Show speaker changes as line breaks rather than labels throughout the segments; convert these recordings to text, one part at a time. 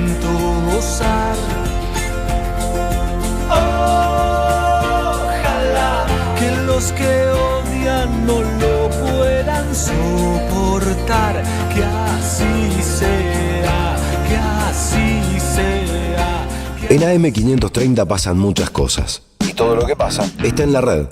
tanto gozar. Ojalá que los que odian no lo puedan soportar, que así sea, que así sea.
En AM530 pasan muchas cosas. Y todo lo que pasa está en la red.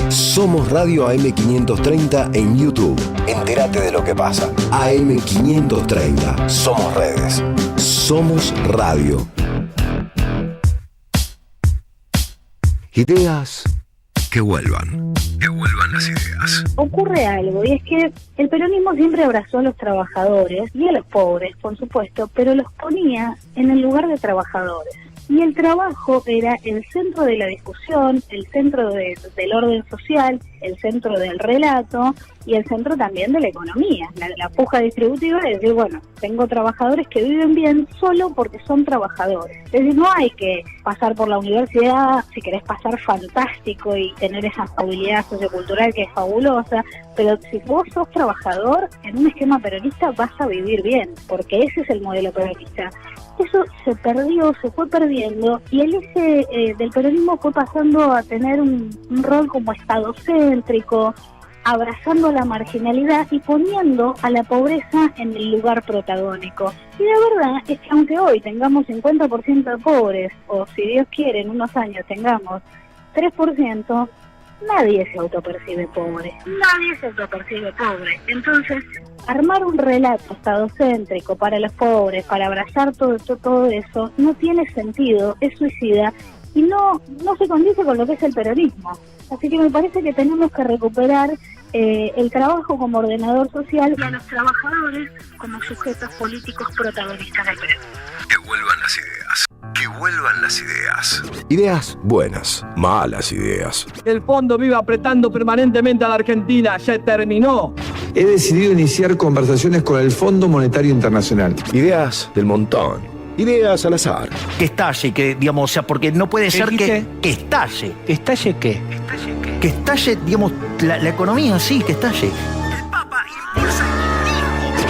Somos Radio AM530 en YouTube. Entérate de lo que pasa. AM530. Somos redes. Somos radio. Ideas que vuelvan. Que vuelvan las ideas.
Ocurre algo, y es que el peronismo siempre abrazó a los trabajadores y a los pobres, por supuesto, pero los ponía en el lugar de trabajadores. Y el trabajo era el centro de la discusión, el centro del orden social, el centro del relato y el centro también de la economía. La puja distributiva es decir, bueno, tengo trabajadores que viven bien solo porque son trabajadores. Es decir, no hay que pasar por la universidad, si querés pasar fantástico y tener esa movilidad sociocultural que es fabulosa, pero si vos sos trabajador, en un esquema peronista vas a vivir bien, porque ese es el modelo peronista. Eso se perdió, se fue perdiendo, y el eje del peronismo fue pasando a tener un rol como estadocéntrico, abrazando la marginalidad y poniendo a la pobreza en el lugar protagónico. Y la verdad es que aunque hoy tengamos 50% de pobres, o si Dios quiere en unos años tengamos 3%, nadie se autopercibe pobre, nadie se autopercibe pobre. Entonces, armar un relato estadocéntrico para los pobres, para abrazar todo eso, no tiene sentido, es suicida y no se condice con lo que es el peronismo. Así que me parece que tenemos que recuperar el trabajo como ordenador social y a los trabajadores como sujetos políticos protagonistas del peronismo.
Que vuelvan las ideas. Que vuelvan las ideas. Ideas buenas, malas ideas.
El fondo vive apretando permanentemente a la Argentina. Ya terminó.
He decidido iniciar conversaciones con el Fondo Monetario Internacional.
Ideas del montón. Ideas al azar.
Que estalle, que digamos, o sea, porque no puede ser que estalle.
¿Que estalle qué?
Que estalle, digamos, la economía, sí, que estalle.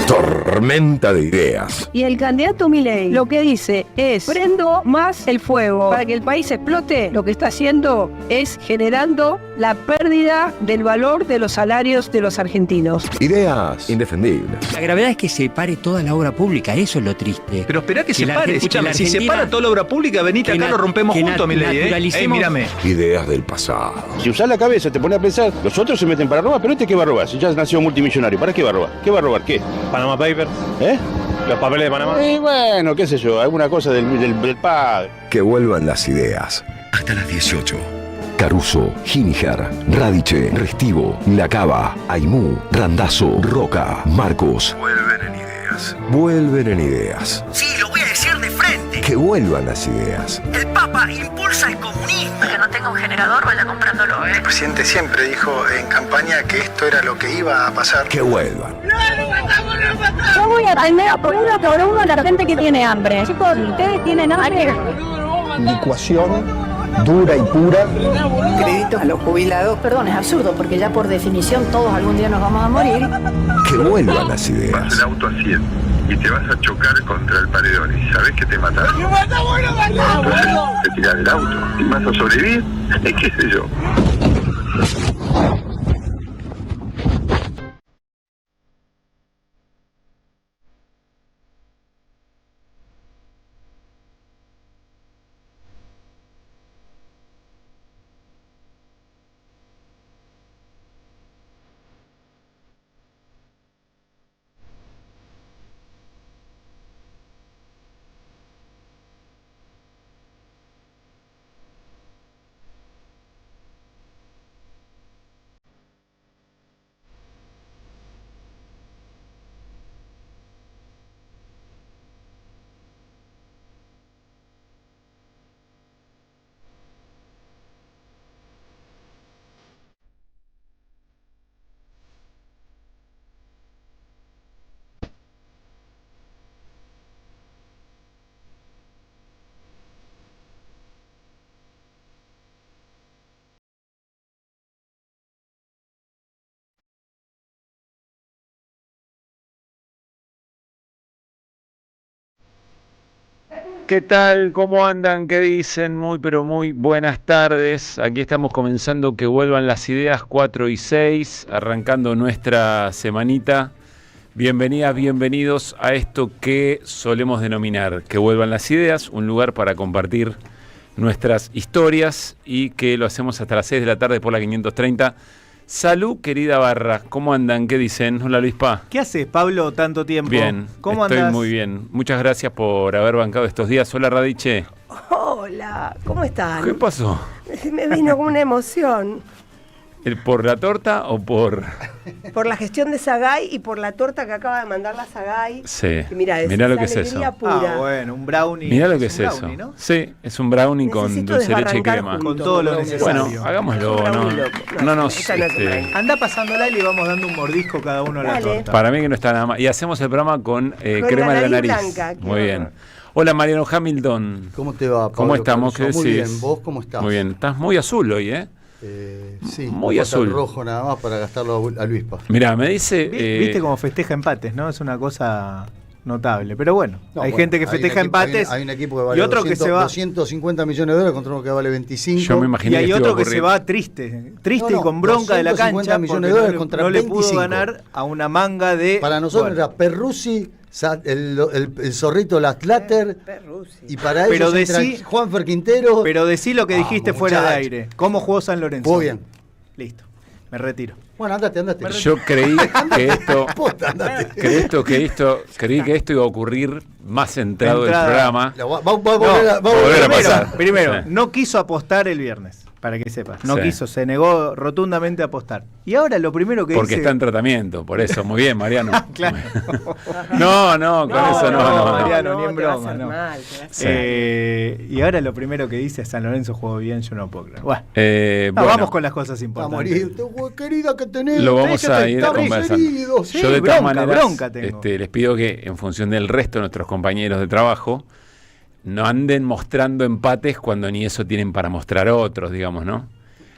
Tormenta de ideas.
Y el candidato Milei lo que dice es: prendo más el fuego para que el país explote. Lo que está haciendo es generando la pérdida del valor de los salarios de los argentinos.
Ideas indefendibles.
La gravedad es que se pare toda la obra pública, eso es lo triste.
Pero esperá que se pare, escúchame, si se para toda la obra pública, venite acá, lo rompemos juntos, Milei, mírame.
Ideas del pasado.
Si usás la cabeza, te pones a pensar, los otros se meten para robar, pero ¿qué va a robar? Si ya nació multimillonario, ¿para qué va a robar? ¿Qué va a robar? ¿Qué?
Panama Papers. Los papeles de Panamá.
Y bueno, qué sé yo, alguna cosa del padre.
Que vuelvan las ideas. Hasta las 18. Caruso, Giniger, Radiche, Restivo, Lacaba, Aimú, Randazzo, Roca, Marcos. Vuelven en ideas. Vuelven en ideas.
Sí, lo voy a decir de frente.
Que vuelvan las ideas.
El Papa impulsa el comunismo.
Que no tenga un generador, vaya comprándolo,
El presidente siempre dijo en campaña que esto era lo que iba a pasar.
Que vuelvan.
Yo voy a tener uno por uno a la gente que tiene hambre. Chicos, ustedes tienen hambre.
Licuación dura y pura.
Créditos a los jubilados. Perdón, es absurdo, porque ya por definición todos algún día nos vamos a morir.
Que vuelvan las ideas.
Vas el auto a 100 y te vas a chocar contra el paredón y sabes que te matas. Entonces te tirás del auto y vas a sobrevivir, qué sé yo.
¿Qué tal? ¿Cómo andan? ¿Qué dicen? Muy pero muy buenas tardes. Aquí estamos comenzando Que Vuelvan las Ideas 4 y 6, arrancando nuestra semanita. Bienvenidas, bienvenidos a esto que solemos denominar Que Vuelvan las Ideas, un lugar para compartir nuestras historias y que lo hacemos hasta las 6 de la tarde por la 530. Salud, querida barra. ¿Cómo andan? ¿Qué dicen? Hola, Luis Pa.
¿Qué haces, Pablo, tanto tiempo?
Bien,
¿Cómo
estoy
andás?
muy bien. Muchas gracias por haber bancado estos días. Hola, Radiche.
Hola, ¿cómo están?
¿Qué pasó?
Me vino con una emoción.
¿Por la torta o por...?
Por la gestión de Sagay y por la torta que acaba de mandar la Sagay.
Sí,
Mirá
mirá lo que es eso.
Pura.
Bueno, un brownie.
Mirá lo que es
brownie,
eso.
¿no?
Sí, es un brownie con
Necesito
dulce de leche y
desbarrancar
crema.
juntos,
Con todo lo necesario.
Bueno, hagámoslo. No nos...
Anda pasándola y le vamos dando un mordisco cada uno a la torta.
Para mí que no está nada mal. Y hacemos el programa con crema de la nariz.
Blanca,
muy bien. Hola, Mariano Hamilton.
¿Cómo te va, Pablo?
¿Cómo estamos? ¿Qué decís?
Muy bien, ¿vos cómo estás?
Muy bien. Estás muy azul hoy, ¿eh?
Sí,
muy azul.
El rojo nada más para gastarlo a Luis Pa.
Mirá, me dice...
Viste cómo festeja empates, ¿no? Es una cosa notable. Pero bueno, hay gente que festeja empates.
Hay un equipo que vale
y otro
200,
que se va
250 millones de dólares contra uno que vale 25.
Yo me imaginé
y hay
que
otro que se va triste y con bronca de la cancha
millones de dólares contra
no le
25.
pudo ganar a una manga de...
Para nosotros era Perruzzi, el zorrito Latlater, y para ellos Juanfer Quintero.
Pero decí lo que dijiste fuera de aire. ¿Cómo jugó San Lorenzo?
Jugó bien.
Listo, me retiro.
Bueno, andate.
Yo creí que esto iba a ocurrir más entrado del programa.
Va a volver a pasar.
Primero, no quiso apostar el viernes, para que sepas. No quiso, se negó rotundamente a apostar. Y ahora lo primero que
porque
dice...
está en tratamiento, por eso. Muy bien, Mariano.
Claro.
No, con eso no.
Mariano, ni en broma. No.
Mal,
y ahora lo primero que dice San Lorenzo jugó bien, yo no puedo creer. Bueno, vamos con las cosas importantes.
Querida que tenés.
Lo vamos a ir conversando.
Sí,
yo de todas maneras
tengo.
Les pido que en función del resto de nuestros compañeros de trabajo no anden mostrando empates cuando ni eso tienen para mostrar otros, digamos, ¿no?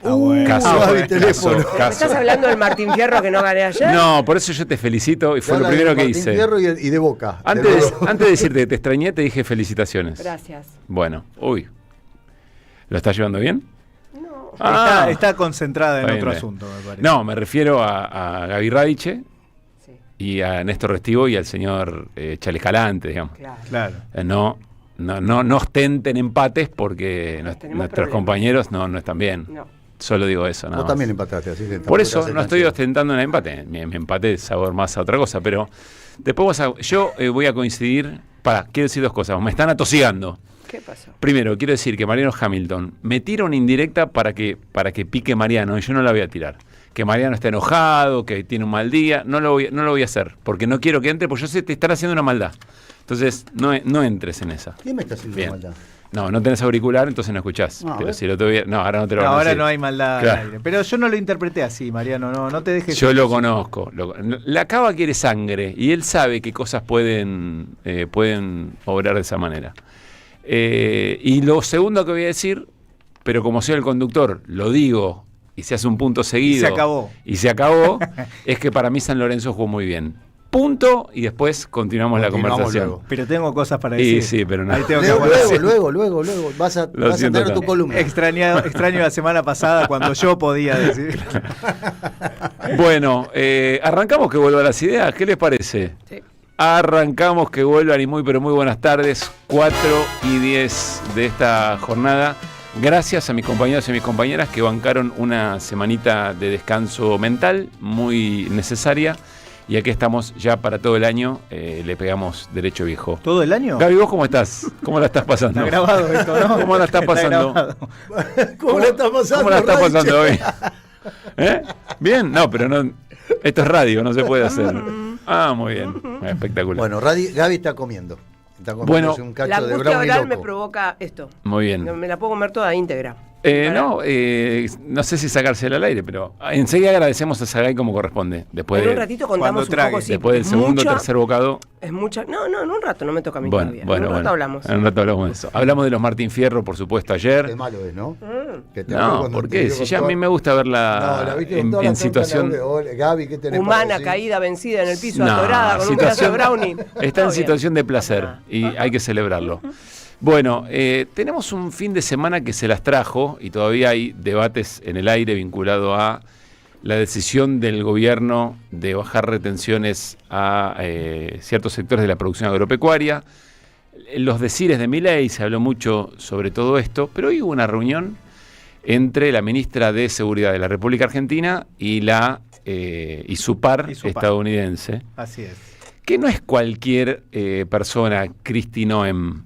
¿Me estás hablando del Martín Fierro que no gané ayer?
No, por eso yo te felicito y fue lo primero que hice.
Martín Fierro y de Boca.
Antes de decirte que te extrañé, te dije felicitaciones.
Gracias.
Bueno, ¿lo estás llevando bien?
No. Está concentrada en otro asunto, me parece.
No, me refiero a Gaby Radiche y a Néstor Restivo y al señor Chale Escalante, digamos.
Claro.
No ostenten empates porque nuestros compañeros no están bien. No. Solo digo eso.
Vos también empataste, así que
por eso no estoy ostentando un empate. Mi empate es sabor más a otra cosa, pero después yo voy a coincidir. Quiero decir dos cosas. Me están atosigando.
¿Qué pasó?
Primero, quiero decir que Mariano Hamilton me tira una indirecta para que pique Mariano y yo no la voy a tirar. Que Mariano está enojado, que tiene un mal día. No lo voy a hacer porque no quiero que entre, porque yo sé que te están haciendo una maldad. Entonces, no entres en esa.
¿Quién me está haciendo una maldad?
No tenés auricular, entonces no escuchás. Pero si lo tuviera... No, ahora no te lo voy a decir.
Ahora no hay maldad al aire. Pero yo no lo interpreté así, Mariano. No te dejes...
Yo lo conozco. La Cava quiere sangre y él sabe qué cosas pueden obrar de esa manera. Y lo segundo que voy a decir, pero como soy el conductor, lo digo y se hace un punto seguido. Y se acabó. Es que para mí San Lorenzo jugó muy bien. Punto, y después continuamos la conversación.
Luego. Pero tengo cosas para decir.
Sí, pero no.
Ahí tengo luego. Vas a tener tu columna.
Extraño la semana pasada cuando yo podía decir.
Bueno, arrancamos Que Vuelvan las Ideas. ¿Qué les parece? Sí. Arrancamos Que Vuelvan y muy buenas tardes. 4:10 de esta jornada. Gracias a mis compañeros y mis compañeras que bancaron una semanita de descanso mental muy necesaria. Y aquí estamos ya para todo el año, le pegamos derecho viejo.
¿Todo el año?
Gaby, ¿vos cómo estás? ¿Cómo la estás pasando?
Está grabado esto, ¿no?
¿Cómo la estás pasando?
¿Cómo la estás pasando?
¿Cómo la estás pasando hoy? ¿Bien? No, pero no. Esto es radio, no se puede hacer. Muy bien. Espectacular.
Bueno, Gaby está comiendo.
Bueno,
un cacho
la
de
angustia
brownie
oral
loco.
me provoca esto.
Muy bien.
Me la puedo comer toda íntegra.
No sé si sacársela al aire, pero enseguida agradecemos a Sagay como corresponde. Después
en un ratito contamos un poco.
Después del segundo o tercer bocado.
Es mucha. No, en un rato no me toca a mí todavía.
En un rato hablamos. En un rato hablamos de eso. Hablamos de los Martín Fierro, por supuesto, ayer.
Qué malo es, ¿no?
No, ¿por qué? Si ya a mí me gusta verla en situación.
Gaby, ¿qué tenés
humana, caída, vencida en el piso, atorada, con un pedazo de brownie.
Está en situación de placer y hay que celebrarlo. Bueno, tenemos un fin de semana que se las trajo y todavía hay debates en el aire vinculado a la decisión del gobierno de bajar retenciones a ciertos sectores de la producción agropecuaria. Los decires de Milei, se habló mucho sobre todo esto, pero hoy hubo una reunión entre la ministra de Seguridad de la República Argentina y su par estadounidense.
Así es.
Que no es cualquier persona, Kristi Noem.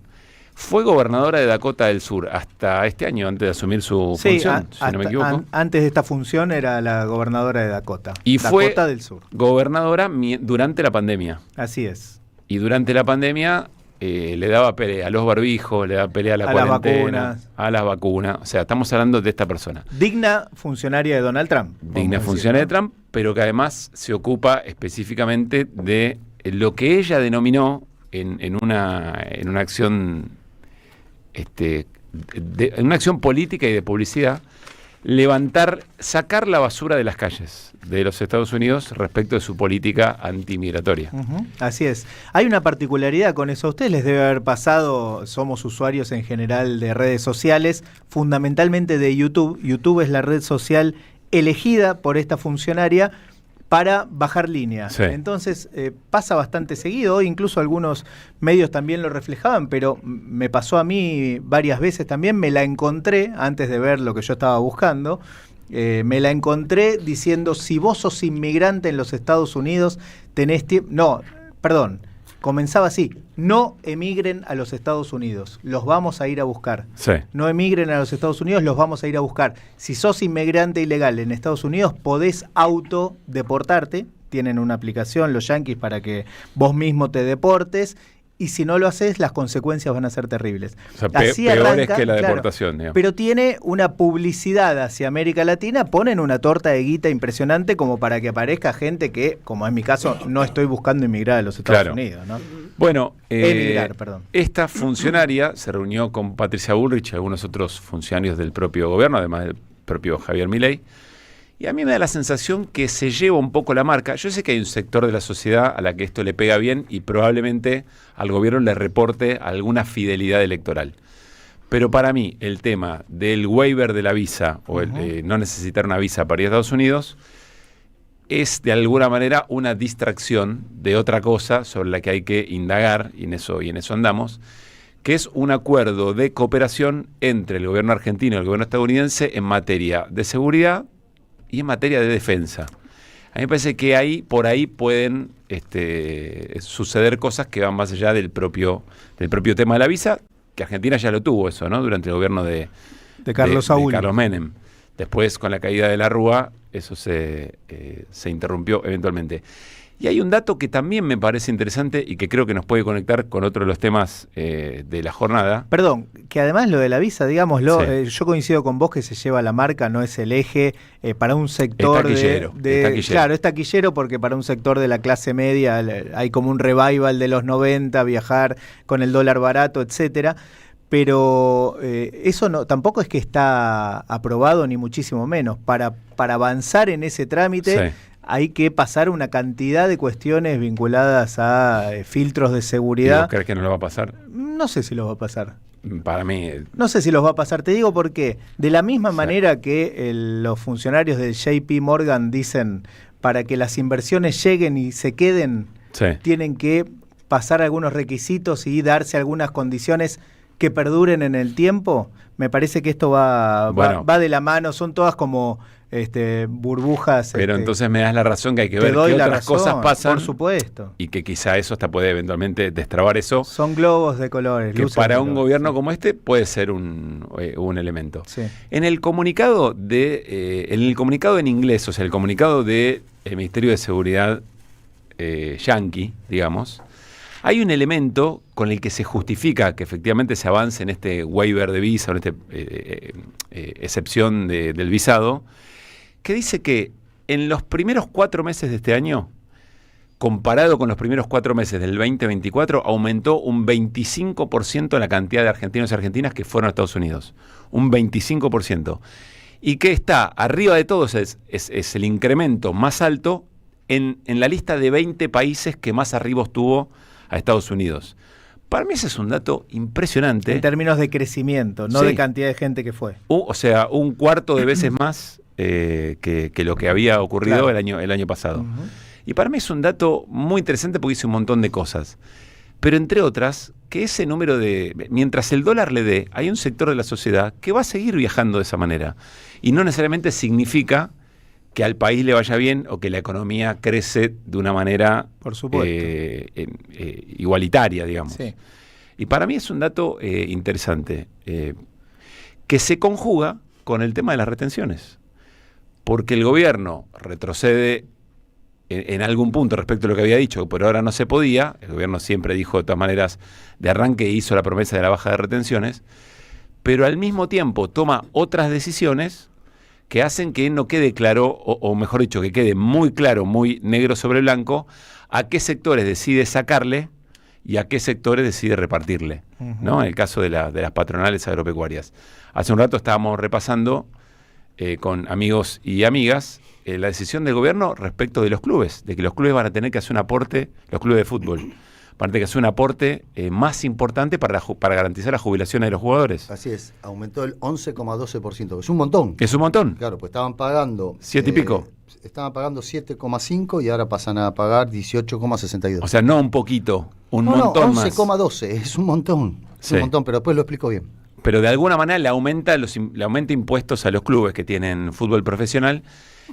Fue gobernadora de Dakota del Sur hasta este año, antes de asumir su función, si no me equivoco.
Antes de esta función era la gobernadora de Dakota.
Y
Dakota
fue
del Sur.
Gobernadora durante la pandemia.
Así es.
Y durante la pandemia le daba pelea a los barbijos, le daba pelea a la cuarentena, a las vacunas. O sea, estamos hablando de esta persona.
Digna funcionaria de Donald Trump.
Digna funcionaria de Trump, pero que además se ocupa específicamente de lo que ella denominó en una acción en una acción política y de publicidad, sacar la basura de las calles de los Estados Unidos respecto de su política antimigratoria.
Así es. Hay una particularidad con eso. A ustedes les debe haber pasado, somos usuarios en general de redes sociales, fundamentalmente de YouTube. YouTube es la red social elegida por esta funcionaria para bajar línea. Sí. Entonces pasa bastante seguido, incluso algunos medios también lo reflejaban, pero me pasó a mí varias veces también, me la encontré, antes de ver lo que yo estaba buscando, me la encontré diciendo, si vos sos inmigrante en los Estados Unidos, tenés tiempo... No, perdón, comenzaba así, no emigren a los Estados Unidos, los vamos a ir a buscar.
Sí.
No emigren a los Estados Unidos, los vamos a ir a buscar. Si sos inmigrante ilegal en Estados Unidos, podés autodeportarte, tienen una aplicación los yanquis para que vos mismo te deportes, y si no lo haces, las consecuencias van a ser terribles.
O sea, peores que la deportación. Digamos.
Pero tiene una publicidad hacia América Latina, ponen una torta de guita impresionante como para que aparezca gente que, como en mi caso, no estoy buscando emigrar a los Estados Unidos, ¿no?
Bueno,
emigrar, perdón.
Esta funcionaria se reunió con Patricia Bullrich y algunos otros funcionarios del propio gobierno, además del propio Javier Milei. Y a mí me da la sensación que se lleva un poco la marca. Yo sé que hay un sector de la sociedad a la que esto le pega bien y probablemente al gobierno le reporte alguna fidelidad electoral. Pero para mí el tema del waiver de la visa o el no necesitar una visa para ir a Estados Unidos es de alguna manera una distracción de otra cosa sobre la que hay que indagar, y en eso andamos, que es un acuerdo de cooperación entre el gobierno argentino y el gobierno estadounidense en materia de seguridad y en materia de defensa. A mí me parece que por ahí pueden suceder cosas que van más allá del propio tema de la visa, que Argentina ya lo tuvo eso, ¿no? Durante el gobierno de
Carlos Saúl.
De Carlos Menem. Después, con la caída de la Rúa, eso se interrumpió eventualmente. Y hay un dato que también me parece interesante y que creo que nos puede conectar con otro de los temas de la jornada.
Perdón, que además lo de la visa, digámoslo, yo coincido con vos que se lleva la marca, no es el eje para un sector
taquillero.
Claro, es taquillero porque para un sector de la clase media hay como un revival de los 90, viajar con el dólar barato, etcétera. Pero eso tampoco es que está aprobado, ni muchísimo menos. Para avanzar en ese trámite hay que pasar una cantidad de cuestiones vinculadas a filtros de seguridad.
¿Y vos crees que no lo va a pasar?
No sé si lo va a pasar.
Para mí...
No sé si los va a pasar. Te digo por qué. De la misma manera que los funcionarios del JP Morgan dicen, para que las inversiones lleguen y se queden, tienen que pasar algunos requisitos y darse algunas condiciones que perduren en el tiempo. Me parece que esto va de la mano. Son todas como burbujas.
Pero entonces me das la razón que hay que ver qué otras cosas pasan.
Por supuesto.
Y que quizá eso hasta puede eventualmente destrabar eso.
Son globos de colores.
Que para un gobierno como este puede ser un elemento.
Sí.
En el comunicado en inglés, o sea, el comunicado del Ministerio de Seguridad yanqui, digamos, hay un elemento con el que se justifica que efectivamente se avance en este waiver de visa, en esta excepción del visado, que dice que en los primeros 4 meses de este año, comparado con los primeros 4 meses del 2024, aumentó un 25% la cantidad de argentinos y argentinas que fueron a Estados Unidos. Un 25%. Y que está arriba de todos, es el incremento más alto en la lista de 20 países que más arribos tuvo a Estados Unidos. Para mí ese es un dato impresionante.
En términos de crecimiento, no de cantidad de gente que fue.
O sea, un cuarto de veces más que lo que había ocurrido el año pasado. Y para mí es un dato muy interesante porque dice un montón de cosas. Pero entre otras, que ese número mientras el dólar le dé, hay un sector de la sociedad que va a seguir viajando de esa manera. Y no necesariamente significa que al país le vaya bien o que la economía crece de una manera
por supuesto
igualitaria, digamos.
Sí.
Y para mí es un dato interesante, que se conjuga con el tema de las retenciones. Porque el gobierno retrocede en algún punto respecto a lo que había dicho, pero ahora no se podía. El gobierno siempre dijo de todas maneras, de arranque hizo la promesa de la baja de retenciones, pero al mismo tiempo toma otras decisiones que hacen que no quede claro, o mejor dicho, que quede muy claro, muy negro sobre blanco, a qué sectores decide sacarle y a qué sectores decide repartirle, ¿no? En el caso de las patronales agropecuarias. Hace un rato estábamos repasando con amigos y amigas la decisión del gobierno respecto de los clubes, de que los clubes van a tener que hacer un aporte, los clubes de fútbol, van a tener que hacer un aporte más importante para garantizar las jubilaciones de los jugadores.
Así es, aumentó el 11,12%, es un montón.
Es un montón.
Claro, pues estaban pagando...
7 y pico.
Estaban pagando 7,5 y ahora pasan a pagar 18,62.
O sea, no un poquito, un montón más.
11,12, es un montón. Es un montón, pero después lo explico bien.
Pero de alguna manera le aumenta impuestos a los clubes que tienen fútbol profesional,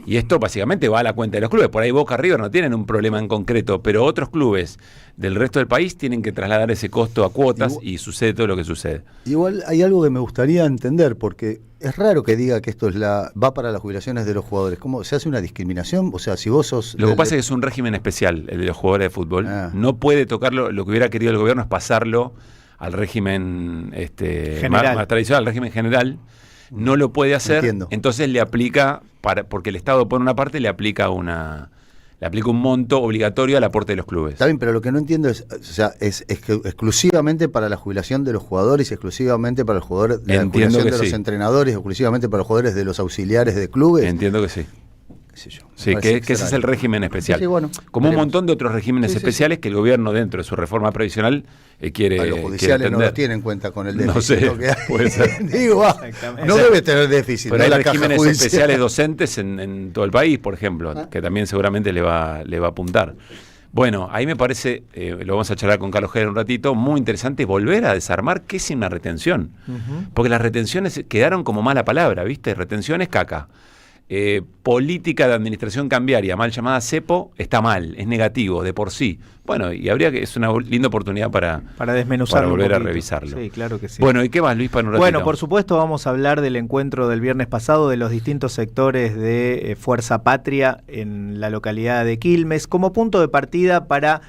y esto básicamente va a la cuenta de los clubes. Por ahí Boca, River no tienen un problema en concreto, pero otros clubes del resto del país tienen que trasladar ese costo a cuotas y sucede todo lo que sucede.
Igual hay algo que me gustaría entender, porque es raro que diga que esto va para las jubilaciones de los jugadores. ¿Cómo se hace una discriminación? O sea, si vos sos...
Lo que pasa es que es un régimen especial, el de los jugadores de fútbol. No puede tocarlo, lo que hubiera querido el gobierno es pasarlo al régimen más tradicional, al régimen general. No lo puede hacer. Entiendo. Entonces le aplica, porque el Estado por una parte le aplica un monto obligatorio al aporte de los clubes.
Está bien, pero lo que no entiendo es, o sea, es que exclusivamente para la jubilación de los jugadores, exclusivamente para los jugadores de la jubilación de los entrenadores, exclusivamente para los jugadores de los auxiliares de clubes.
Entiendo que sí. Sí, que ese es el régimen especial.
Sí, bueno,
como un montón de otros regímenes especiales que el gobierno dentro de su reforma previsional quiere.
A los judiciales no los tiene en cuenta con el déficit.
No sé,
que hay.
Puede ser.
Digo, no debe tener déficit.
Pero hay regímenes especiales docentes en todo el país, por ejemplo, que también seguramente le va a apuntar. Bueno, ahí me parece, lo vamos a charlar con Carlos Heller un ratito, muy interesante volver a desarmar qué es una retención. Porque las retenciones quedaron como mala palabra, ¿viste? Retención es caca. Política de administración cambiaria, mal llamada CEPO, está mal, es negativo de por sí. Bueno, y es una linda oportunidad para
desmenuzarlo,
para volver a revisarlo.
Sí, claro que sí.
Bueno, ¿y qué más, Luis, para un ratito?
Bueno, por supuesto vamos a hablar del encuentro del viernes pasado de los distintos sectores de Fuerza Patria en la localidad de Quilmes, como punto de partida para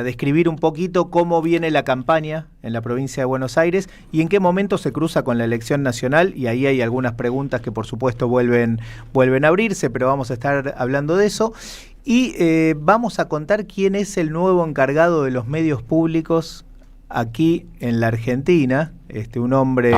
describir un poquito cómo viene la campaña en la provincia de Buenos Aires y en qué momento se cruza con la elección nacional, y ahí hay algunas preguntas que por supuesto vuelven a abrirse, pero vamos a estar hablando de eso. Y vamos a contar quién es el nuevo encargado de los medios públicos aquí en la Argentina, un hombre,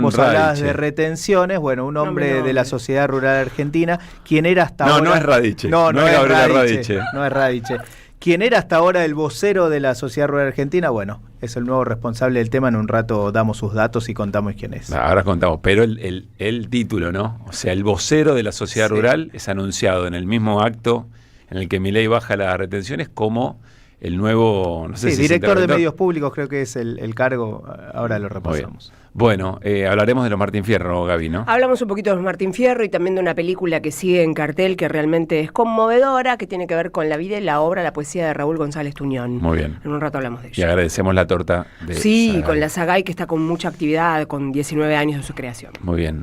vos hablabas de retenciones, bueno, un hombre de la Sociedad Rural Argentina, quien era hasta ahora...
No es Radiche.
No es Radiche. No es Radiche. Quien era hasta ahora el vocero de la Sociedad Rural Argentina, bueno, es el nuevo responsable del tema. En un rato damos sus datos y contamos quién es.
Ahora contamos, pero el título, ¿no? O sea, el vocero de la Sociedad Rural es anunciado en el mismo acto en el que Milei baja las retenciones como el nuevo, no sé si
director de medios públicos, creo que es el cargo, ahora lo repasamos.
Bueno, hablaremos de los Martín Fierro, Gaby, ¿no?
Hablamos un poquito de los Martín Fierro y también de una película que sigue en cartel, que realmente es conmovedora, que tiene que ver con la vida y la obra, la poesía de Raúl González Tuñón.
Muy bien.
En un rato hablamos de ello.
Y agradecemos la torta de Sagay.
Con la Sagay, que está con mucha actividad, con 19 años de su creación.
Muy bien.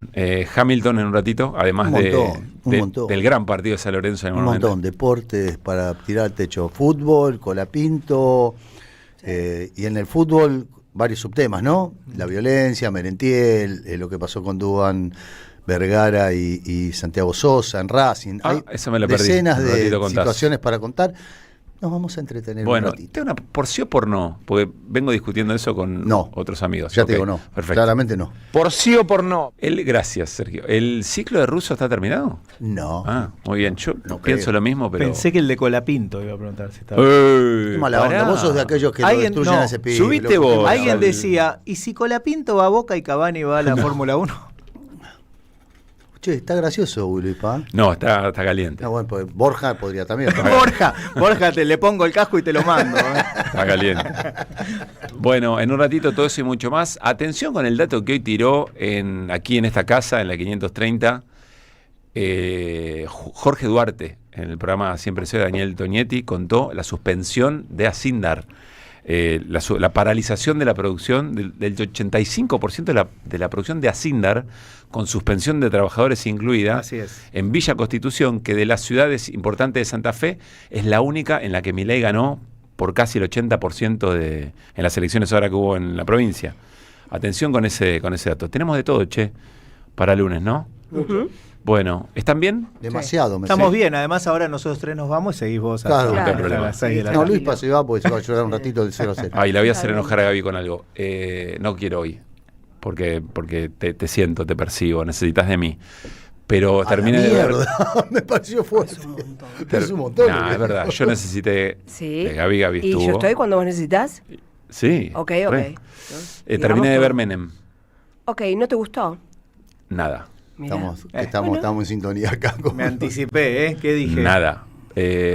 Hamilton en un ratito, además del gran partido de San Lorenzo en un momento.
Montón, deportes para tirar al techo, fútbol, Colapinto, y en el fútbol varios subtemas, ¿no? La violencia, Merentiel, lo que pasó con Duván Vergara y Santiago Sosa en Racing. Hay
eso me lo
decenas
perdí.
de situaciones para contar. Nos vamos a entretener
bueno,
un ratito.
¿por sí o por no? Porque vengo discutiendo eso con otros amigos.
Ya te digo no.
Perfecto.
Claramente no.
¿Por sí o por no?
Gracias, Sergio. ¿El ciclo de ruso está terminado?
No.
Ah, muy bien. Yo pienso lo mismo, pero...
Pensé que el de Colapinto iba a preguntar si estaba...
Qué mala onda. Vos sos de aquellos que lo destruyen a ese pibe.
Subiste vos.
Alguien decía, ¿y si Colapinto va a Boca y Cavani va a la Fórmula 1?
Che, está gracioso, Luis Pa.
No, está caliente.
Bueno, pues Borja podría también.
Borja, te le pongo el casco y te lo mando.
Está caliente. Bueno, en un ratito todo eso y mucho más. Atención con el dato que hoy tiró aquí en esta casa, en la 530, Jorge Duarte, en el programa Siempre Soy Daniel Tonietti, contó la suspensión de Asindar. La paralización de la producción del 85% de la producción de Asindar, con suspensión de trabajadores incluida.
Así es.
En Villa Constitución, que de las ciudades importantes de Santa Fe es la única en la que Milei ganó por casi el 80% en las elecciones ahora que hubo en la provincia. Atención con ese dato. Tenemos de todo, para lunes, ¿no?
Uh-huh.
Bueno, ¿están bien?
Demasiado.
Estamos bien, además ahora nosotros tres nos vamos y seguís vos
claro,
no hay problema.
a las 6 de la
No,
tarde.
Luis se va porque se va a llorar un ratito del 0-0.
Ay, la voy a hacer enojar a Gaby con algo. No quiero hoy, porque te siento, te percibo, necesitas de mí. Pero terminé de ver...
Me pareció fuerte. Es un montón.
No, es verdad, yo necesité de Gaby estuvo.
¿Y yo estoy cuando vos necesitas?
Sí.
Ok.
Terminé de ver Menem.
Ok, ¿no te gustó?
Nada.
Estamos en sintonía acá.
Me anticipé, ¿qué dije?
Nada.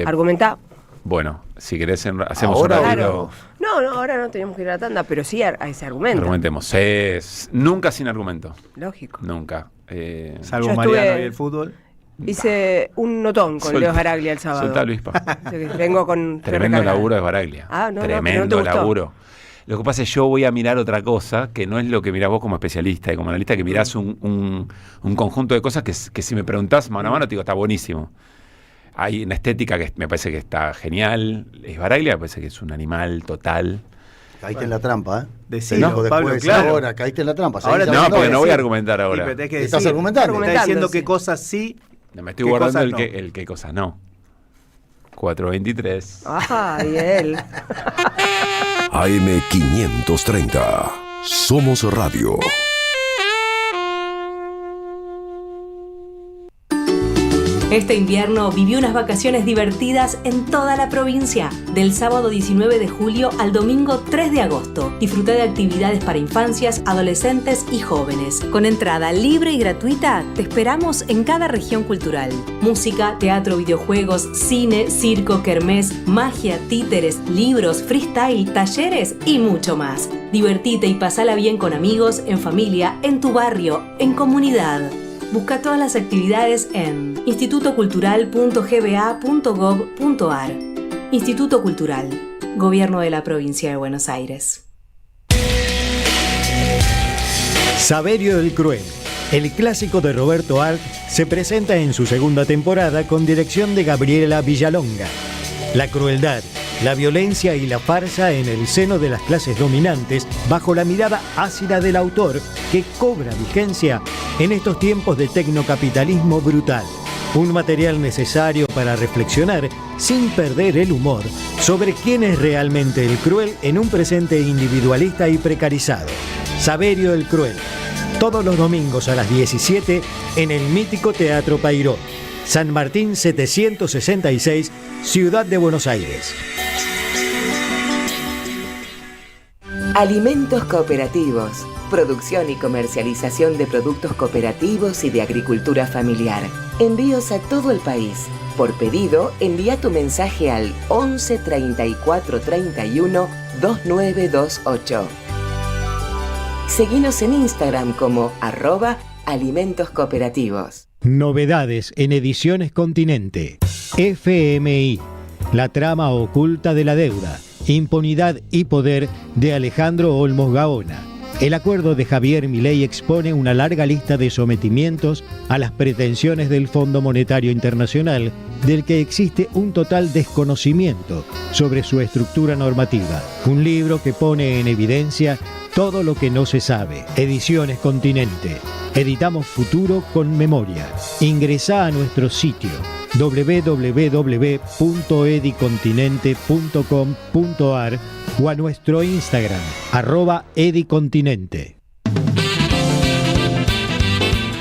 Argumentá.
Bueno, si querés hacemos
ahora
un ratito.
No, ahora no tenemos que ir a la tanda, pero sí a ese argumento.
Argumentemos. Nunca sin argumento.
Lógico.
Nunca.
Salvo Mariano y el fútbol.
Hice un notón con Leo Baraglia el sábado.
Soltá, Luis Pa.
Vengo con...
Tremendo laburo de Baraglia. Tremendo laburo. Lo que pasa es que yo voy a mirar otra cosa, que no es lo que mirás vos como especialista y como analista, que mirás un conjunto de cosas que si me preguntás mano a mano, te digo, está buenísimo. Hay una estética que me parece que está genial. Baraglia me parece que es un animal total.
Caíste en la trampa,
Decilo, Pablo, claro.
Ahora caíste en la trampa.
Ahora
no, porque no voy a argumentar ahora.
¿Estás argumentando?
Estás diciendo qué cosas sí.
No, me estoy guardando el qué cosas no. 423.
Ajá, y él.
AM530. Somos Radio.
Este invierno viví unas vacaciones divertidas en toda la provincia, del sábado 19 de julio al domingo 3 de agosto. Disfruté de actividades para infancias, adolescentes y jóvenes. Con entrada libre y gratuita, te esperamos en cada región cultural. Música, teatro, videojuegos, cine, circo, kermés, magia, títeres, libros, freestyle, talleres y mucho más. Divertite y pasala bien con amigos, en familia, en tu barrio, en comunidad. Busca todas las actividades en institutocultural.gba.gov.ar. Instituto Cultural, Gobierno de la Provincia de Buenos Aires.
Saverio el Cruel, el clásico de Roberto Arlt, se presenta en su segunda temporada con dirección de Gabriela Villalonga. La crueldad, la violencia y la farsa en el seno de las clases dominantes bajo la mirada ácida del autor que cobra vigencia en estos tiempos de tecnocapitalismo brutal. Un material necesario para reflexionar sin perder el humor sobre quién es realmente el cruel en un presente individualista y precarizado. Saverio el Cruel, todos los domingos a las 17 en el mítico Teatro Pairó, San Martín 766, Ciudad de Buenos Aires.
Alimentos cooperativos. Producción y comercialización de productos cooperativos y de agricultura familiar. Envíos a todo el país. Por pedido, envía tu mensaje al 11 34 31 2928. Seguinos en Instagram como @alimentoscooperativos.
Novedades en Ediciones Continente. FMI. La trama oculta de la deuda, impunidad y poder de Alejandro Olmos Gaona. El acuerdo de Javier Milei expone una larga lista de sometimientos a las pretensiones del Fondo Monetario Internacional, del que existe un total desconocimiento sobre su estructura normativa. Un libro que pone en evidencia todo lo que no se sabe. Ediciones Continente. Editamos futuro con memoria. Ingresá a nuestro sitio www.edicontinente.com.ar o a nuestro Instagram @edicontinente.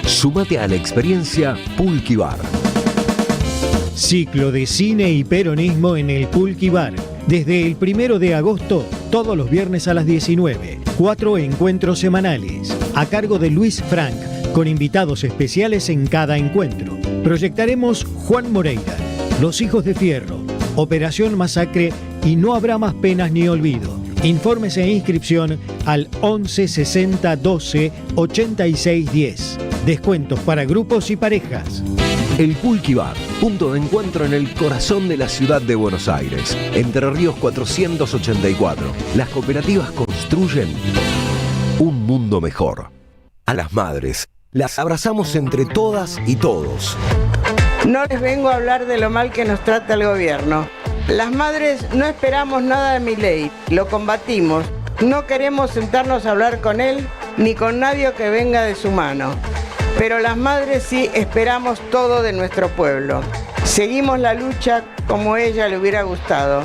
Súmate a la experiencia Pulqui Bar.
Ciclo de cine y peronismo en el Pulqui Bar. Desde el 1 de agosto, todos los viernes a las 19. 4 encuentros semanales, a cargo de Luis Frank, con invitados especiales en cada encuentro. Proyectaremos Juan Moreira, Los Hijos de Fierro, Operación Masacre y No Habrá Más Penas ni Olvido. Informes e inscripción al 11 60 12 86 10. Descuentos para grupos y parejas.
El Pulqui Bar, punto de encuentro en el corazón de la ciudad de Buenos Aires. Entre Ríos 484. Las cooperativas construyen un mundo mejor. A las madres, las abrazamos entre todas y todos.
No les vengo a hablar de lo mal que nos trata el gobierno. Las madres no esperamos nada de Milei, lo combatimos. No queremos sentarnos a hablar con él ni con nadie que venga de su mano. Pero las madres sí esperamos todo de nuestro pueblo. Seguimos la lucha como ella le hubiera gustado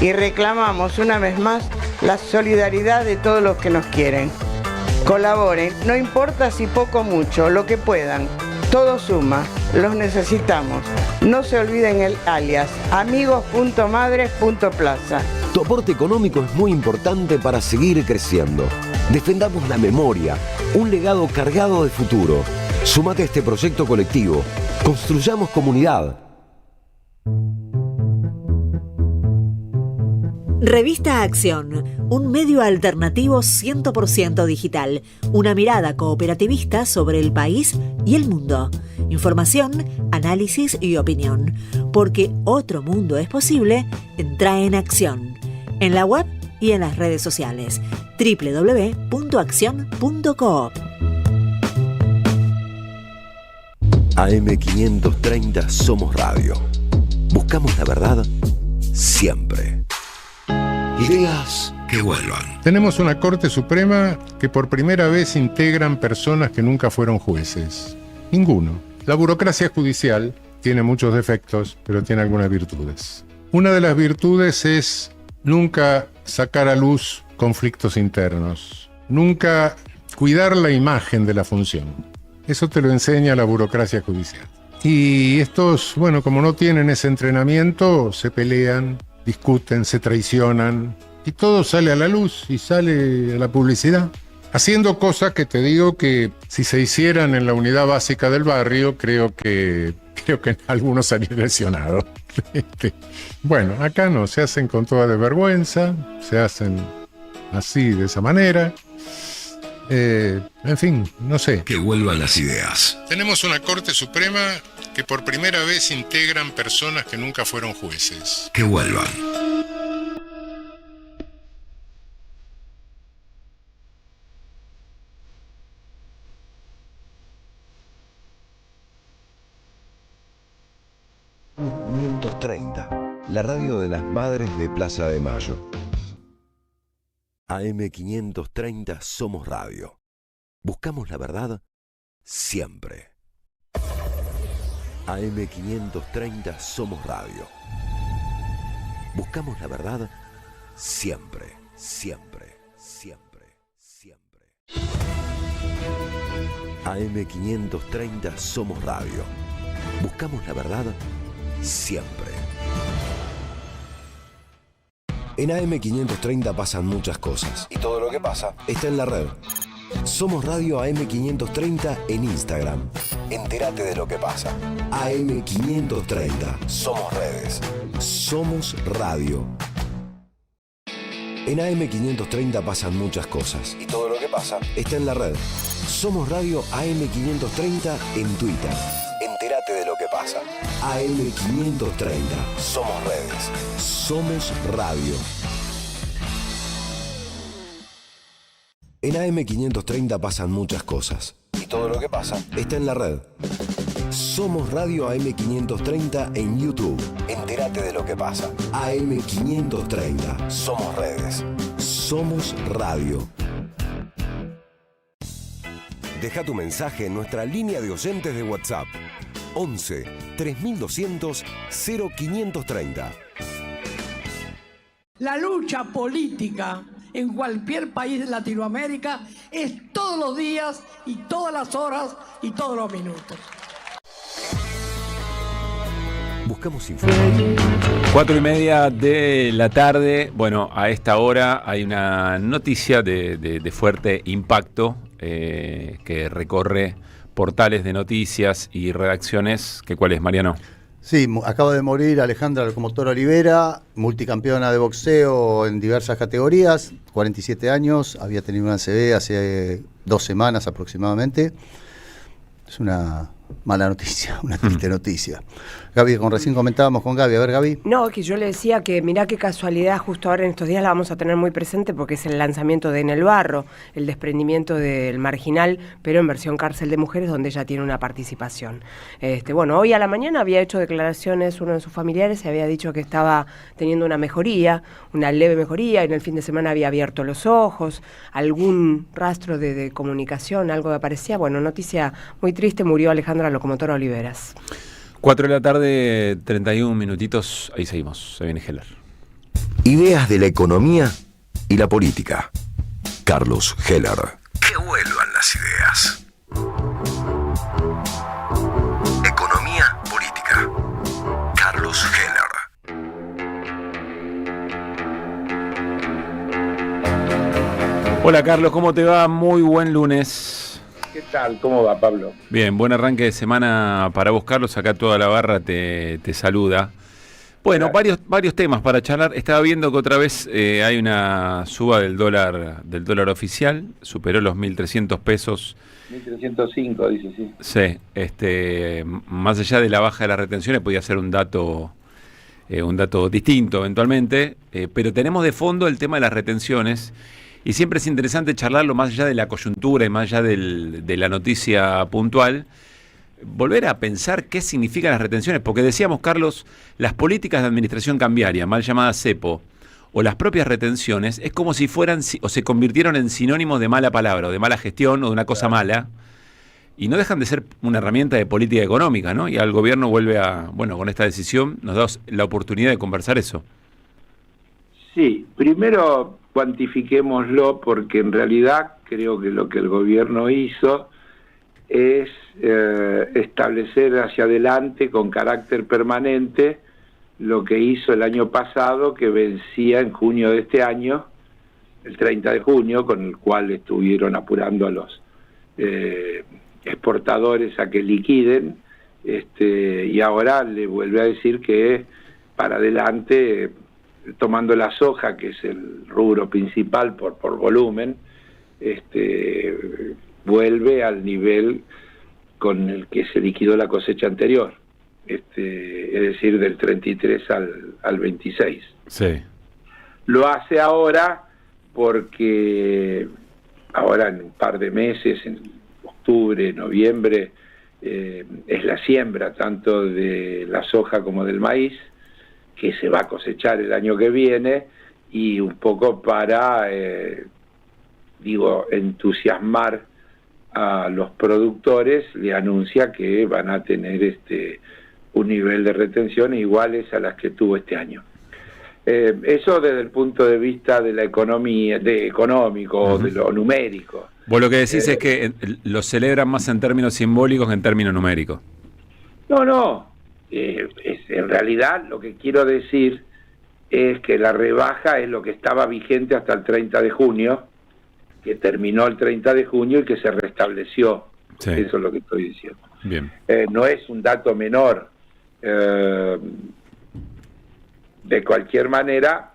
y reclamamos una vez más la solidaridad de todos los que nos quieren. Colaboren, no importa si poco o mucho, lo que puedan. Todo suma, los necesitamos. No se olviden el alias, amigos.madres.plaza.
Tu aporte económico es muy importante para seguir creciendo. Defendamos la memoria, un legado cargado de futuro. Súmate a este proyecto colectivo. Construyamos comunidad.
Revista Acción, un medio alternativo 100% digital, una mirada cooperativista sobre el país y el mundo. Información, análisis y opinión. Porque otro mundo es posible, entra en Acción. En la web y en las redes sociales. www.accion.coop.
AM530 Somos Radio. Buscamos la verdad siempre. Ideas que vuelvan.
Tenemos una Corte Suprema que por primera vez integran personas que nunca fueron jueces. Ninguno. La burocracia judicial tiene muchos defectos, pero tiene algunas virtudes. Una de las virtudes es nunca sacar a luz conflictos internos, nunca cuidar la imagen de la función. Eso te lo enseña la burocracia judicial. Y estos, bueno, como no tienen ese entrenamiento, se pelean, discuten, se traicionan, y todo sale a la luz y sale a la publicidad. Haciendo cosas que te digo que si se hicieran en la unidad básica del barrio, creo que algunos salían lesionados. Bueno, acá no, se hacen con toda desvergüenza, se hacen así, de esa manera. En fin, no sé.
Que vuelvan las ideas.
Tenemos una Corte Suprema que por primera vez integran personas que nunca fueron jueces.
Que vuelvan. AM530, la radio de las madres de Plaza de Mayo. AM530 Somos Radio. Buscamos la verdad siempre. AM530 Somos Radio. Buscamos la verdad siempre, siempre, siempre, siempre. AM530 Somos Radio. Buscamos la verdad siempre. En AM530 pasan muchas cosas y todo lo que pasa está en la red. Somos Radio AM530 en Instagram. Entérate de lo que pasa. AM530. Somos redes. Somos radio. En AM530 pasan muchas cosas y todo lo que pasa está en la red. Somos Radio AM530 en Twitter. Entérate de lo que pasa. AM530. Somos redes. Somos radio. En AM530 pasan muchas cosas y todo lo que pasa está en la red. Somos Radio AM530 en YouTube. Entérate de lo que pasa. AM530. Somos redes. Somos radio. Deja tu mensaje en nuestra línea de oyentes de WhatsApp. 11 3200 0530.
La lucha política en cualquier país de Latinoamérica es todos los días y todas las horas y todos los minutos.
Buscamos información.
4:30 de la tarde. Bueno, a esta hora hay una noticia de fuerte impacto que recorre portales de noticias y redacciones. ¿Cuál es, Mariano?
Sí, acaba de morir Alejandra Locomotora Olivera, multicampeona de boxeo en diversas categorías, 47 años, había tenido una ACV hace 2 semanas aproximadamente. Es una mala noticia, una triste noticia. Gaby, recién comentábamos con Gaby. A ver, Gaby.
No, que yo le decía que mirá qué casualidad, justo ahora en estos días la vamos a tener muy presente porque es el lanzamiento de En el Barro, el desprendimiento del Marginal, pero en versión cárcel de mujeres, donde ella tiene una participación. Bueno, hoy a la mañana había hecho declaraciones uno de sus familiares y había dicho que estaba teniendo una mejoría, una leve mejoría, y en el fin de semana había abierto los ojos, algún rastro de comunicación, algo que aparecía. Bueno, noticia muy triste, murió Alejandra Locomotora Oliveras.
4 de la tarde, 31 minutitos, ahí seguimos, se viene Heller.
Ideas de la economía y la política. Carlos Heller. Que vuelvan las ideas. Economía política. Carlos Heller.
Hola Carlos, ¿cómo te va? Muy buen lunes.
¿Qué tal? ¿Cómo va, Pablo?
Bien, buen arranque de semana para vos, Carlos. Acá toda la barra te saluda. Bueno, varios temas para charlar. Estaba viendo que otra vez hay una suba del dólar oficial. Superó los 1.300 pesos.
1.305, dice, sí.
Sí, más allá de la baja de las retenciones, podía ser un dato distinto eventualmente. Pero tenemos de fondo el tema de las retenciones. Y siempre es interesante charlarlo más allá de la coyuntura y más allá de la noticia puntual, volver a pensar qué significan las retenciones, porque decíamos, Carlos, las políticas de administración cambiaria, mal llamadas cepo, o las propias retenciones, es como si fueran o se convirtieron en sinónimos de mala palabra, o de mala gestión, o de una cosa mala, y no dejan de ser una herramienta de política económica, ¿no? Y al gobierno vuelve con esta decisión, nos da la oportunidad de conversar eso.
Sí, primero cuantifiquémoslo, porque en realidad creo que lo que el gobierno hizo es establecer hacia adelante con carácter permanente lo que hizo el año pasado, que vencía en junio de este año, el 30 de junio, con el cual estuvieron apurando a los exportadores a que liquiden, y ahora le vuelve a decir que para adelante, tomando la soja, que es el rubro principal por volumen, vuelve al nivel con el que se liquidó la cosecha anterior, es decir, del 33 al 26.
Sí.
Lo hace ahora porque ahora en un par de meses, en octubre, noviembre, es la siembra tanto de la soja como del maíz, que se va a cosechar el año que viene, y un poco para, entusiasmar a los productores, le anuncia que van a tener un nivel de retención iguales a las que tuvo este año. Eso desde el punto de vista de la economía, económico, de lo numérico.
Vos lo que decís es que lo celebran más en términos simbólicos que en términos numéricos.
No. En realidad lo que quiero decir es que la rebaja es lo que estaba vigente hasta el 30 de junio, que terminó el 30 de junio y que se restableció. Sí. Eso es lo que estoy diciendo.
Bien.
No es un dato menor. De cualquier manera,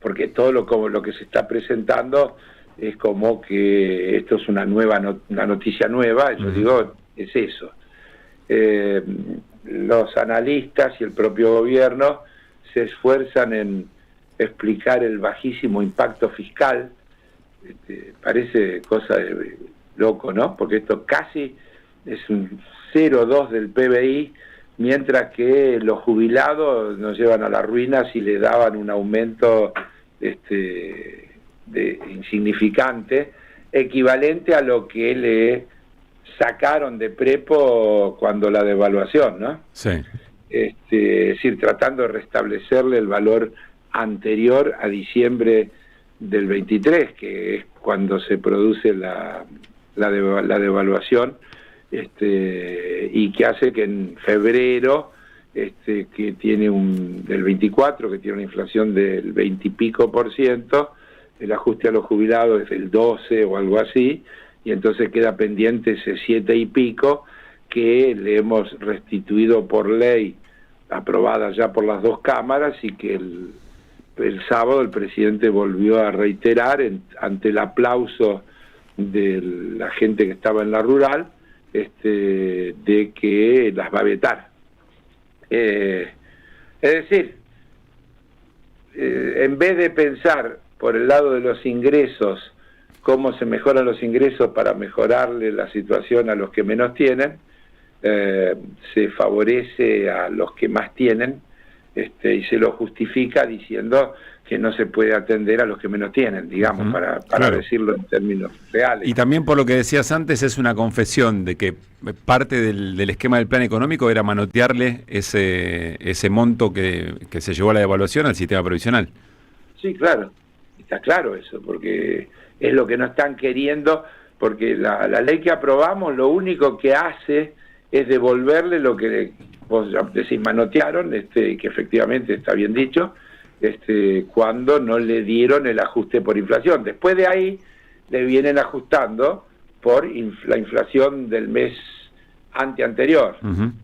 porque todo lo que se está presentando es como que esto es una noticia nueva. Yo digo, es eso. Los analistas y el propio gobierno se esfuerzan en explicar el bajísimo impacto fiscal. Parece cosa de loco, ¿no? Porque esto casi es un 0,2 del PBI, mientras que los jubilados nos llevan a la ruina si le daban un aumento insignificante, equivalente a lo que le sacaron de prepo cuando la devaluación, ¿no?
Sí.
Es decir, tratando de restablecerle el valor anterior a diciembre del 23, que es cuando se produce la devaluación, y que hace que en febrero, que tiene del 24, que tiene una inflación del 20 y pico %, el ajuste a los jubilados es del 12 o algo así, y entonces queda pendiente ese 7 y pico que le hemos restituido por ley, aprobada ya por las dos cámaras, y que el sábado el presidente volvió a reiterar ante el aplauso de la gente que estaba en la rural, de que las va a vetar. Es decir, en vez de pensar por el lado de los ingresos, cómo se mejoran los ingresos para mejorarle la situación a los que menos tienen, se favorece a los que más tienen, y se lo justifica diciendo que no se puede atender a los que menos tienen, digamos, para claro, decirlo en términos reales.
Y también por lo que decías antes, es una confesión de que parte del esquema del plan económico era manotearle ese monto que se llevó a la devaluación al sistema provisional.
Sí, claro, está claro eso, porque es lo que no están queriendo, porque la ley que aprobamos lo único que hace es devolverle lo que vos decís manotearon, que efectivamente está bien dicho, cuando no le dieron el ajuste por inflación. Después de ahí le vienen ajustando por la inflación del mes anterior.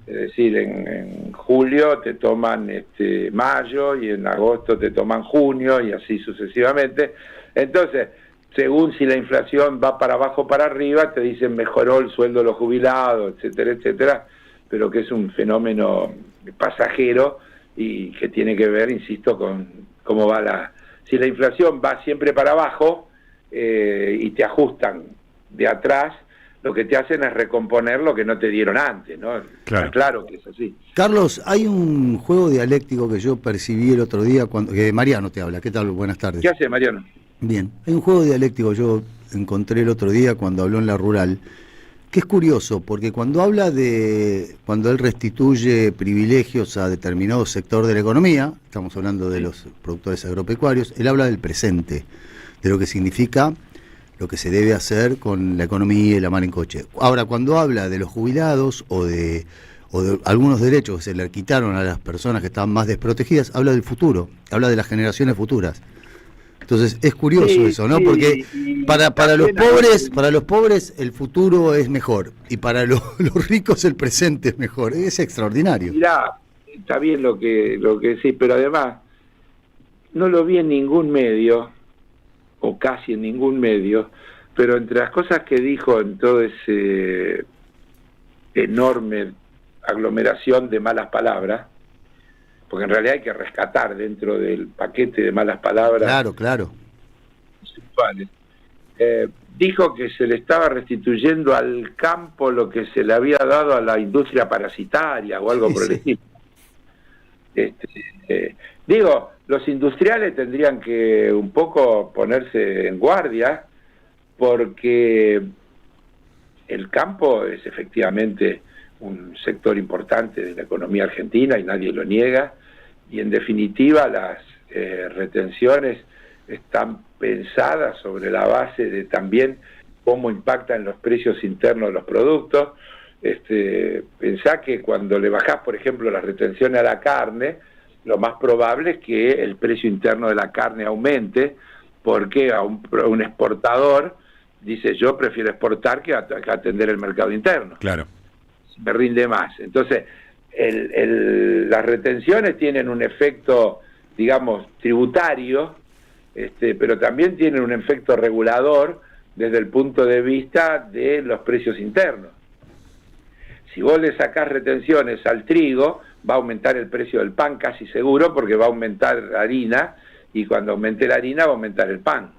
Es decir, en julio te toman mayo, y en agosto te toman junio, y así sucesivamente. Entonces, según si la inflación va para abajo o para arriba, te dicen mejoró el sueldo de los jubilados, etcétera, etcétera, pero que es un fenómeno pasajero y que tiene que ver, insisto, con cómo va si la inflación va siempre para abajo, y te ajustan de atrás, lo que te hacen es recomponer lo que no te dieron antes, ¿no?
Claro.
Claro que es así.
Carlos, hay un juego dialéctico que yo percibí el otro día, que Mariano te habla. ¿Qué tal? Buenas tardes.
¿Qué hace, Mariano?
Bien, hay un juego dialéctico que yo encontré el otro día cuando habló en La Rural, que es curioso, porque cuando él restituye privilegios a determinado sector de la economía, estamos hablando de los productores agropecuarios, él habla del presente, de lo que significa lo que se debe hacer con la economía y la mar en coche. Ahora, cuando habla de los jubilados o de algunos derechos que se le quitaron a las personas que estaban más desprotegidas, habla del futuro, habla de las generaciones futuras. Entonces es curioso eso, ¿no? Porque para los pobres el futuro es mejor, y para los ricos el presente es mejor. Es extraordinario.
Mirá, está bien lo que decís, pero además no lo vi en ningún medio, o casi en ningún medio, pero entre las cosas que dijo en todo ese enorme aglomeración de malas palabras, porque en realidad hay que rescatar dentro del paquete de malas palabras.
Claro.
Dijo que se le estaba restituyendo al campo lo que se le había dado a la industria parasitaria o algo por el estilo. Digo, los industriales tendrían que un poco ponerse en guardia, porque el campo es efectivamente un sector importante de la economía argentina y nadie lo niega, y en definitiva las retenciones están pensadas sobre la base de también cómo impactan los precios internos de los productos. Pensá que cuando le bajás, por ejemplo, las retenciones a la carne, lo más probable es que el precio interno de la carne aumente, porque a un exportador dice: yo prefiero exportar que atender el mercado interno.
Claro.
Me rinde más. Entonces, las retenciones tienen un efecto, digamos, tributario, pero también tienen un efecto regulador desde el punto de vista de los precios internos. Si vos le sacás retenciones al trigo, va a aumentar el precio del pan casi seguro, porque va a aumentar la harina, y cuando aumente la harina va a aumentar el pan.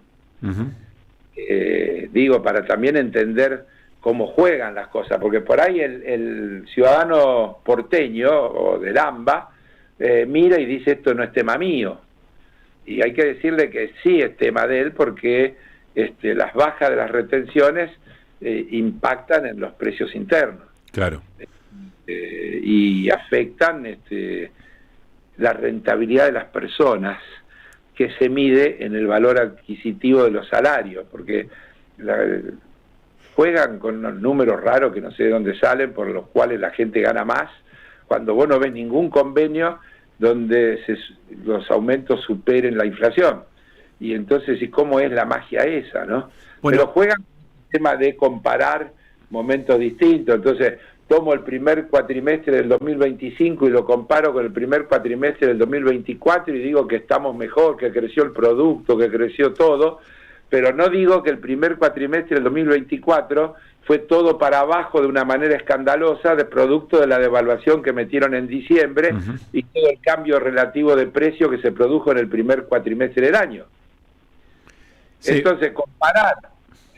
Digo, para también entender cómo juegan las cosas, porque por ahí el ciudadano porteño o del AMBA mira y dice: esto no es tema mío, y hay que decirle que sí es tema de él, porque las bajas de las retenciones impactan en los precios internos.
Claro.
Y afectan la rentabilidad de las personas, que se mide en el valor adquisitivo de los salarios, porque juegan con unos números raros que no sé de dónde salen, por los cuales la gente gana más, cuando vos no ves ningún convenio donde los aumentos superen la inflación. Y entonces, ¿y cómo es la magia esa, no? Bueno. Pero juegan con el tema de comparar momentos distintos. Entonces, tomo el primer cuatrimestre del 2025 y lo comparo con el primer cuatrimestre del 2024 y digo que estamos mejor, que creció el producto, que creció todo, pero no digo que el primer cuatrimestre del 2024 fue todo para abajo de una manera escandalosa, de producto de la devaluación que metieron en diciembre y todo el cambio relativo de precio que se produjo en el primer cuatrimestre del año. Sí. Entonces, comparar,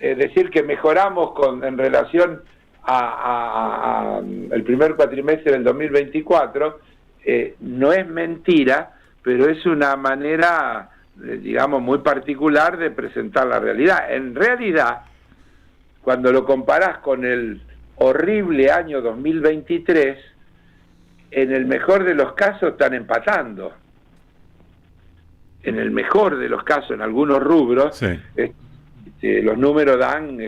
decir que mejoramos en relación a el primer cuatrimestre del 2024, no es mentira, pero es una manera, digamos, muy particular de presentar la realidad. En realidad, cuando lo comparás con el horrible año 2023, en el mejor de los casos están empatando. En el mejor de los casos, en algunos rubros, sí. Los números dan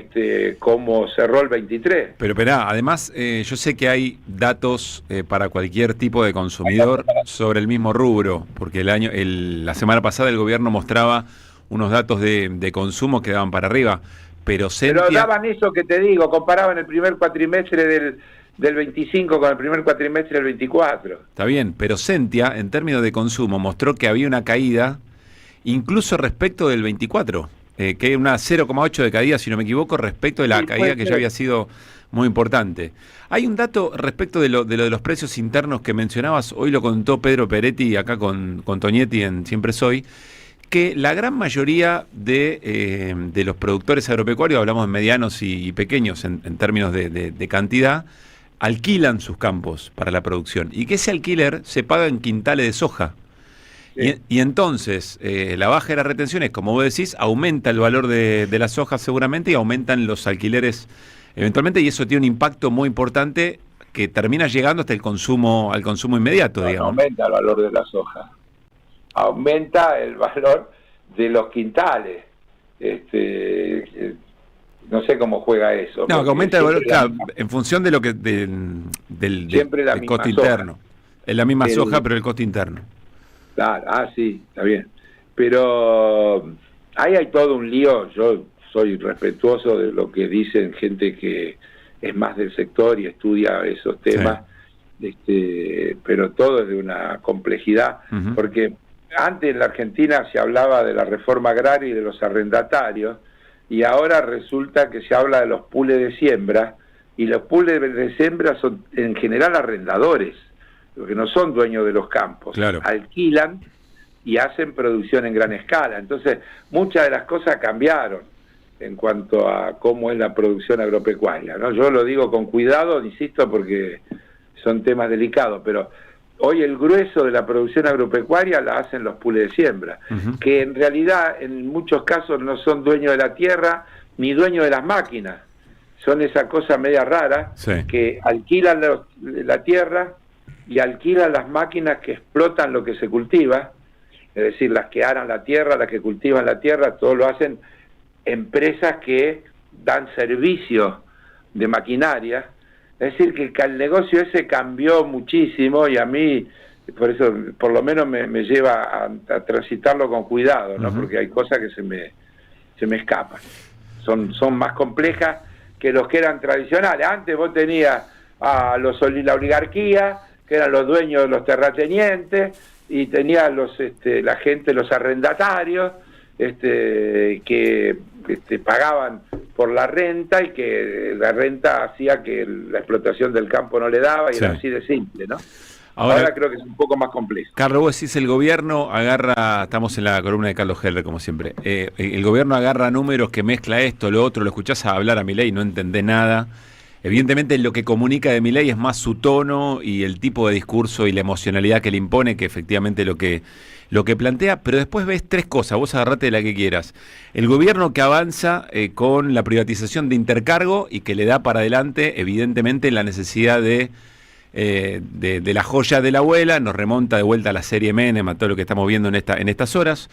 cómo cerró el 23.
Pero esperá, además yo sé que hay datos para cualquier tipo de consumidor sobre el mismo rubro, porque la semana pasada el gobierno mostraba unos datos de consumo que daban para arriba, pero
daban eso que te digo, comparaban el primer cuatrimestre del 25 con el primer cuatrimestre del 24.
Está bien, pero Sentia, en términos de consumo, mostró que había una caída incluso respecto del 24. Que es una 0,8 de caída, si no me equivoco, respecto de la caída que ya había sido muy importante. Hay un dato respecto de lo de los precios internos que mencionabas, hoy lo contó Pedro Peretti acá con Tonietti en Siempre Soy, que la gran mayoría de los productores agropecuarios, hablamos de medianos y pequeños en términos de cantidad, alquilan sus campos para la producción y que ese alquiler se paga en quintales de soja. Y entonces, la baja de las retenciones, como vos decís, aumenta el valor de la soja seguramente y aumentan los alquileres eventualmente, y eso tiene un impacto muy importante que termina llegando hasta al consumo inmediato, digamos.
Aumenta el valor de la soja, aumenta el valor de los quintales. No sé cómo juega eso.
No, que aumenta el valor, claro, en función de lo que del costo interno. Es la misma soja, pero el costo interno.
Claro, sí, está bien. Pero ahí hay todo un lío. Yo soy respetuoso de lo que dicen gente que es más del sector y estudia esos temas, pero todo es de una complejidad, porque antes en la Argentina se hablaba de la reforma agraria y de los arrendatarios, y ahora resulta que se habla de los pools de siembra, y los pools de siembra son en general arrendadores, porque no son dueños de los campos, claro. Alquilan y hacen producción en gran escala. Entonces, muchas de las cosas cambiaron en cuanto a cómo es la producción agropecuaria, ¿no? Yo lo digo con cuidado, insisto, porque son temas delicados, pero hoy el grueso de la producción agropecuaria la hacen los pools de siembra, que en realidad en muchos casos no son dueños de la tierra ni dueños de las máquinas. Son esa cosa media rara, que alquilan la tierra y alquilan las máquinas que explotan lo que se cultiva, es decir, las que aran la tierra, las que cultivan la tierra, todo lo hacen empresas que dan servicio de maquinaria. Es decir, que el negocio ese cambió muchísimo y a mí, por eso, por lo menos me lleva a transitarlo con cuidado, ¿no? Porque hay cosas que se me escapan. Son más complejas que los que eran tradicionales. Antes vos tenías a la oligarquía, que eran los dueños de los terratenientes, y tenía la gente, los arrendatarios, que pagaban por la renta, y que la renta hacía que la explotación del campo no le daba, y era así de simple, ¿no? Ahora creo que es un poco más complejo.
Carlos, vos decís, el gobierno agarra, estamos en la columna de Carlos Heller, como siempre, el gobierno agarra números que mezcla esto, lo otro, lo escuchás hablar a Milei y no entendés nada. Evidentemente lo que comunica de Milei es más su tono y el tipo de discurso y la emocionalidad que le impone que efectivamente lo que plantea, pero después ves tres cosas, vos agarrate de la que quieras. El gobierno que avanza con la privatización de Intercargo y que le da para adelante evidentemente la necesidad de la joya de la abuela, nos remonta de vuelta a la serie Menem, a todo lo que estamos viendo en estas horas.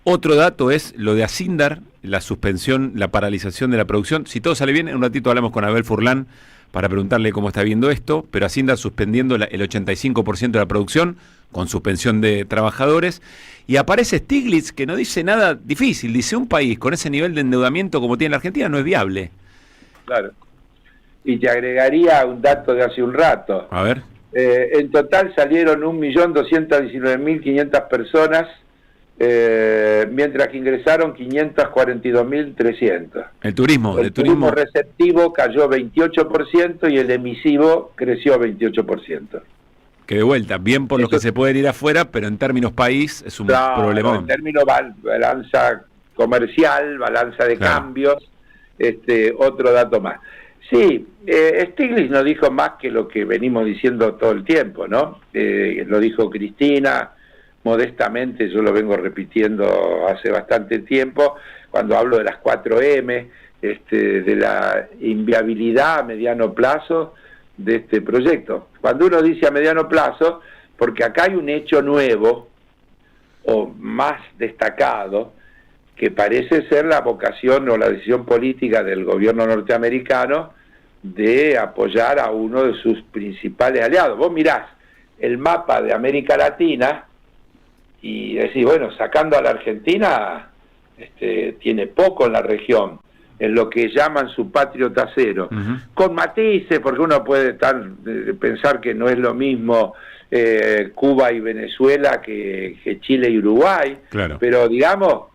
Otro dato es lo de Asindar, la suspensión, la paralización de la producción. Si todo sale bien, en un ratito hablamos con Abel Furlan para preguntarle cómo está viendo esto, pero Asindar suspendiendo el 85% de la producción, con suspensión de trabajadores. Y aparece Stiglitz, que no dice nada difícil, dice un país con ese nivel de endeudamiento como tiene la Argentina no es viable.
Claro. Y te agregaría un dato de hace un rato.
A ver.
En total salieron 1.219.500 personas, mientras que ingresaron 542.300.
El turismo
receptivo cayó 28% y el emisivo creció 28%.
Que de vuelta, bien por los que se pueden ir afuera, pero en términos país es un problemón.
En términos balanza comercial, balanza de cambios, otro dato más. Sí, Stiglitz no dijo más que lo que venimos diciendo todo el tiempo, ¿no? Lo dijo Cristina, modestamente, yo lo vengo repitiendo hace bastante tiempo, cuando hablo de las 4M, de la inviabilidad a mediano plazo de este proyecto. Cuando uno dice a mediano plazo, porque acá hay un hecho nuevo, o más destacado, que parece ser la vocación o la decisión política del gobierno norteamericano de apoyar a uno de sus principales aliados. Vos mirás el mapa de América Latina y decís, bueno, sacando a la Argentina, tiene poco en la región, en lo que llaman su patrio trasero, con matices, porque uno puede pensar que no es lo mismo Cuba y Venezuela que Chile y Uruguay, claro. Pero digamos,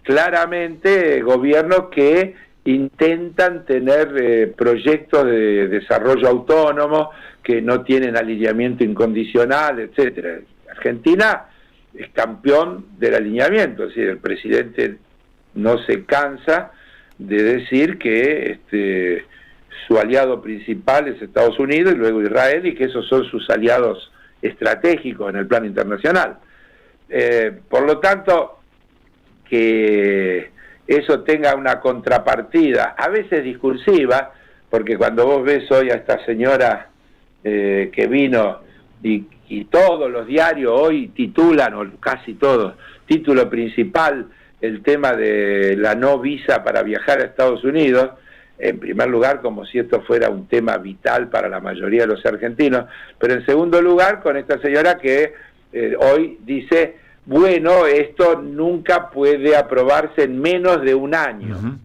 claramente gobiernos que intentan tener proyectos de desarrollo autónomo, que no tienen alineamiento incondicional, etcétera. Argentina es campeón del alineamiento, es decir, el presidente no se cansa de decir que su aliado principal es Estados Unidos y luego Israel, y que esos son sus aliados estratégicos en el plano internacional. Por lo tanto, que eso tenga una contrapartida, a veces discursiva, porque cuando vos ves hoy a esta señora que vino y todos los diarios hoy titulan, o casi todos, título principal, el tema de la no visa para viajar a Estados Unidos, en primer lugar como si esto fuera un tema vital para la mayoría de los argentinos, pero en segundo lugar con esta señora que hoy dice, bueno, esto nunca puede aprobarse en menos de un año,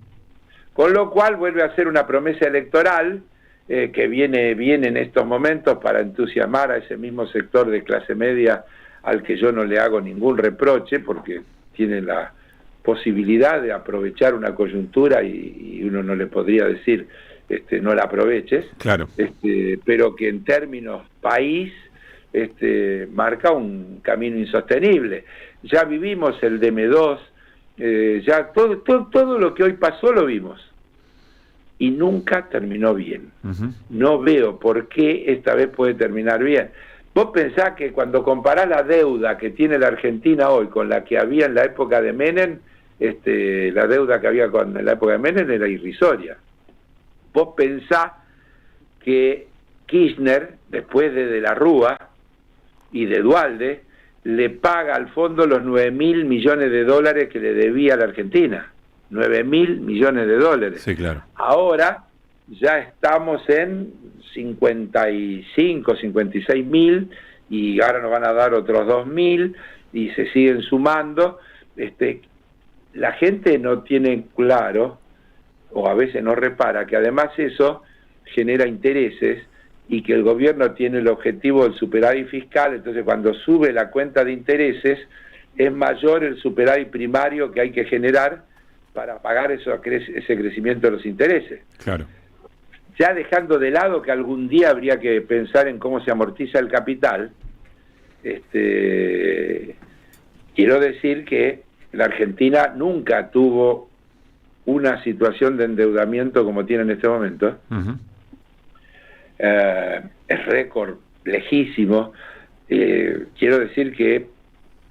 con lo cual vuelve a ser una promesa electoral que viene en estos momentos para entusiasmar a ese mismo sector de clase media al que yo no le hago ningún reproche, porque tiene la posibilidad de aprovechar una coyuntura y uno no le podría decir no la aproveches,
claro.
Pero que en términos país marca un camino insostenible. Ya vivimos el DM2, ya todo lo que hoy pasó lo vimos y nunca terminó bien. No veo por qué esta vez puede terminar bien. Vos pensás que cuando comparás la deuda que tiene la Argentina hoy con la que había en la época de Menem, la deuda que había en la época de Menem era irrisoria. Vos pensás que Kirchner, después de la Rúa y de Duhalde, le paga al fondo los 9.000 millones de dólares que le debía a la Argentina. 9.000 millones de dólares.
Sí, claro.
Ahora ya estamos en 55, 56.000 y ahora nos van a dar otros 2.000 y se siguen sumando. La gente no tiene claro, o a veces no repara, que además eso genera intereses y que el gobierno tiene el objetivo del superávit fiscal, entonces cuando sube la cuenta de intereses es mayor el superávit primario que hay que generar para pagar ese crecimiento de los intereses.
Claro.
Ya dejando de lado que algún día habría que pensar en cómo se amortiza el capital, quiero decir que la Argentina nunca tuvo una situación de endeudamiento como tiene en este momento. es récord lejísimo. Quiero decir que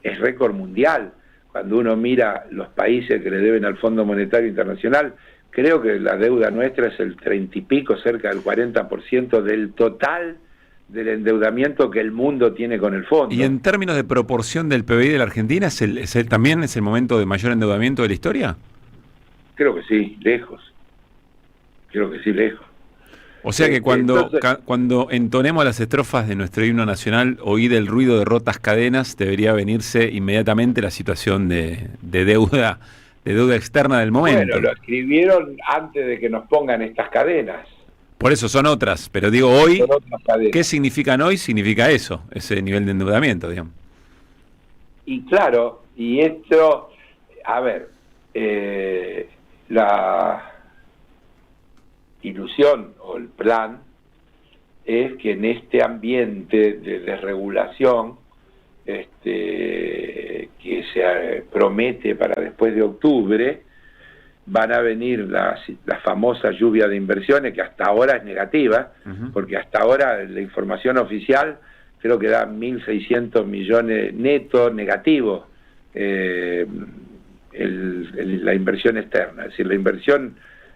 es récord mundial. Cuando uno mira los países que le deben al Fondo Monetario Internacional, creo que la deuda nuestra es el 30 y pico, cerca del 40% del total del endeudamiento que el mundo tiene con el fondo.
¿Y en términos de proporción del PBI de la Argentina, también es el momento de mayor endeudamiento de la historia?
Creo que sí, lejos. Creo que sí, lejos.
O sea que cuando entonemos las estrofas de nuestro himno nacional, oír el ruido de rotas cadenas, debería venirse inmediatamente la situación de deuda externa del momento.
Bueno, lo escribieron antes de que nos pongan estas cadenas.
Por eso son otras, pero digo hoy, ¿qué significan hoy? Significa eso, ese nivel de endeudamiento, digamos.
Y claro, y esto, a ver, la ilusión o el plan es que en este ambiente de desregulación que se promete para después de octubre, van a venir la famosa lluvia de inversiones, que hasta ahora es negativa, porque hasta ahora la información oficial creo que da 1.600 millones netos negativos la inversión externa. Es decir, la inversión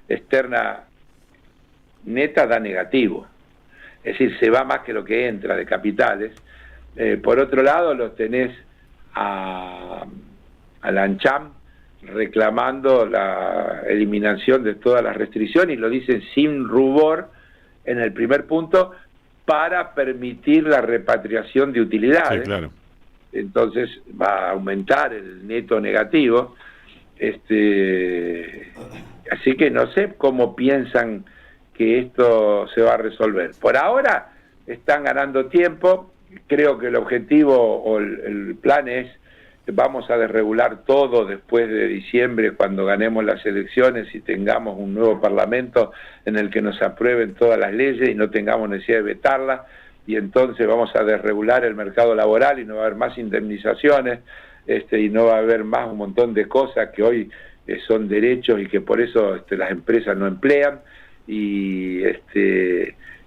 externa neta da negativo. Es decir, se va más que lo que entra de capitales. Por otro lado, lo tenés a la ANCHAM reclamando la eliminación de todas las restricciones, y lo dicen sin rubor en el primer punto, para permitir la repatriación de utilidades.
Sí, claro.
Entonces va a aumentar el neto negativo. Así que no sé cómo piensan que esto se va a resolver. Por ahora están ganando tiempo. Creo que el objetivo o el plan es: vamos a desregular todo después de diciembre, cuando ganemos las elecciones y tengamos un nuevo parlamento en el que nos aprueben todas las leyes y no tengamos necesidad de vetarlas, y entonces vamos a desregular el mercado laboral y no va a haber más indemnizaciones, y no va a haber más un montón de cosas que hoy son derechos y que por eso las empresas no emplean, y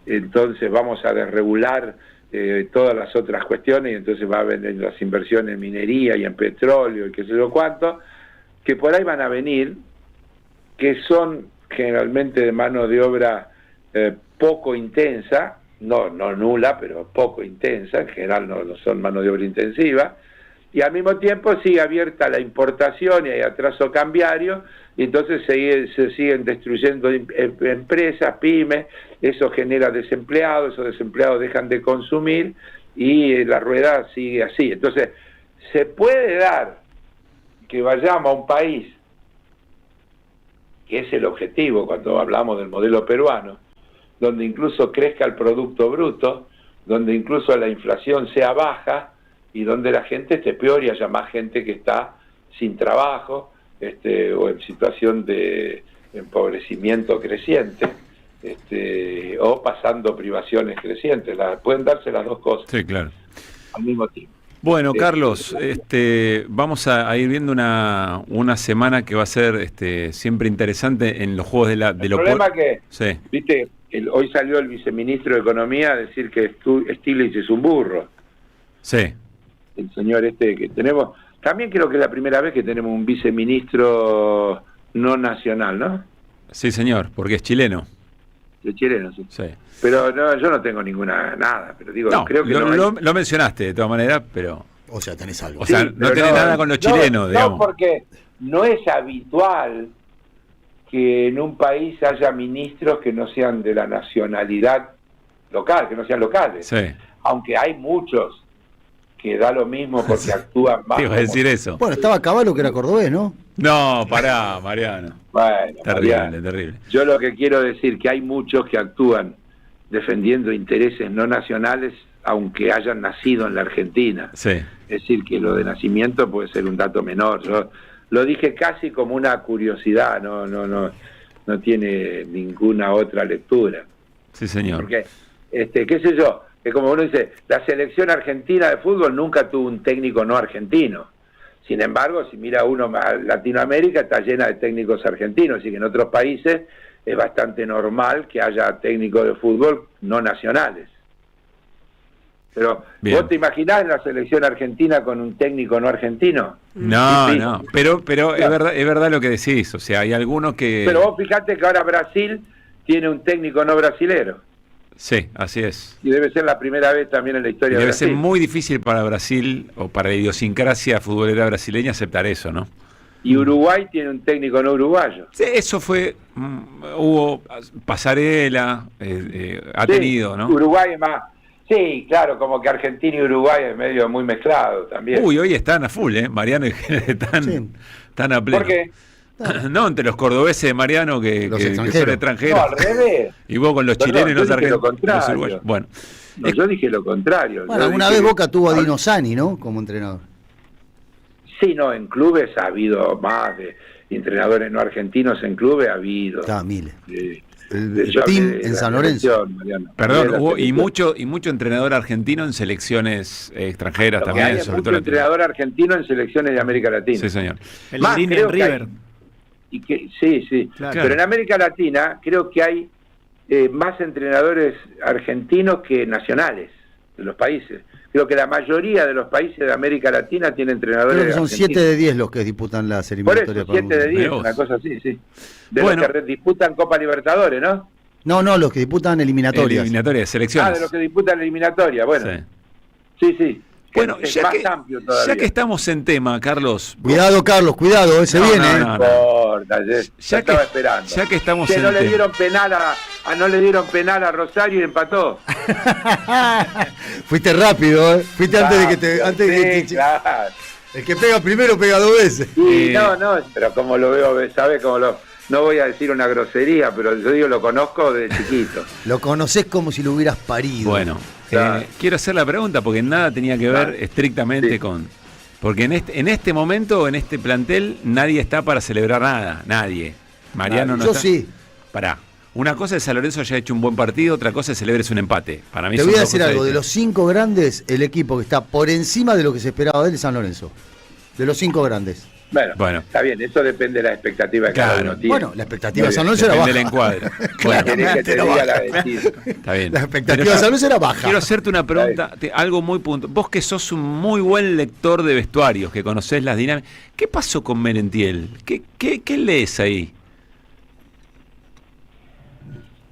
entonces vamos a desregular todas las otras cuestiones, y entonces va a venir las inversiones en minería y en petróleo y qué sé yo cuánto, que por ahí van a venir, que son generalmente de mano de obra poco intensa, no nula, pero poco intensa, en general no son mano de obra intensiva, y al mismo tiempo sigue abierta la importación y hay atraso cambiario, y entonces se siguen destruyendo empresas, pymes, eso genera desempleados, esos desempleados dejan de consumir y la rueda sigue así. Entonces, se puede dar que vayamos a un país, que es el objetivo cuando hablamos del modelo peruano, donde incluso crezca el Producto Bruto, donde incluso la inflación sea baja y donde la gente esté peor y haya más gente que está sin trabajo, o en situación de empobrecimiento creciente, o pasando privaciones crecientes. Pueden darse las dos cosas,
sí, claro,
al mismo tiempo.
Bueno, Carlos, vamos a ir viendo una semana que va a ser siempre interesante en los juegos de lo...
El problema que,
sí,
viste, hoy salió el viceministro de Economía a decir que Stiglitz es un burro.
Sí.
El señor que tenemos... También creo que es la primera vez que tenemos un viceministro no nacional, ¿no?
Sí, señor, porque es chileno.
Es chileno, sí.
Sí.
Pero no, yo no tengo nada, pero digo,
no,
creo que
lo mencionaste de todas maneras, pero...
O sea, tenés algo.
O sea, sí, no tenés nada con los chilenos, digamos.
No, porque no es habitual que en un país haya ministros que no sean de la nacionalidad local, que no sean locales.
Sí.
Aunque hay muchos que da lo mismo porque actúan más.
Te iba a decir eso.
Bueno, estaba Caballo, que era cordobés, ¿no?
No, pará, Mariano.
Bueno,
terrible,
Mariano.
Terrible.
Yo lo que quiero decir que hay muchos que actúan defendiendo intereses no nacionales, aunque hayan nacido en la Argentina.
Sí.
Es decir, que lo de nacimiento puede ser un dato menor. Yo lo dije casi como una curiosidad, no tiene ninguna otra lectura.
Sí, señor.
Porque, qué sé yo, que como uno dice, la selección argentina de fútbol nunca tuvo un técnico no argentino. Sin embargo, si mira uno a Latinoamérica, está llena de técnicos argentinos, y que en otros países es bastante normal que haya técnicos de fútbol no nacionales. Pero,
Bien.
¿vos te imaginás la selección argentina con un técnico no argentino?
No,
Sí, sí.
no, pero es verdad lo que decís, o sea, hay algunos que...
Pero vos fijate que ahora Brasil tiene un técnico no brasilero.
Sí, así es.
Y debe ser la primera vez también en la historia de
Debe
Brasil.
ser muy difícil para Brasil, o para la idiosincrasia futbolera brasileña, aceptar eso, ¿no?
Y Uruguay tiene un técnico no uruguayo.
Sí, eso fue, hubo pasarela, ha
Sí,
tenido, ¿no?
Uruguay es más... Sí, claro, como que Argentina y Uruguay es medio muy mezclado también.
Uy, hoy están a full, Mariano y Gene están a pleno.
¿Por qué?
No, entre los cordobeses de Mariano que son extranjeros.
No, al revés.
Y vos con los chilenos y los argentinos, los uruguayos. Bueno,
No, yo dije lo contrario.
Bueno,
Yo
alguna
dije
vez
que-
Boca tuvo a Dino Sani, ¿no? Como entrenador.
Sí, no, en clubes ha habido más de entrenadores no argentinos, en clubes ha habido.
miles.
El
team en San Lorenzo.
perdón, hubo y mucho entrenador argentino en selecciones extranjeras
También
también,
hay
sobre
mucho
todo.
entrenador argentino en selecciones de América Latina.
Sí, señor.
Más, creo que
River.
hay- y que, sí.
Claro.
Pero en América Latina creo que hay más entrenadores argentinos que nacionales de los países. Creo que la mayoría de los países de América Latina tienen entrenadores
Creo que son
argentinos.
7 de 10 los que disputan las
Por
eliminatorias.
eso,
para el
7 de
Mundial.
10, una cosa así, sí. De
Bueno.
los que disputan Copa Libertadores, ¿no?
No, los que disputan eliminatorias.
Eliminatorias, selecciones.
De los que disputan eliminatoria, bueno. Sí.
Bueno,
es
ya
más
que,
amplio todavía.
ya que estamos en tema, Carlos.
Cuidado, Carlos, cuidado, ese viene.
no.
importa, ya
Ya que-
estaba esperando.
ya que estamos
Que
en
no le
tema.
dieron penal no le dieron penal a Rosario y empató.
Fuiste rápido, ¿eh? Fuiste antes de que te... Antes de que
Sí, claro.
El que pega primero pega dos veces.
Sí, no, pero como lo veo, ¿sabes? No voy a decir una grosería, pero yo digo, lo conozco de chiquito.
Lo conoces como si lo hubieras parido.
Bueno, quiero hacer la pregunta porque nada tenía que ver estrictamente con... Porque en este momento, en este plantel, nadie está para celebrar nada, nadie. Mariano no
Yo
está.
sí.
Pará. Una cosa es San Lorenzo haya hecho un buen partido, otra cosa es celebres un empate. Para mí
Te
son
voy a
dos
decir
cosas
algo, de los
distintas.
5 grandes, el equipo que está por encima de lo que se esperaba de él es San Lorenzo. De los 5 grandes.
Bueno, está bien, eso depende de la expectativa que cada uno tiene.
Bueno, la expectativa de
Muy
San
bien.
Lorenzo era baja.
Depende del encuadre.
¿Querés que te
era
diga la
baja.
decisión?
Está bien.
La expectativa
Pero
de San Lorenzo era baja.
Quiero hacerte una pregunta, algo muy puntual. Vos que sos un muy buen lector de vestuarios, que conocés las dinámicas, ¿qué pasó con Merentiel? ¿Qué lees ahí?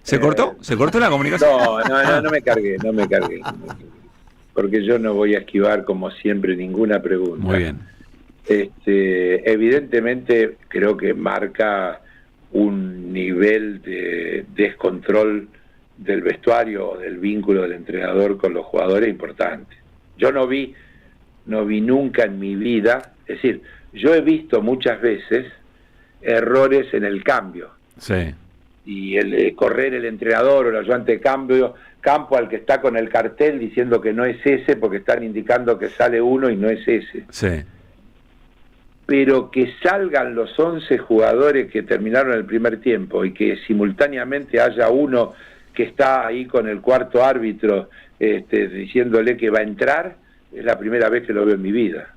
¿Se cortó? ¿Se cortó la comunicación?
No me cargué. Porque yo no voy a esquivar, como siempre, ninguna pregunta.
Muy bien.
Evidentemente, creo que marca un nivel de descontrol del vestuario o del vínculo del entrenador con los jugadores importante. Yo no vi nunca en mi vida, es decir, yo he visto muchas veces errores en el cambio.
Sí.
Y el correr el entrenador o el ayudante de campo al que está con el cartel diciendo que no es ese porque están indicando que sale uno y no es ese.
Sí.
Pero que salgan los 11 jugadores que terminaron el primer tiempo y que simultáneamente haya uno que está ahí con el cuarto árbitro diciéndole que va a entrar, es la primera vez que lo veo en mi vida.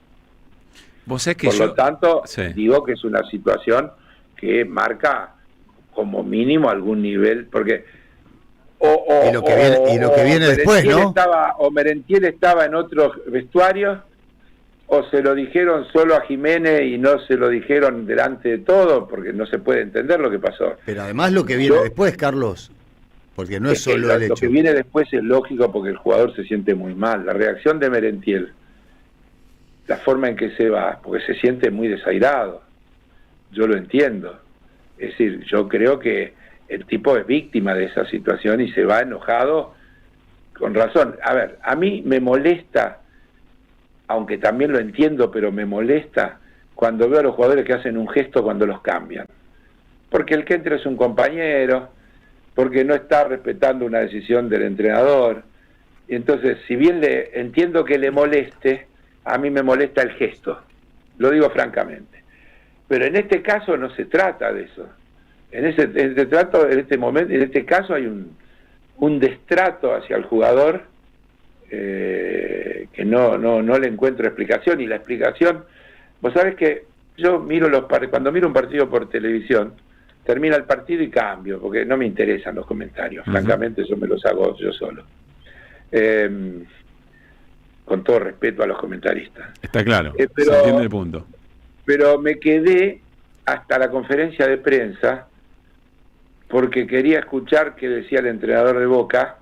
Vos sabés que
Por
yo...
lo tanto,
Sí.
digo que es una situación que marca como mínimo algún nivel, porque
Y lo que viene después, ¿no?
Merentiel estaba en otros vestuarios, o se lo dijeron solo a Jiménez y no se lo dijeron delante de todo, porque no se puede entender lo que pasó.
Pero además lo que viene después, Carlos, porque no es
que
solo el
lo
hecho.
que viene después es lógico porque el jugador se siente muy mal. La reacción de Merentiel, la forma en que se va, porque se siente muy desairado. Yo lo entiendo. Es decir, yo creo que el tipo es víctima de esa situación y se va enojado con razón. A ver, a mí me molesta, aunque también lo entiendo, pero me molesta cuando veo a los jugadores que hacen un gesto cuando los cambian. Porque el que entra es un compañero, porque no está respetando una decisión del entrenador. Y entonces, si bien entiendo que le moleste, a mí me molesta el gesto. Lo digo francamente. Pero en este caso no se trata de eso. En este caso hay un destrato hacia el jugador que no le encuentro explicación. Y la explicación, vos sabés que yo miro cuando miro un partido por televisión, termina el partido y cambio, porque no me interesan los comentarios, francamente eso me los hago yo solo. Con todo respeto a los comentaristas.
Está claro, se entiende el punto.
Pero me quedé hasta la conferencia de prensa porque quería escuchar qué decía el entrenador de Boca,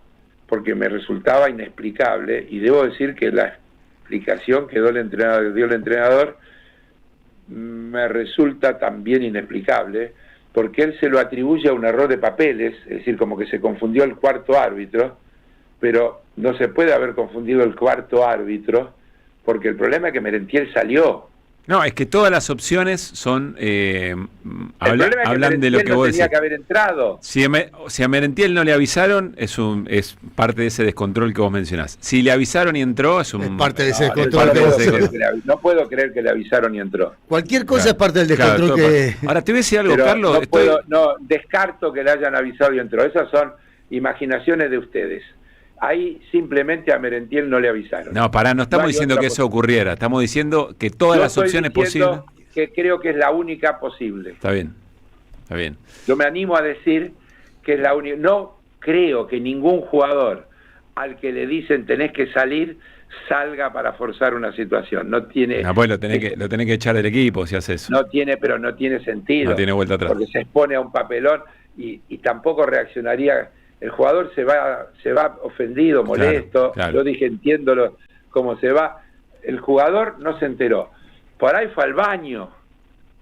porque me resultaba inexplicable, y debo decir que la explicación que dio el entrenador me resulta también inexplicable, porque él se lo atribuye a un error de papeles, es decir, como que se confundió el cuarto árbitro, pero no se puede haber confundido el cuarto árbitro, porque el problema es que Merentiel salió.
No, es que todas las opciones son hablan de lo que vos decís.
Tenía que haber entrado.
Si a Merentiel no le avisaron, es parte de ese descontrol que vos mencionás. Si le avisaron y entró, es
parte de ese descontrol.
No puedo creer que le avisaron y entró.
Cualquier cosa es parte del descontrol que...
Ahora, te voy a decir algo,
pero
Carlos.
No descarto que le hayan avisado y entró. Esas son imaginaciones de ustedes. Ahí simplemente a Merentiel no le avisaron.
No, no estamos diciendo que eso ocurriera. Estamos diciendo que todas las opciones posibles...
que creo que es la única posible.
Está bien.
Yo me animo a decir que es la única... No creo que ningún jugador al que le dicen tenés que salir, salga para forzar una situación. No tiene...
pues lo tenés que echar del equipo si haces eso.
Pero no tiene sentido.
No tiene vuelta atrás.
Porque se expone a un papelón y tampoco reaccionaría... El jugador se va ofendido, molesto.
Claro.
Yo dije, entiendo cómo se va. El jugador no se enteró. Por ahí fue al baño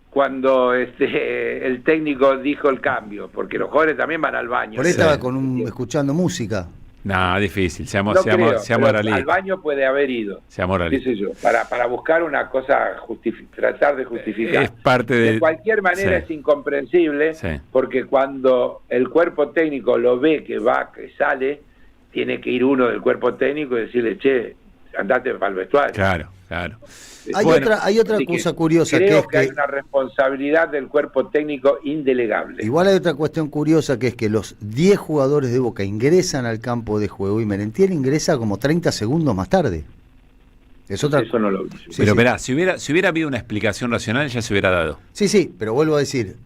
cuando el técnico dijo el cambio, porque los jugadores también van al baño.
Por ahí estaba escuchando música.
No, difícil, sea
realista.
moralista.
Al baño puede haber ido.
Sea moralista.
¿Qué sé yo? Para buscar una cosa, tratar de justificar.
Es parte
de cualquier manera es incomprensible, porque cuando el cuerpo técnico lo ve que sale, tiene que ir uno del cuerpo técnico y decirle, che, andate para el vestuario.
Claro.
Hay otra cosa curiosa.
Creo que hay una responsabilidad del cuerpo técnico indelegable.
Igual hay otra cuestión curiosa, que es que los 10 jugadores de Boca ingresan al campo de juego y Merentiel ingresa como 30 segundos más tarde.
Eso no lo vi.
Pero verá, si hubiera habido una explicación racional ya se hubiera dado.
Sí, pero vuelvo a decir,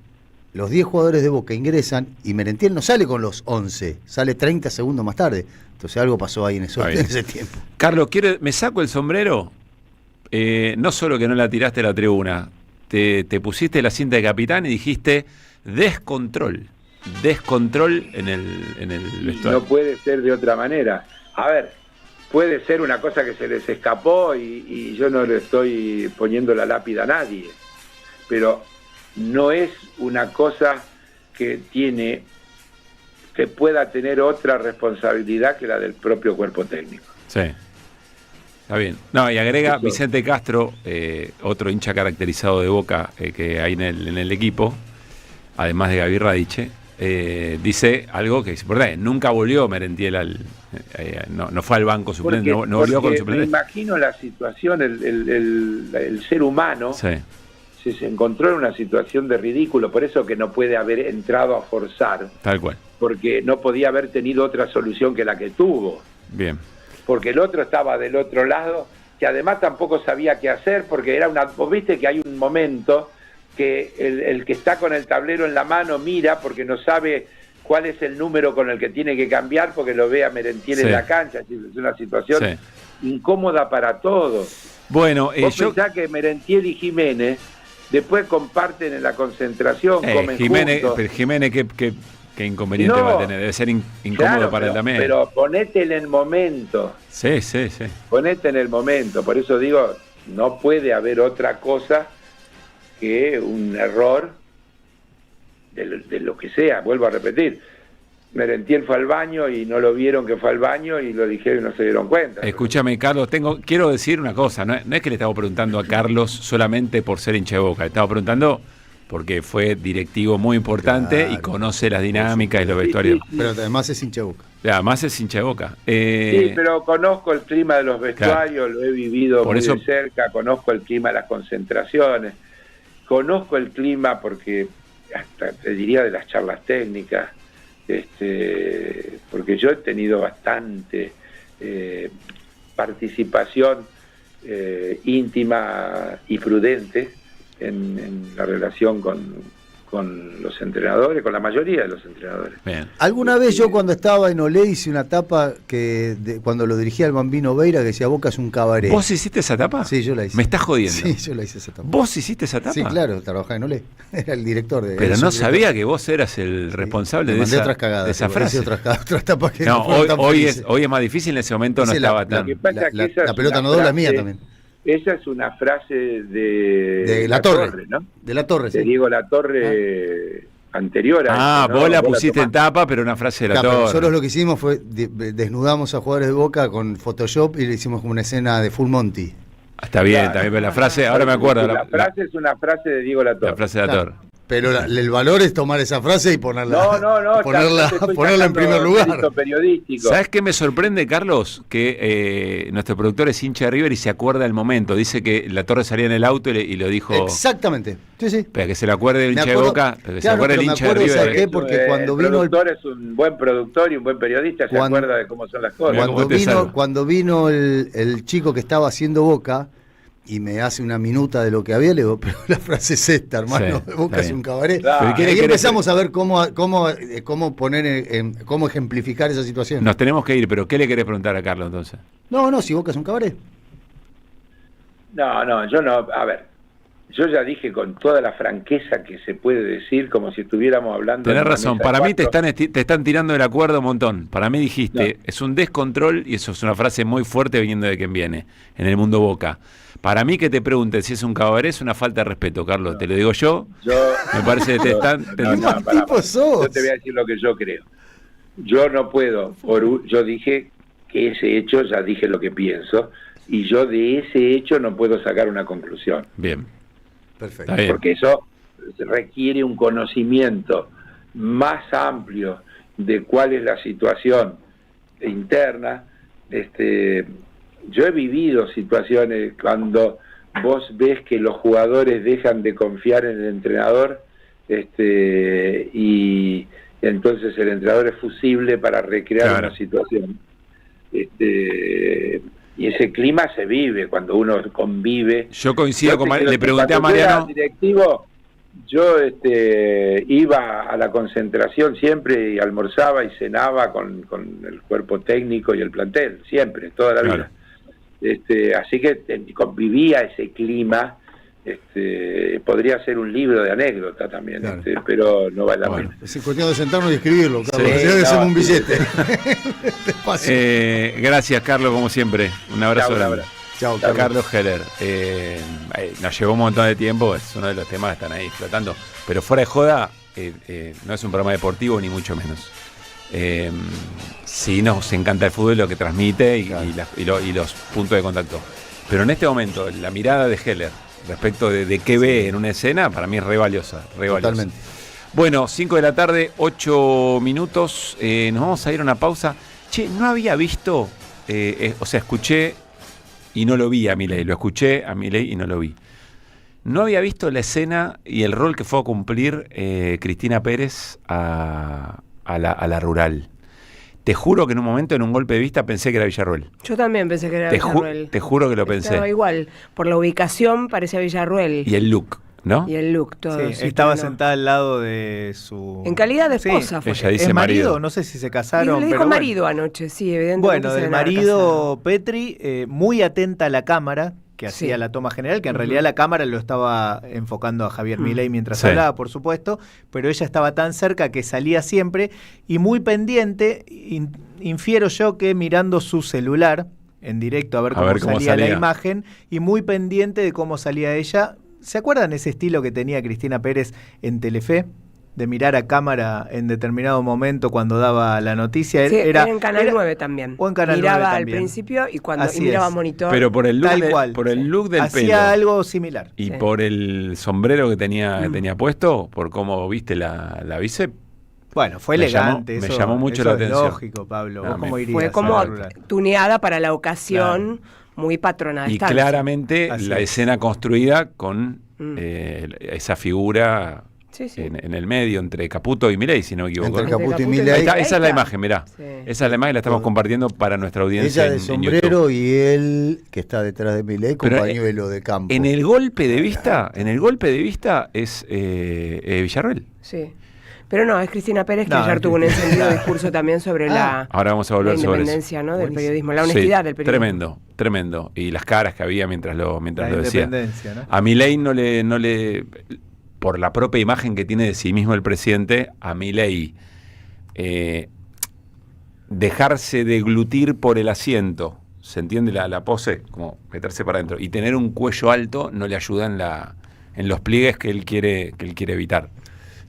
los 10 jugadores de Boca ingresan y Merentiel no sale con los 11, sale 30 segundos más tarde. Entonces algo pasó ahí en ese tiempo.
Carlos, me saco el sombrero. No solo que no la tiraste a la tribuna, te pusiste la cinta de capitán y dijiste descontrol en el vestuario.
No puede ser de otra manera. A ver, puede ser una cosa que se les escapó y yo no le estoy poniendo la lápida a nadie, pero no es una cosa que pueda tener otra responsabilidad que la del propio cuerpo técnico.
Sí. Está bien. No, y agrega Vicente Castro, otro hincha caracterizado de Boca que hay en el equipo, además de Gaby Radiche, dice algo que es importante. Nunca volvió Merentiel no fue al banco suplente, no volvió con suplente.
Me imagino la situación, el ser humano se encontró en una situación de ridículo, por eso que no puede haber entrado a forzar.
Tal cual.
Porque no podía haber tenido otra solución que la que tuvo.
Bien.
Porque el otro estaba del otro lado, que además tampoco sabía qué hacer, porque vos viste que hay un momento que el que está con el tablero en la mano mira porque no sabe cuál es el número con el que tiene que cambiar, porque lo ve a Merentiel en la cancha. Es una situación incómoda para todos.
Bueno,
vos pensás que Merentiel y Jiménez después comparten en la concentración, comen
Jiménez,
juntos.
Pero Jiménez, ¿qué inconveniente va a tener? Debe ser incómodo para él también.
Pero ponete en el momento.
Sí.
Ponete en el momento. Por eso digo, no puede haber otra cosa que un error de lo que sea. Vuelvo a repetir. Merentiel fue al baño y no lo vieron que fue al baño y lo dijeron y no se dieron cuenta.
Escúchame, Carlos, quiero decir una cosa. No es que le estaba preguntando a Carlos solamente por ser hincha de Boca. Le estaba preguntando porque fue directivo muy importante y conoce las dinámicas y los vestuarios.
Sí. Pero además es hincha de Boca.
Además es hincha de Boca.
Sí, pero conozco el clima de los vestuarios, lo he vivido muy de cerca, conozco el clima de las concentraciones, conozco el clima porque hasta te diría de las charlas técnicas, porque yo he tenido bastante participación íntima y prudente en la relación con con los entrenadores, con la mayoría de los entrenadores.
Bien.
Alguna vez yo cuando estaba en Olé hice una tapa cuando lo dirigía el Bambino Veira que decía Boca es un cabaret.
¿Vos hiciste esa tapa?
Sí, yo la hice.
¿Me estás jodiendo?
Sí, yo la hice esa tapa.
¿Vos hiciste esa tapa?
Sí, claro, trabajaba en Olé. Era el director de...
Pero no sabía que vos eras el responsable de esa,
otras cagadas,
de esa frase.
Otras tapas que
no, hoy es más difícil, en ese momento no estaba tan...
La pelota no dobla mía también.
Esa es una frase de
La Torre,
¿no?
De La Torre,
de Diego La Torre anterior a eso, ¿no?
Vos la pusiste en tapa, pero una frase de La Torre.
Nosotros lo que hicimos fue desnudamos a jugadores de Boca con Photoshop y le hicimos como una escena de Full Monty.
Está bien, también, pero la frase, ahora me acuerdo.
La frase es una frase de Diego La Torre.
La frase de La Torre.
Pero el valor es tomar esa frase y ponerla,
no,
ponerla en primer lugar.
Periodístico.
¿Sabes qué me sorprende, Carlos? Que nuestro productor es hincha de River y se acuerda del momento. Dice que La Torre salía en el auto y lo dijo.
Exactamente. Sí.
Para que se le acuerde el hincha de Boca, para que se acuerde el hincha de River.
¿Sabes qué? Porque cuando vino
el productor es un buen productor y un buen periodista, se acuerda de cómo son las cosas.
Cuando vino el chico que estaba haciendo Boca y me hace una minuta de lo que había, le digo, pero la frase es esta, hermano, sí, Boca es un cabaret. Claro. Y ahí empezamos a ver cómo poner, cómo ejemplificar esa situación.
Nos tenemos que ir, pero ¿qué le querés preguntar a Carlos entonces?
No, si Boca es un cabaret.
No, yo no, a ver, yo ya dije con toda la franqueza que se puede decir, como si estuviéramos hablando...
Tenés razón, para mí te están tirando de la cuerda un montón. Para mí dijiste, es un descontrol, y eso es una frase muy fuerte viniendo de quien viene, en el mundo Boca. Para mí que te pregunten si es un cabaret es una falta de respeto, Carlos. Te lo digo yo. Me parece que te están...
Yo te voy a decir lo que yo creo. Yo no puedo, yo dije que ese hecho, ya dije lo que pienso, y yo de ese hecho no puedo sacar una conclusión.
Bien.
Perfecto.
Porque eso requiere un conocimiento más amplio de cuál es la situación interna. Yo he vivido situaciones cuando vos ves que los jugadores dejan de confiar en el entrenador y entonces el entrenador es fusible para recrear una situación. Y ese clima se vive cuando uno convive.
Yo coincido con le pregunté a Mariano.
Directivo, yo iba a la concentración siempre y almorzaba y cenaba con el cuerpo técnico y el plantel, siempre, toda la vida. Así que convivía ese clima. Podría ser un libro de anécdota también, pero no vale la pena.
Es cuestión de sentarnos y escribirlo, Carlos. Debe ser un billete.
Gracias, Carlos, como siempre. Un abrazo grande.
Chao,
Carlos Heller. Nos llevó un montón de tiempo, es uno de los temas que están ahí flotando. Pero fuera de joda, no es un programa deportivo, ni mucho menos. Sí, nos encanta el fútbol, lo que transmite y los puntos de contacto. Pero en este momento, la mirada de Heller respecto de qué ve en una escena, para mí es re valiosa.
Totalmente.
Bueno, 5 de la tarde, 8 minutos. Nos vamos a ir a una pausa. Che, no había visto, escuché y no lo vi a Milei. Lo escuché a Milei y no lo vi. No había visto la escena y el rol que fue a cumplir Cristina Pérez a la rural. Te juro que en un momento, en un golpe de vista, pensé que era Villarruel.
Yo también pensé que era Villarruel.
Te juro que lo pensé.
Estaba igual, por la ubicación parecía Villarruel.
Y el look, ¿no?
Y el look, todo.
Sí, estaba sentada al lado de su...
En calidad de esposa fue.
Ella dice marido.
No sé si se casaron.
Le dijo marido anoche, sí, evidentemente.
Bueno, del marido Petri, muy atenta a la cámara, que hacía la toma general, que en realidad la cámara lo estaba enfocando a Javier Milei mientras hablaba, por supuesto, pero ella estaba tan cerca que salía siempre y muy pendiente, infiero yo que mirando su celular en directo a ver cómo salía la imagen y muy pendiente de cómo salía ella. ¿Se acuerdan ese estilo que tenía Cristina Pérez en Telefe? De mirar a cámara en determinado momento cuando daba la noticia.
Sí, era en Canal 9 también.
O en Canal
miraba
9
al principio y cuando miraba monitor.
Pero por el look, del pelo.
Hacía algo similar.
Y por el sombrero que tenía puesto, por cómo viste la bíceps.
Bueno, fue elegante.
Me llamó mucho la atención.
Lógico, Pablo. ¿Vos cómo irías?
Fue como tuneada para la ocasión, muy patronal.
Y claramente la escena construida con esa figura en el medio, entre Caputo y Milei, si no me equivoco.
Entre Caputo y Milei.
Esa es la imagen, mirá. Sí. Esa es la imagen, la estamos compartiendo para nuestra audiencia.
Ella de sombrero y él, que está detrás de Milei, con pañuelo de campo.
En el golpe de vista es Villarroel.
Sí. Pero no, es Cristina Pérez, que ayer tuvo un encendido discurso también sobre ahora vamos a volver la independencia, ¿no? Del periodismo, la honestidad del periodismo.
Tremendo. Y las caras que había mientras lo decía. ¿No? A Milei no le por la propia imagen que tiene de sí mismo el presidente, a Milei dejarse deglutir por el asiento, ¿se entiende la pose? Como meterse para adentro. Y tener un cuello alto no le ayuda en los pliegues que él quiere evitar.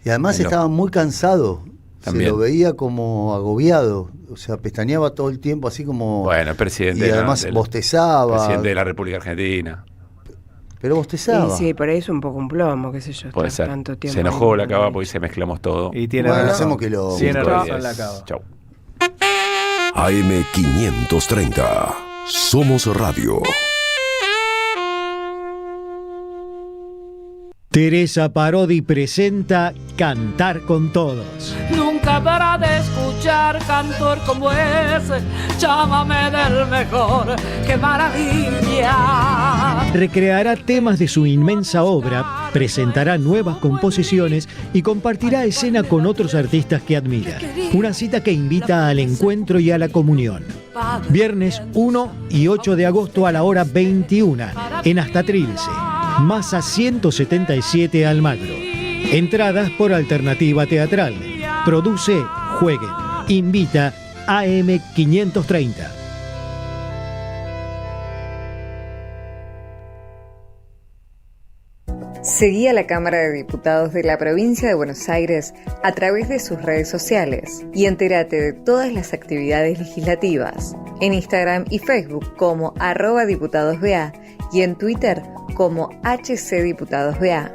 Y además estaba muy cansado.
También.
Se lo veía como agobiado. O sea, pestañeaba todo el tiempo así como...
Bueno, el presidente...
Y además bostezaba.
Presidente de la República Argentina.
Pero bostezaba.
Sí, por ahí es un poco un plomo, qué sé yo.
Puede ser.
Tanto tiempo
se enojó la Cava porque se mezclamos todo.
Y tiene razón.
Hacemos que lo...
Tiene razón la Cava.
Chau.
AM530. Somos Radio.
Teresa Parodi presenta Cantar con Todos.
Nunca para de escuchar cantor como ese, llámame del mejor, qué maravilla.
Recreará temas de su inmensa obra, presentará nuevas composiciones y compartirá escena con otros artistas que admira. Una cita que invita al encuentro y a la comunión. Viernes 1 y 8 de agosto a la hora 21 en Hasta Trilce. Masa 177 Almagro. Entradas por Alternativa Teatral. Produce Jueguen. Invita AM530.
Seguí a la Cámara de Diputados de la Provincia de Buenos Aires a través de sus redes sociales y entérate de todas las actividades legislativas en Instagram y Facebook como @diputadosBA y en Twitter como HCDiputadosBA.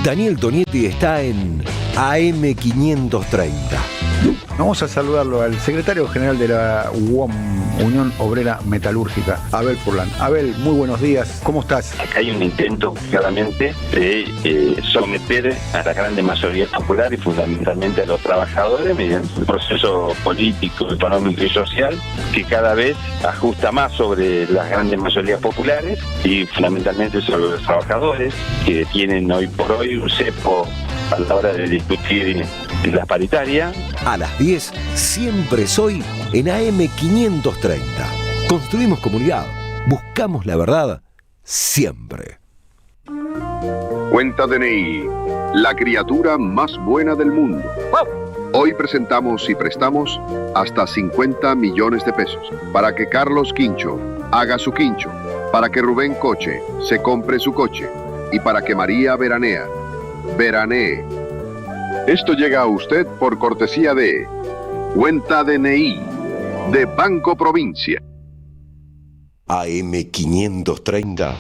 Daniel Tonietti está en AM530.
Vamos a saludarlo al secretario general de la UOM, Unión Obrera Metalúrgica, Abel Furlan. Abel, muy buenos días, ¿cómo estás?
Acá hay un intento claramente de someter a la gran mayoría popular y fundamentalmente a los trabajadores mediante un proceso político, económico y social que cada vez ajusta más sobre las grandes mayorías populares y fundamentalmente sobre los trabajadores que tienen hoy por hoy un cepo a la hora de discutir la paritaria.
A las 10, siempre soy en AM530. Construimos comunidad. Buscamos la verdad siempre.
Cuenta DNI, la criatura más buena del mundo. Hoy presentamos y prestamos hasta 50 millones de pesos para que Carlos Quincho haga su quincho, para que Rubén Coche se compre su coche y para que María veranee. Esto llega a usted por cortesía de Cuenta DNI de Banco Provincia.
AM530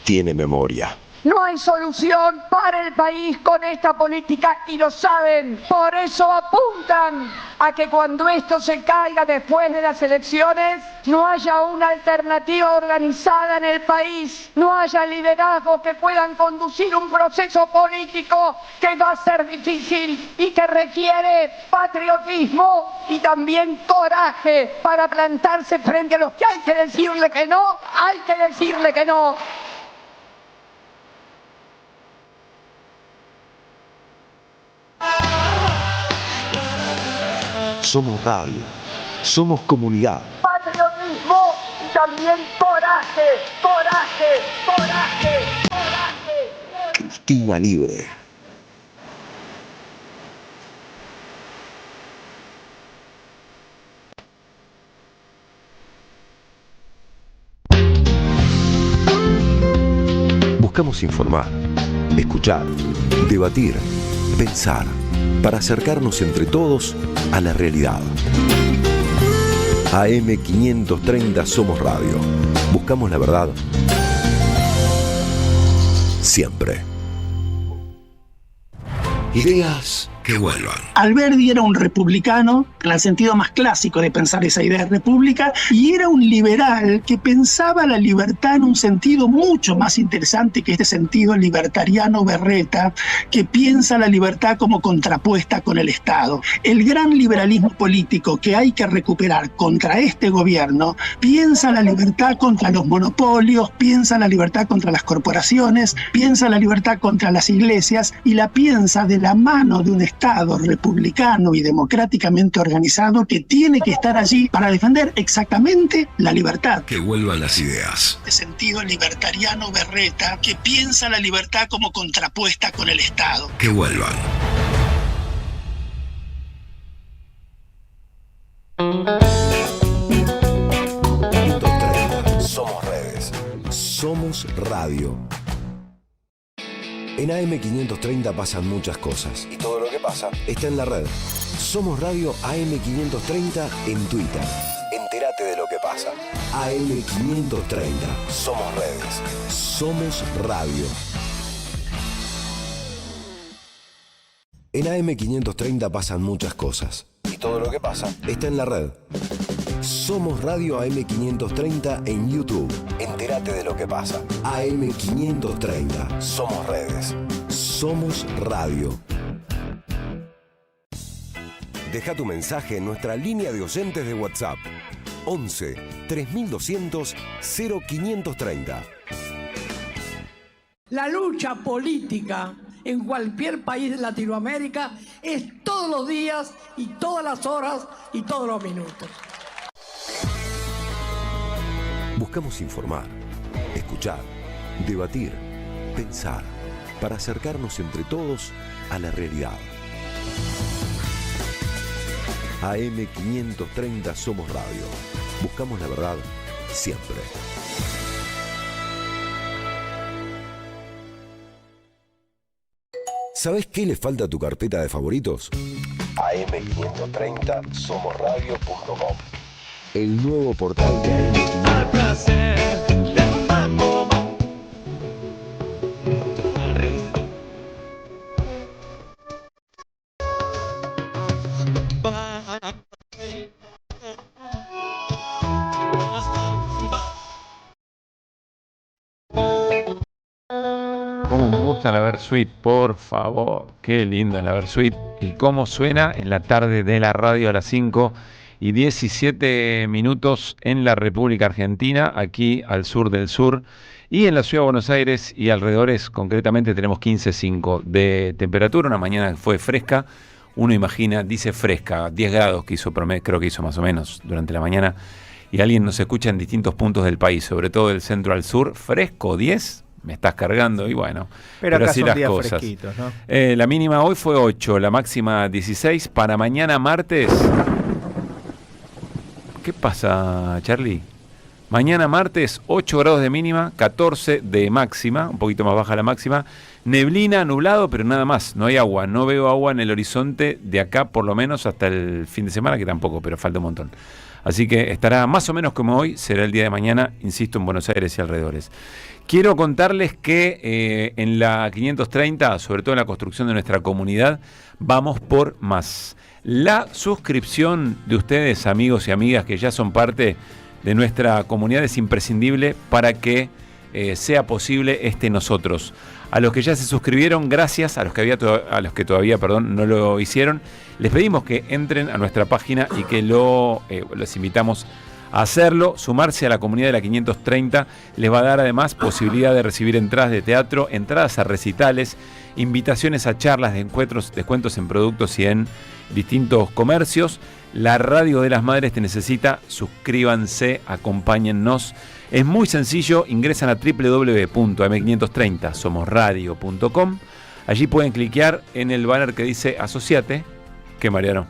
tiene memoria.
No hay solución para el país con esta política y lo saben. Por eso apuntan a que cuando esto se caiga después de las elecciones, no haya una alternativa organizada en el país, no haya liderazgos que puedan conducir un proceso político que va a ser difícil y que requiere patriotismo y también coraje para plantarse frente a los que hay que decirle que no, hay que decirle que no.
Somos radio, somos comunidad.
Patriotismo y también coraje.
Cristina libre. Buscamos informar, escuchar, debatir, pensar, para acercarnos entre todos a la realidad. AM530 Somos Radio. Buscamos la verdad siempre. Ideas Que vuelvan.
Alberdi era un republicano, en el sentido más clásico de pensar esa idea de república, y era un liberal que pensaba la libertad en un sentido mucho más interesante que este sentido libertariano berreta, que piensa la libertad como contrapuesta con el Estado. El gran liberalismo político que hay que recuperar contra este gobierno piensa la libertad contra los monopolios, piensa la libertad contra las corporaciones, piensa la libertad contra las iglesias y la piensa de la mano de un Estado republicano y democráticamente organizado que tiene que estar allí para defender exactamente la libertad.
Que vuelvan las ideas.
De sentido libertariano berreta que piensa la libertad como contrapuesta con el Estado.
Que vuelvan. Somos redes. Somos radio. En AM530 pasan muchas cosas y todo lo que pasa está en la red. Somos Radio AM530 en Twitter. Entérate de lo que pasa. AM530. Somos redes. Somos radio. En AM530 pasan muchas cosas y todo lo que pasa está en la red. Somos Radio AM530 en YouTube. Entérate de lo que pasa. AM530. Somos redes. Somos radio. Deja tu mensaje en nuestra línea de oyentes de WhatsApp. 11 3200 0530.
La lucha política en cualquier país de Latinoamérica es todos los días y todas las horas y todos los minutos.
Buscamos informar, escuchar, debatir, pensar, para acercarnos entre todos a la realidad. AM530 Somos Radio. Buscamos la verdad siempre. ¿Sabés qué le falta a tu carpeta de favoritos? AM530 somosradio.com. El nuevo portal de AM530.
Cómo me gusta la Versuit, por favor. Qué linda la Versuit. Y cómo suena en la tarde de la radio a las 5:17 en la República Argentina, aquí al sur del sur. Y en la ciudad de Buenos Aires y alrededores, concretamente, tenemos 15,5 de temperatura. Una mañana fue fresca. Uno imagina, dice fresca, 10 grados que hizo promedio, creo que hizo más o menos durante la mañana. Y alguien nos escucha en distintos puntos del país, sobre todo del centro al sur. Fresco, 10. Me estás cargando y bueno, pero así las cosas, ¿no? La mínima hoy fue 8, la máxima 16. Para mañana martes, ¿qué pasa, Charlie? Mañana martes 8 grados de mínima, 14 de máxima, un poquito más baja la máxima. Neblina, nublado, pero nada más, no hay agua, no veo agua en el horizonte de acá por lo menos hasta el fin de semana, que tampoco, pero falta un montón. Así que estará más o menos como hoy, será el día de mañana, insisto, en Buenos Aires y alrededores. Quiero contarles que en la 530, sobre todo en la construcción de nuestra comunidad, vamos por más. La suscripción de ustedes, amigos y amigas que ya son parte de nuestra comunidad, es imprescindible para que sea posible nosotros. A los que ya se suscribieron, gracias. A los que todavía no lo hicieron, les pedimos que entren a nuestra página y que los invitamos a hacerlo. Sumarse a la comunidad de la 530 les va a dar además posibilidad de recibir entradas de teatro, entradas a recitales, invitaciones a charlas, de encuentros, descuentos en productos y en distintos comercios. La Radio de las Madres te necesita. Suscríbanse, acompáñennos. Es muy sencillo, ingresan a www.am530somosradio.com. Allí pueden cliquear en el banner que dice Asociate. ¿Qué, Mariano?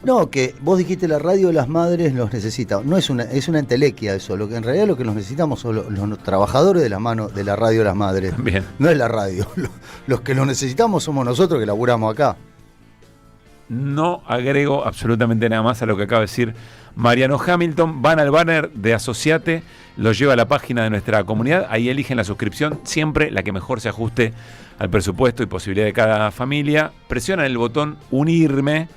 No, que vos dijiste la Radio de las Madres los necesita. No es una entelequia eso. Lo que en realidad lo que los necesitamos son los trabajadores de la mano de la Radio de las Madres.
Bien.
No es la radio. Los que lo necesitamos somos nosotros que laburamos acá.
No agrego absolutamente nada más a lo que acaba de decir Mariano Hamilton. Van al banner de Asociate, los lleva a la página de nuestra comunidad, ahí eligen la suscripción, siempre la que mejor se ajuste al presupuesto y posibilidad de cada familia, presionan el botón unirme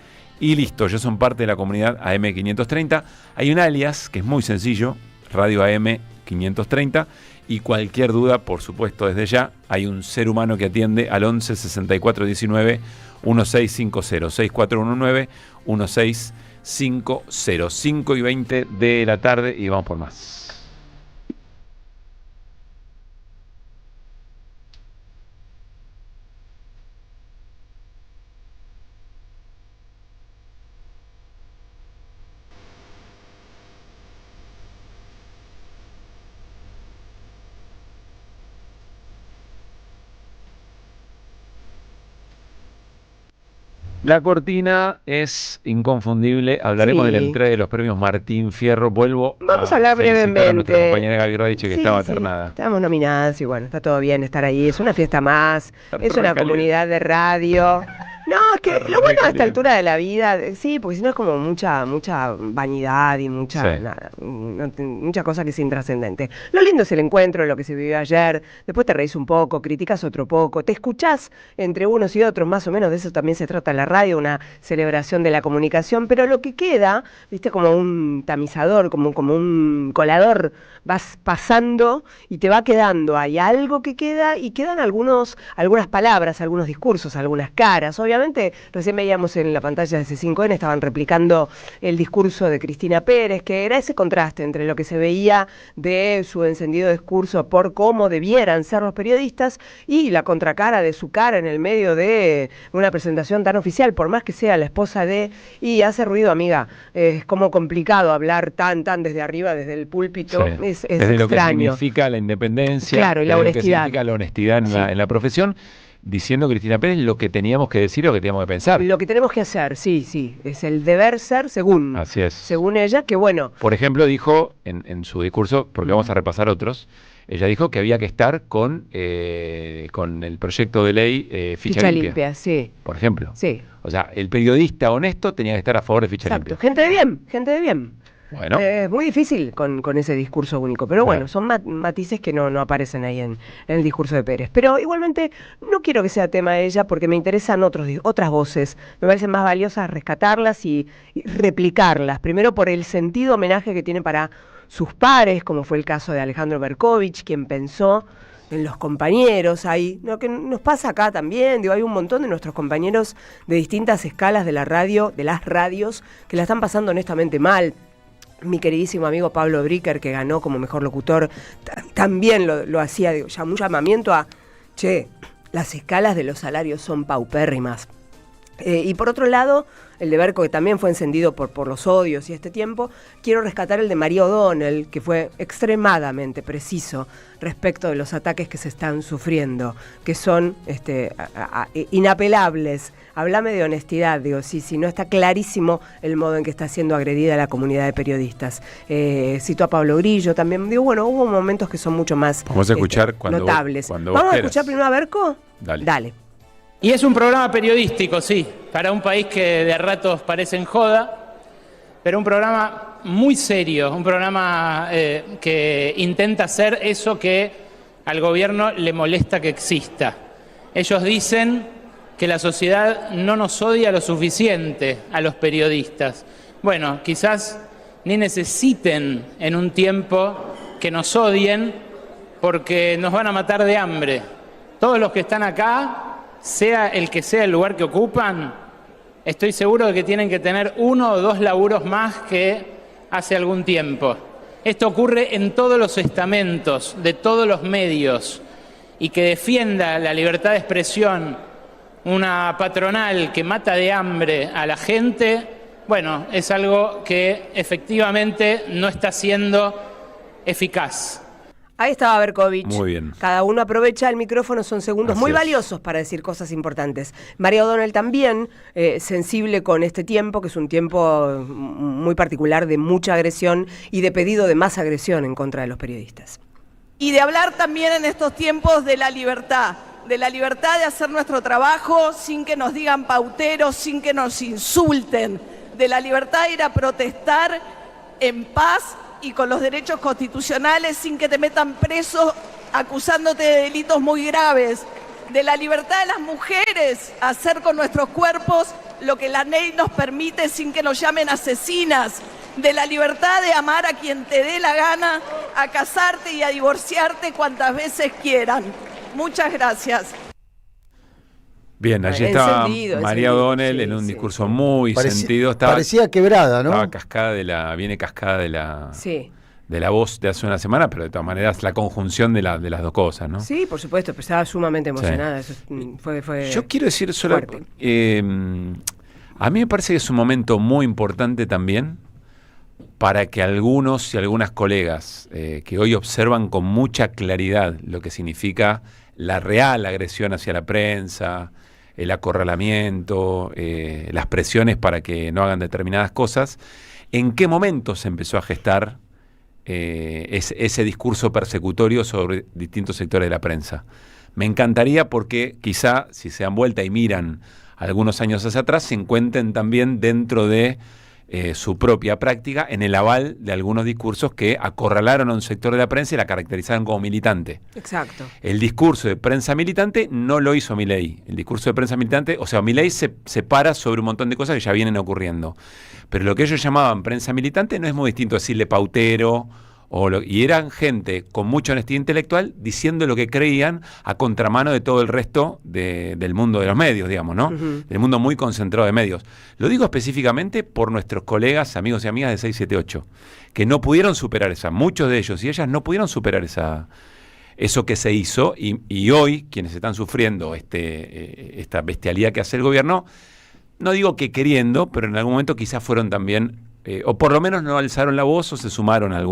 y listo, ya son parte de la comunidad AM530. Hay un alias que es muy sencillo, Radio AM530, y cualquier duda, por supuesto, desde ya, hay un ser humano que atiende al 11 64 19 1650, 6419 1650, 5:20 de la tarde, y vamos por más. La cortina es inconfundible. Hablaremos de la entrega de los premios Martín Fierro.
Vamos a hablar brevemente.
A nuestra compañera Gaby Radiche, que estaba ternada.
Estamos nominadas y bueno, está todo bien estar ahí. Es una fiesta más, es una comunidad de radio. No, es que lo bueno a esta altura de la vida, sí, porque si no es como mucha vanidad y mucha cosa que es intrascendente. Lo lindo es el encuentro, lo que se vivió ayer, después te reís un poco, criticas otro poco, te escuchás entre unos y otros, más o menos de eso también se trata la radio, una celebración de la comunicación, pero lo que queda, viste, como un tamizador, como un colador, vas pasando y te va quedando, hay algo que queda y quedan algunas palabras, algunos discursos, algunas caras. Obviamente, recién veíamos en la pantalla de C5N, estaban replicando el discurso de Cristina Pérez, que era ese contraste entre lo que se veía de su encendido discurso por cómo debieran ser los periodistas y la contracara de su cara en el medio de una presentación tan oficial, por más que sea la esposa de... Y hace ruido, amiga, es como complicado hablar tan desde arriba, desde el púlpito.
Sí.
Es
desde
extraño.
Lo que significa la independencia,
claro, y la honestidad.
Lo que significa la honestidad en la profesión, diciendo Cristina Pérez lo que teníamos que decir o lo que teníamos que pensar.
Lo que tenemos que hacer, sí, es el deber ser según ella, que bueno.
Por ejemplo, dijo en su discurso, porque vamos a repasar otros, ella dijo que había que estar con el proyecto de ley Ficha Limpia,
sí.
Por ejemplo.
Sí.
O sea, el periodista honesto tenía que estar a favor de Ficha Limpia.
Gente de bien. Bueno. Es muy difícil con ese discurso único, pero bueno, son matices que no aparecen ahí en el discurso de Pérez. Pero igualmente no quiero que sea tema de ella porque me interesan otras voces, me parecen más valiosas rescatarlas y replicarlas. Primero por el sentido homenaje que tiene para sus pares, como fue el caso de Alejandro Berkovich, quien pensó en los compañeros, hay lo que nos pasa acá también, hay un montón de nuestros compañeros de distintas escalas de la radio, de las radios, que la están pasando honestamente mal. Mi queridísimo amigo Pablo Bricker, que ganó como mejor locutor, también lo hacía, ya un llamamiento a, las escalas de los salarios son paupérrimas. Y por otro lado, el de Berco, que también fue encendido por los odios y este tiempo, quiero rescatar el de María O'Donnell, que fue extremadamente preciso respecto de los ataques que se están sufriendo, que son inapelables. Háblame de honestidad, si no está clarísimo el modo en que está siendo agredida la comunidad de periodistas. Cito a Pablo Grillo también, hubo momentos que son mucho más
Vamos a escuchar
notables.
Cuando
¿Vamos a escuchar primero a Berco? Dale.
Y es un programa periodístico, sí, para un país que de ratos parece en joda, pero un programa muy serio, un programa que intenta hacer eso que al gobierno le molesta que exista. Ellos dicen que la sociedad no nos odia lo suficiente a los periodistas. Bueno, quizás ni necesiten en un tiempo que nos odien porque nos van a matar de hambre. Todos los que están acá, sea el que sea el lugar que ocupan, estoy seguro de que tienen que tener 1 o 2 laburos más que hace algún tiempo. Esto ocurre en todos los estamentos, de todos los medios, y que defienda la libertad de expresión una patronal que mata de hambre a la gente, bueno, es algo que efectivamente no está siendo eficaz.
Ahí estaba Berkovich.
Muy bien.
Cada uno aprovecha el micrófono, son segundos muy valiosos para decir cosas importantes. María O'Donnell también, sensible con este tiempo, que es un tiempo muy particular de mucha agresión y de pedido de más agresión en contra de los periodistas.
Y de hablar también en estos tiempos de la libertad de hacer nuestro trabajo sin que nos digan pauteros, sin que nos insulten, de la libertad de ir a protestar en paz y con los derechos constitucionales sin que te metan preso acusándote de delitos muy graves, de la libertad de las mujeres a hacer con nuestros cuerpos lo que la ley nos permite sin que nos llamen asesinas, de la libertad de amar a quien te dé la gana, a casarte y a divorciarte cuantas veces quieran. Muchas gracias.
Bien, allí estaba María O'Donnell en un discurso muy sentido.
Parecía quebrada, ¿no?
Estaba cascada viene cascada de la voz de hace una semana, pero de todas maneras la conjunción de las dos cosas, ¿no?
Sí, por supuesto, pero estaba sumamente emocionada.
Sí.
Eso fue
Yo quiero decir solo, a mí me parece que es un momento muy importante también para que algunos y algunas colegas que hoy observan con mucha claridad lo que significa la real agresión hacia la prensa, el acorralamiento, las presiones para que no hagan determinadas cosas, ¿en qué momento se empezó a gestar ese discurso persecutorio sobre distintos sectores de la prensa? Me encantaría porque quizá si se dan vuelta y miran algunos años hacia atrás, se encuentren también dentro de su propia práctica en el aval de algunos discursos que acorralaron a un sector de la prensa y la caracterizaron como militante.
Exacto.
El discurso de prensa militante no lo hizo Milei. El discurso de prensa militante, o sea, Milei se para sobre un montón de cosas que ya vienen ocurriendo. Pero lo que ellos llamaban prensa militante no es muy distinto a decirle pautero, y eran gente con mucha honestidad intelectual diciendo lo que creían a contramano de todo el resto del mundo de los medios, digamos, ¿no? Del mundo muy concentrado de medios. Lo digo específicamente por nuestros colegas, amigos y amigas de 678, que no pudieron superar muchos de ellos y ellas no pudieron superar eso que se hizo, y hoy quienes están sufriendo esta bestialidad que hace el gobierno, no digo que queriendo, pero en algún momento quizás fueron también o por lo menos no alzaron la voz o se sumaron a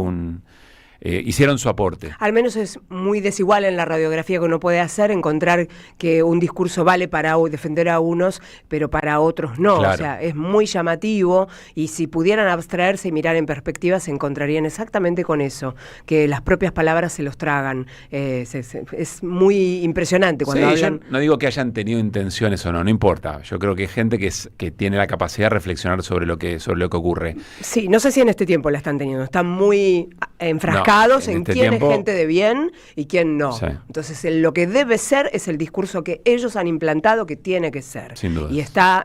hicieron su aporte.
Al menos es muy desigual en la radiografía que uno puede hacer, encontrar que un discurso vale para defender a unos, pero para otros no. Claro. O sea, es muy llamativo, y si pudieran abstraerse y mirar en perspectiva, se encontrarían exactamente con eso, que las propias palabras se los tragan. Es muy impresionante cuando hablan.
Yo no digo que hayan tenido intenciones o no importa. Yo creo que hay gente que tiene la capacidad de reflexionar sobre lo que ocurre.
Sí, no sé si en este tiempo la están teniendo. Están muy enfrascados en quién es gente de bien y quién no. Sí. Entonces, lo que debe ser es el discurso que ellos han implantado, que tiene que ser.
Sin duda.
Y está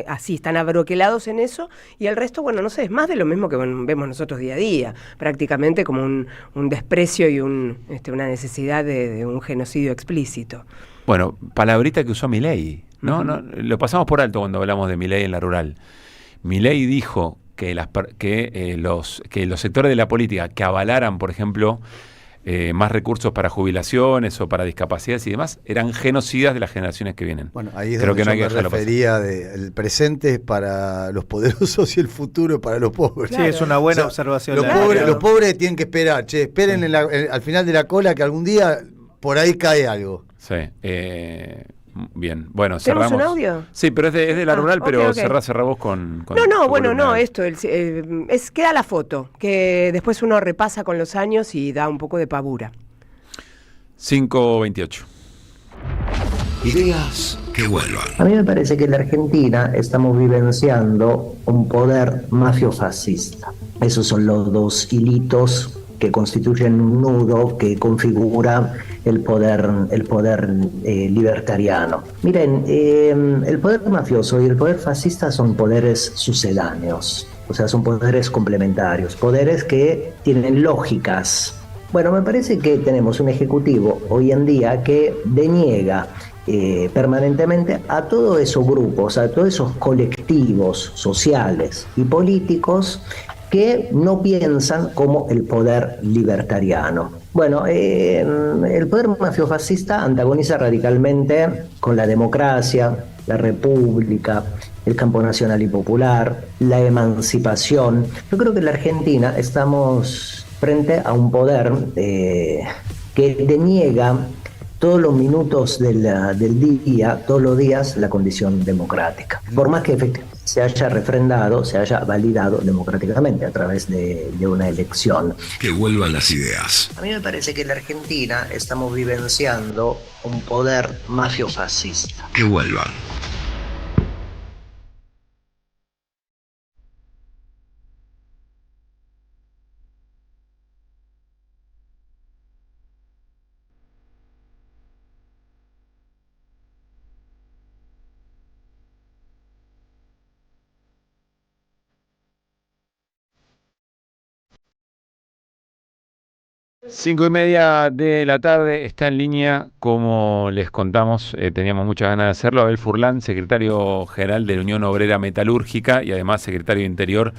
así, están abroquelados en eso, y el resto, bueno, no sé, es más de lo mismo que vemos nosotros día a día, prácticamente como un desprecio y una necesidad de un genocidio explícito.
Bueno, palabrita que usó Milei, ¿no? No, lo pasamos por alto cuando hablamos de Milei en la rural. Milei dijo que los sectores de la política que avalaran, por ejemplo, más recursos para jubilaciones o para discapacidades y demás, eran genocidas de las generaciones que vienen.
Bueno, ahí es donde yo me refería el presente es para los poderosos y el futuro para los pobres.
Claro. Sí, es una buena observación.
Los pobres tienen que esperar, esperen al final de la cola que algún día por ahí cae algo.
Sí, bien, bueno,
¿Tenemos
cerramos.
un audio?
Sí, pero es de la rural, pero
okay.
cerrá vos con
queda la foto, que después uno repasa con los años y da un poco de pavura.
5:28.
Ideas que vuelvan.
A mí me parece que en la Argentina estamos vivenciando un poder mafio-fascista. Esos son los dos hilitos que constituyen un nudo que configura el poder libertariano. Miren, el poder mafioso y el poder fascista son poderes sucedáneos, o sea, son poderes complementarios, poderes que tienen lógicas. Bueno, me parece que tenemos un ejecutivo hoy en día que deniega permanentemente a todos esos grupos, a todos esos colectivos sociales y políticos que no piensan como el poder libertariano. Bueno, el poder mafiofascista antagoniza radicalmente con la democracia, la república, el campo nacional y popular, la emancipación. Yo creo que en la Argentina estamos frente a un poder que deniega todos los minutos del día, todos los días, la condición democrática. Por más que efectivamente se haya refrendado, se haya validado democráticamente a través de una elección.
Que vuelvan las ideas.
A mí me parece que en la Argentina estamos vivenciando un poder mafio-fascista.
Que vuelvan.
5:30 de la tarde, está en línea, como les contamos, teníamos muchas ganas de hacerlo, Abel Furlan, secretario general de la Unión Obrera Metalúrgica y además secretario de Interior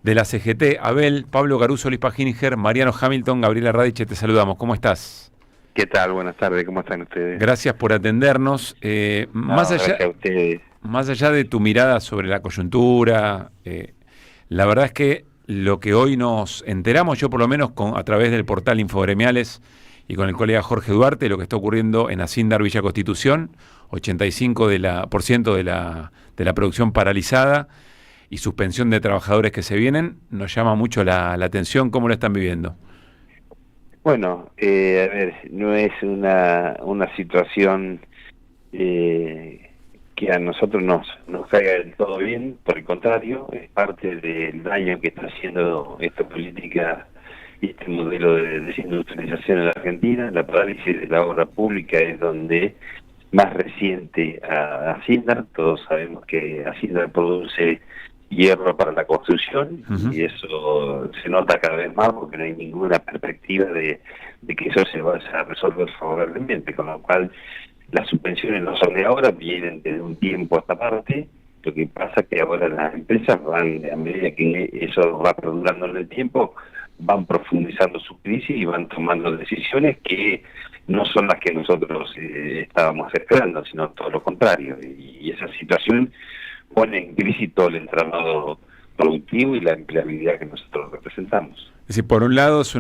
de la CGT. Abel, Pablo Caruso, Luis Pajíninger, Mariano Hamilton, Gabriela Radiche, te saludamos. ¿Cómo estás?
¿Qué tal? Buenas tardes, ¿cómo están ustedes?
Gracias por atendernos.
Gracias a ustedes.
Más allá de tu mirada sobre la coyuntura, la verdad es que lo que hoy nos enteramos, yo por lo menos a través del portal Infogremiales y con el colega Jorge Duarte, lo que está ocurriendo en Acindar Villa Constitución, 85% de la producción paralizada y suspensión de trabajadores que se vienen, nos llama mucho la atención. ¿Cómo lo están viviendo?
Bueno, a ver, no es una situación que a nosotros nos caiga del todo bien, por el contrario, es parte del daño que está haciendo esta política y este modelo de desindustrialización en la Argentina. La parálisis de la obra pública es donde más reciente a Acindar. Todos sabemos que Acindar produce hierro para la construcción, y eso se nota cada vez más porque no hay ninguna perspectiva de que eso se vaya a resolver favorablemente, con lo cual las subvenciones no son de ahora, vienen de un tiempo a esta parte. Lo que pasa es que ahora las empresas van, a medida que eso va perdurando en el tiempo, van profundizando su crisis y van tomando decisiones que no son las que nosotros estábamos esperando, sino todo lo contrario. Y esa situación pone en crisis todo el entramado productivo y la empleabilidad que nosotros representamos.
Es decir, por un lado es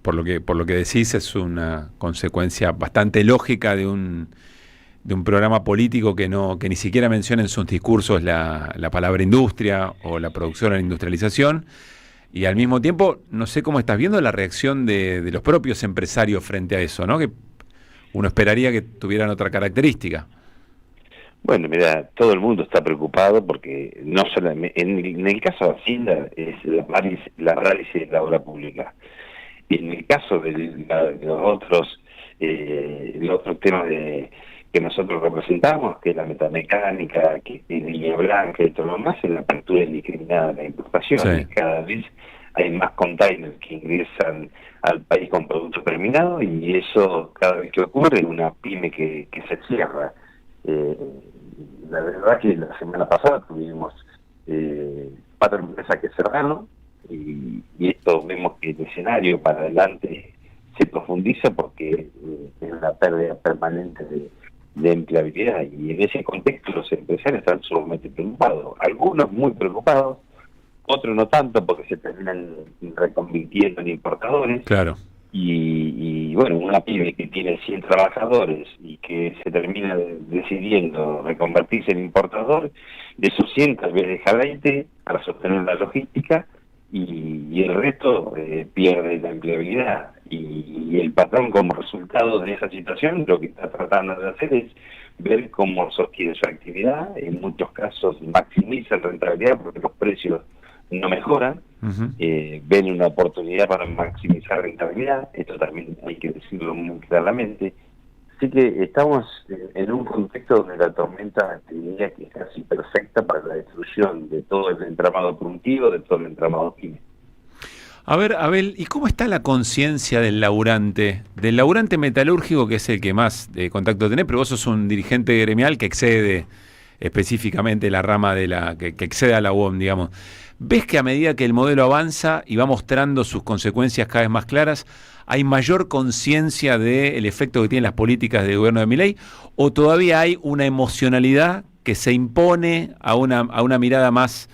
por lo que decís, es una consecuencia bastante lógica de un programa político que ni siquiera menciona en sus discursos la palabra industria o la producción o la industrialización, y al mismo tiempo no sé cómo estás viendo la reacción de los propios empresarios frente a eso, ¿no? Que uno esperaría que tuvieran otra característica.
Bueno, mira, todo el mundo está preocupado porque no solamente en el caso de Acindar es la parálisis de la obra pública. Y en el caso de los otros temas que nosotros representamos, que es la metamecánica, que es línea blanca y todo lo más, es la apertura indiscriminada de la importación. Sí. Y cada vez hay más containers que ingresan al país con producto terminado, y eso cada vez que ocurre es una pyme que se cierra. La verdad que la semana pasada tuvimos 4 empresas que cerraron, y esto vemos que el escenario para adelante se profundiza porque es una pérdida permanente de empleabilidad, y en ese contexto los empresarios están sumamente preocupados, algunos muy preocupados, otros no tanto porque se terminan reconvirtiendo en importadores. Claro. Y bueno, una pyme que tiene 100 trabajadores y que se termina decidiendo reconvertirse en importador, de esos 100 tal vez deja 20 para sostener la logística, y el resto pierde la empleabilidad. Y el patrón, como resultado de esa situación, lo que está tratando de hacer es ver cómo sostiene su actividad. En muchos casos maximiza la rentabilidad porque los precios no mejoran. Ven una oportunidad para maximizar rentabilidad, esto también hay que decirlo muy claramente. Así que estamos en un contexto donde la tormenta, te diría que es casi perfecta para la destrucción de todo el entramado productivo, de todo el entramado pyme.
A ver, Abel, ¿y cómo está la conciencia del laburante metalúrgico, que es el que más contacto tenés, pero vos sos un dirigente gremial que excede específicamente la rama que excede a la UOM, digamos? ¿Ves que a medida que el modelo avanza y va mostrando sus consecuencias cada vez más claras, hay mayor conciencia del efecto que tienen las políticas del gobierno de Milei, o todavía hay una emocionalidad que se impone a una mirada más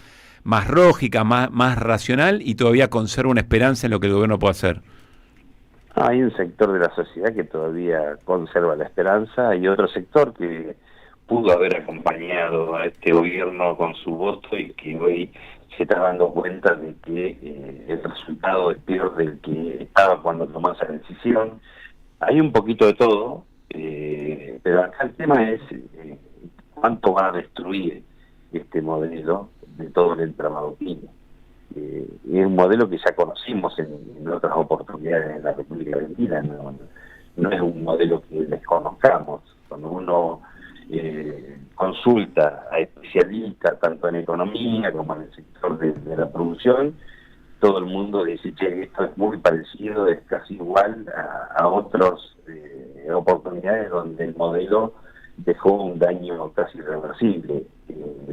lógica, más racional, y todavía conserva una esperanza en lo que el gobierno puede hacer?
Hay un sector de la sociedad que todavía conserva la esperanza, y otro sector que pudo haber acompañado a este gobierno con su voto y que hoy se está dando cuenta de que el resultado es peor del que estaba cuando tomó esa decisión. Hay un poquito de todo, pero acá el tema es cuánto va a destruir este modelo de todo el entramado pyme. Es un modelo que ya conocimos en otras oportunidades en la República Argentina, no es un modelo que desconozcamos. Cuando uno consulta a especialistas tanto en economía como en el sector de la producción, todo el mundo dice, che, esto es muy parecido, es casi igual a otras oportunidades donde el modelo dejó un daño casi irreversible.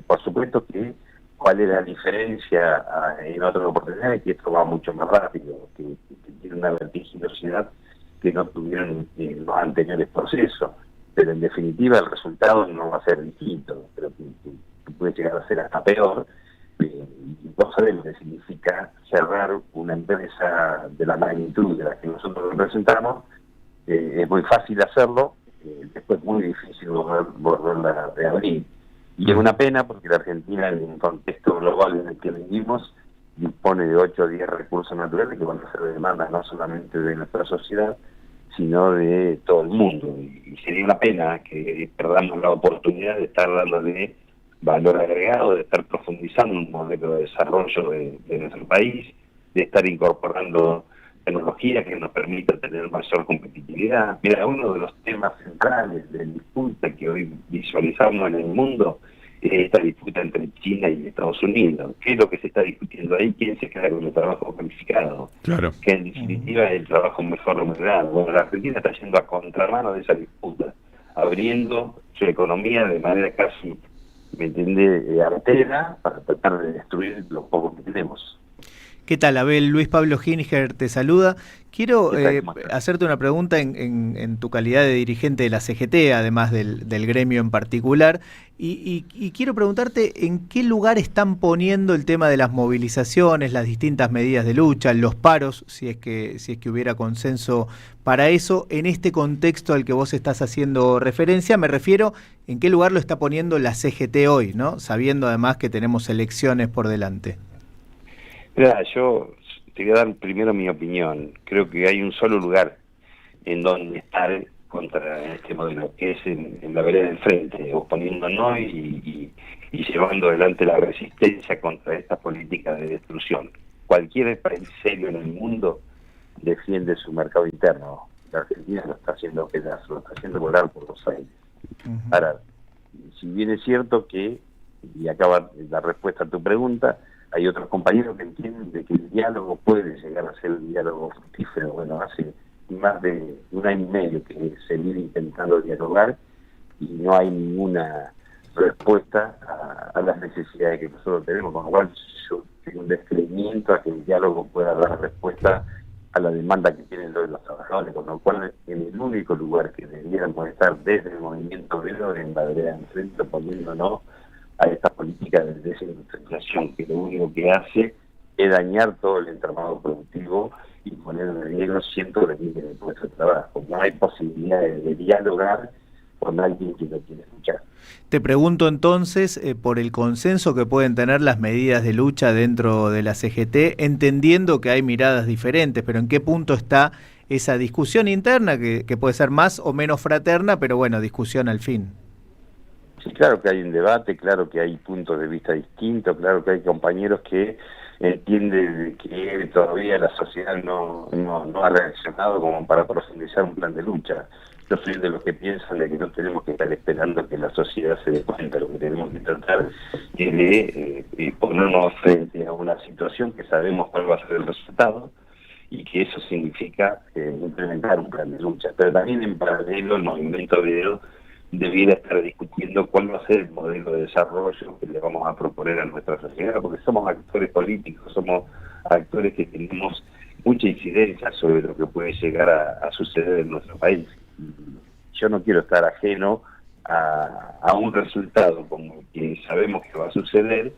Por supuesto que cuál es la diferencia en otras oportunidades, que esto va mucho más rápido, que tiene una vertiginosidad que no tuvieron en los anteriores procesos, pero en definitiva el resultado no va a ser distinto, pero que puede llegar a ser hasta peor. Y vos sabés lo que significa cerrar una empresa de la magnitud de la que nosotros representamos. Es muy fácil hacerlo, después muy difícil volverla a reabrir. Y es una pena porque la Argentina, en un contexto global en el que vivimos, dispone de 8 o 10 recursos naturales que van a ser de demanda no solamente de nuestra sociedad, sino de todo el mundo. Y sería una pena que perdamos la oportunidad de estar dándole valor agregado, de estar profundizando un modelo de desarrollo de nuestro país, de estar incorporando tecnología que nos permita tener mayor competitividad. Mira, uno de los temas centrales de disputa que hoy visualizamos en el mundo es esta disputa entre China y Estados Unidos. ¿Qué es lo que se está discutiendo ahí? ¿Quién se queda con el trabajo calificado?
Claro.
Que en definitiva es el trabajo mejor remunerado. Bueno, la Argentina está yendo a contramano de esa disputa, abriendo su economía de manera casi, ¿me entiende?, artera, para tratar de destruir lo poco que tenemos.
¿Qué tal, Abel? Luis Pablo Ginsger te saluda. Quiero hacerte una pregunta en tu calidad de dirigente de la CGT, además del gremio en particular, y quiero preguntarte en qué lugar están poniendo el tema de las movilizaciones, las distintas medidas de lucha, los paros, si es que hubiera consenso para eso, en este contexto al que vos estás haciendo referencia. Me refiero en qué lugar lo está poniendo la CGT hoy, ¿no? Sabiendo además que tenemos elecciones por delante.
Mira, yo te voy a dar primero mi opinión. Creo que hay un solo lugar en donde estar contra este modelo, que es en la vereda del frente, oponiéndonos y llevando adelante la resistencia contra esta política de destrucción. Cualquier país serio en el mundo defiende su mercado interno. La Argentina lo está haciendo pedazos, lo está haciendo volar por los aires. Ahora, si bien es cierto que, y acaba la respuesta a tu pregunta, hay otros compañeros que entienden de que el diálogo puede llegar a ser un diálogo fructífero. Bueno, hace más de 1 año y medio que se viene intentando dialogar y no hay ninguna respuesta a las necesidades que nosotros tenemos, con lo cual yo tengo un descreimiento a que el diálogo pueda dar respuesta a la demanda que tienen los trabajadores, con lo cual en el único lugar que deberíamos estar desde el movimiento obrero en la vereda del frente, poniéndonos a esta política de desindustrialización, que lo único que hace es dañar todo el entramado productivo y poner en riesgo cientos de miles de puestos de trabajo. No hay posibilidad de dialogar con alguien que no quiere escuchar.
Te pregunto entonces por el consenso que pueden tener las medidas de lucha dentro de la CGT, entendiendo que hay miradas diferentes, pero ¿en qué punto está esa discusión interna que puede ser más o menos fraterna, pero bueno, discusión al fin?
Sí, claro que hay un debate, claro que hay puntos de vista distintos, claro que hay compañeros que entienden que todavía la sociedad no ha reaccionado como para profundizar un plan de lucha. Yo soy de los que piensan de que no tenemos que estar esperando que la sociedad se dé cuenta, lo que tenemos que tratar es de ponernos frente a una situación que sabemos cuál va a ser el resultado y que eso significa implementar un plan de lucha. Pero también en paralelo el movimiento obrero debiera estar discutiendo cuál va a ser el modelo de desarrollo que le vamos a proponer a nuestra sociedad, porque somos actores políticos, somos actores que tenemos mucha incidencia sobre lo que puede llegar a suceder en nuestro país. Yo no quiero estar ajeno a un resultado como el que sabemos que va a suceder,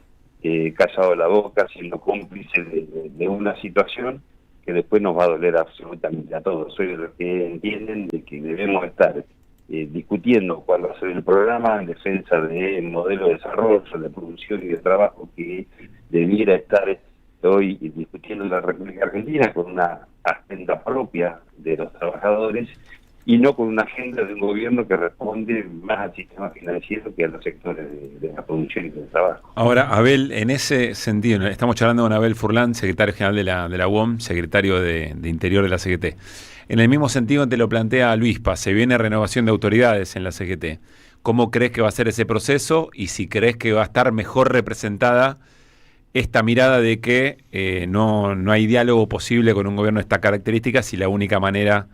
callado la boca, siendo cómplice de una situación que después nos va a doler absolutamente a todos. Soy de los que entienden de que debemos estar discutiendo cuál va a ser el programa en defensa del modelo de desarrollo, de producción y de trabajo que debiera estar hoy discutiendo en la República Argentina con una agenda propia de los trabajadores y no con una agenda de un gobierno que responde más al sistema financiero que a los sectores de la producción y del trabajo.
Ahora, Abel, en ese sentido, estamos charlando con Abel Furlan, secretario general de la UOM, secretario de Interior de la CGT. En el mismo sentido te lo plantea Luispa, se viene renovación de autoridades en la CGT. ¿Cómo crees que va a ser ese proceso y si crees que va a estar mejor representada esta mirada de que no hay diálogo posible con un gobierno de estas características y la única manera